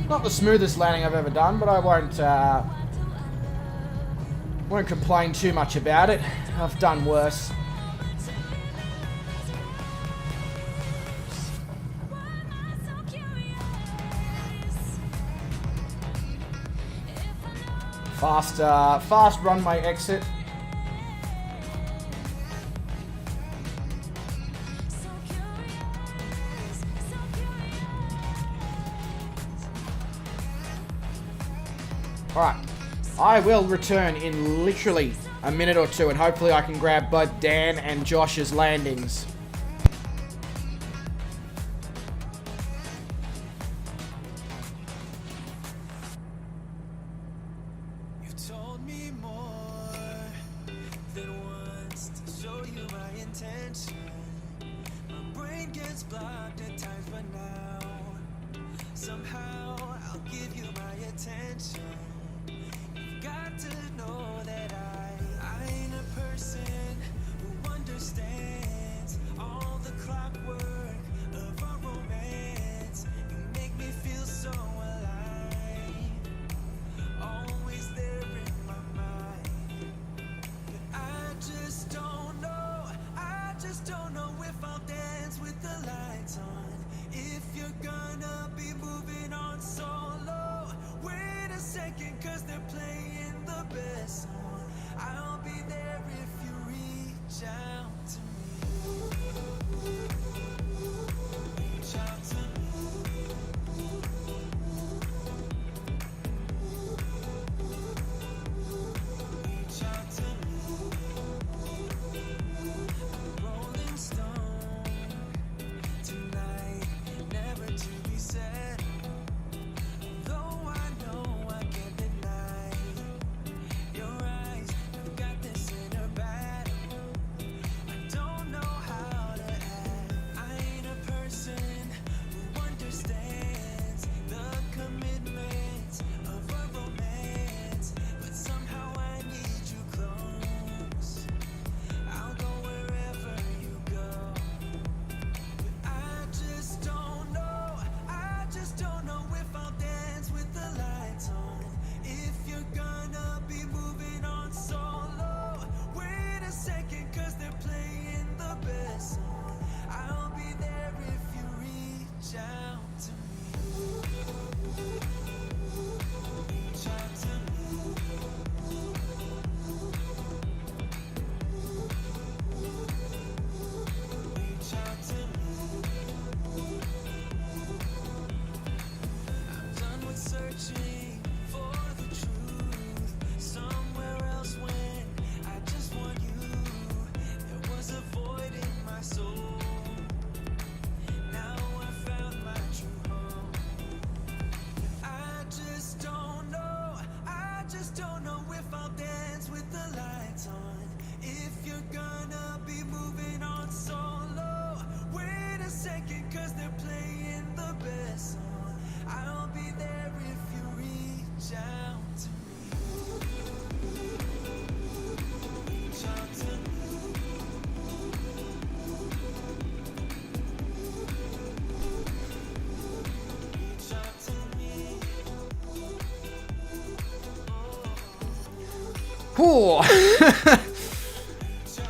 Not the smoothest landing I've ever done, but I won't complain too much about it. I've done worse. Fast runway exit. Alright, I will return in literally a minute or two, and hopefully I can grab both Dan and Josh's landings. You told me more than once to show you my intention. My brain gets blocked at times, but now somehow I'll give you my attention. Got to know that I ain't a person who understands all the clockwork of our romance. You make me feel so alive, always there in my mind. But I just don't know if I'll dance with the lights on. If you're gonna be moving on solo, wait a second, 'cause they're playing the best song. I'll be there if you reach out to me. Reach out to me. Reach out to me. I'm a rolling stone tonight, never to be said. Though I know I can't deny your eyes, you've got this inner battle. Whew.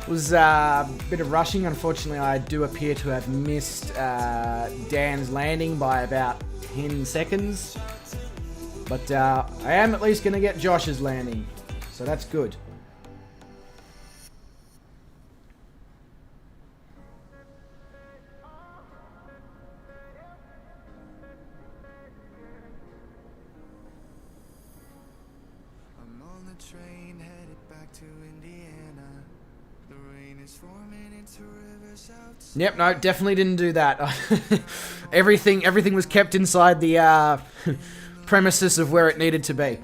Was a bit of rushing. Unfortunately, I do appear to have missed Dan's landing by about 10 seconds. But I am at least going to get Josh's landing. So that's good. I'm on the train headed back to Indiana. The rain is forming into rivers outside. Yep, no, definitely didn't do that. everything was kept inside the premises of where it needed to be.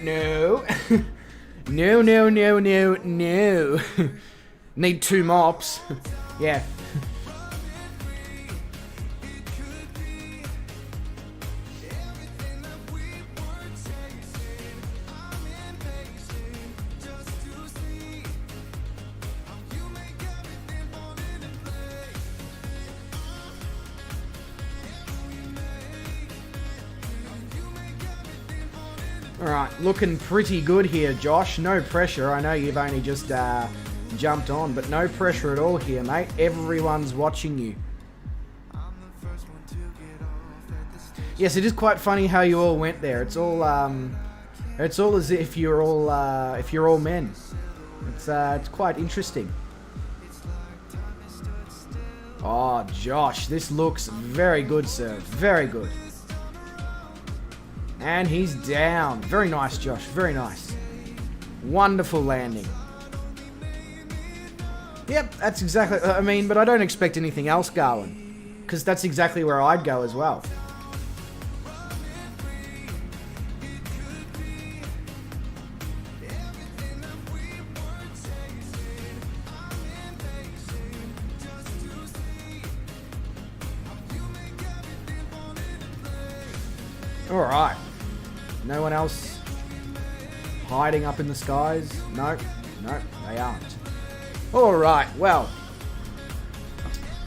No. No. Need 2 mops. Yeah. Alright, looking pretty good here, Josh. No pressure. I know you've only just jumped on, but no pressure at all here, mate. Everyone's watching you. Yes, it is quite funny how you all went there. It's all as if you're all men. It's quite interesting. Oh, Josh, this looks very good, sir. Very good. And he's down. Very nice, Josh. Very nice. Wonderful landing. Yep, that's exactly... I mean, but I don't expect anything else going. Because that's exactly where I'd go as well. Alright. No one else hiding up in the skies? No, they aren't. Alright, well.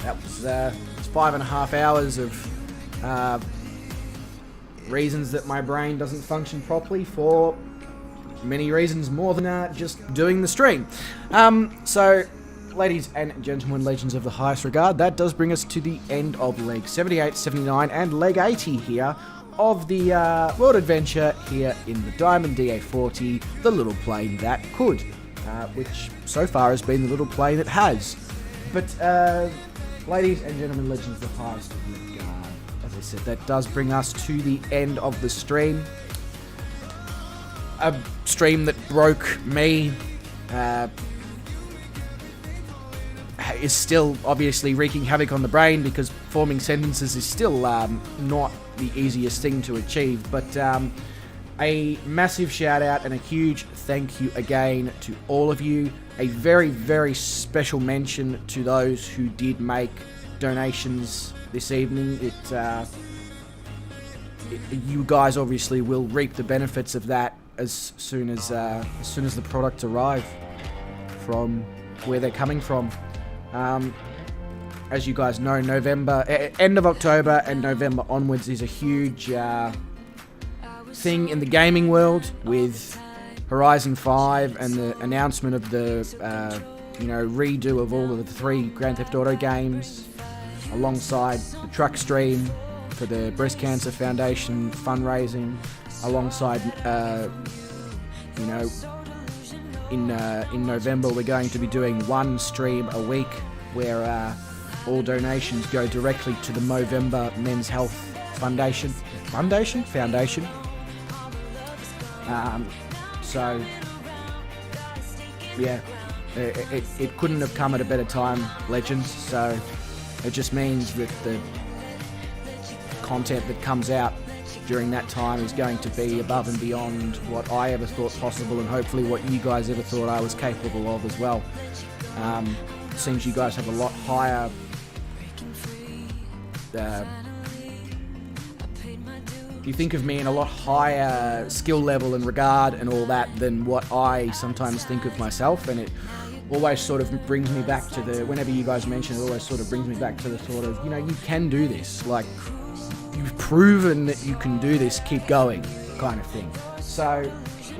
That was it's 5.5 hours of reasons that my brain doesn't function properly for many reasons more than just doing the stream. So, ladies and gentlemen, legends of the highest regard, that does bring us to the end of leg 78, 79 and leg 80 here of the World Adventure here in the Diamond DA40, the little plane that could, which so far has been the little plane that has. But, ladies and gentlemen, legends of the highest regard, as I said, that does bring us to the end of the stream. A stream that broke me, is still obviously wreaking havoc on the brain because forming sentences is still not the easiest thing to achieve, but a massive shout out and a huge thank you again to all of you. A very, very special mention to those who did make donations this evening. You guys obviously will reap the benefits of that as soon as the products arrive from where they're coming from. As you guys know, end of October and November onwards is a huge thing in the gaming world with Horizon 5 and the announcement of the redo of all of the 3 Grand Theft Auto games, alongside the truck stream for the Breast Cancer Foundation fundraising, alongside in November we're going to be doing 1 stream a week where all donations go directly to the Movember Men's Health Foundation. So, yeah, it couldn't have come at a better time, legends. So, it just means that the content that comes out during that time is going to be above and beyond what I ever thought possible, and hopefully what you guys ever thought I was capable of as well. It seems you guys have a lot higher you think of me in a lot higher skill level and regard and all that than what I sometimes think of myself, and it always sort of brings me back to the, whenever you guys mention it, always sort of brings me back to the sort of, you know, you can do this, like, you've proven that you can do this, keep going, kind of thing. So,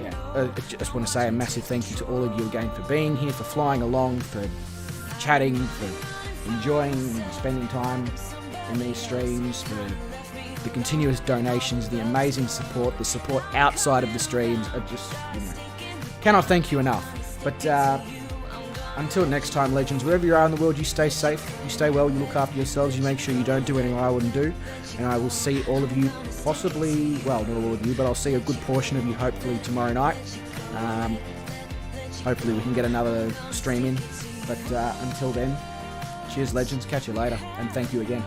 yeah, I just want to say a massive thank you to all of you again for being here, for flying along, for chatting, for enjoying and spending time in these streams, for the continuous donations, the amazing support, the support outside of the streams. I just, you know, cannot thank you enough. But until next time, legends, wherever you are in the world, you stay safe, you stay well, you look after yourselves, you make sure you don't do anything I wouldn't do. And I will see all of you possibly, well, not all of you, but I'll see a good portion of you hopefully tomorrow night. Hopefully we can get another stream in. But until then, cheers, legends, catch you later, and thank you again.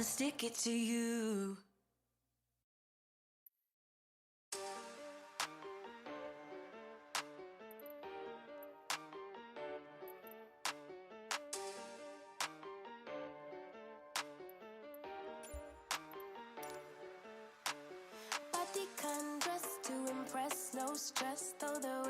Stick it to you. Body can dress to impress, no stress, though the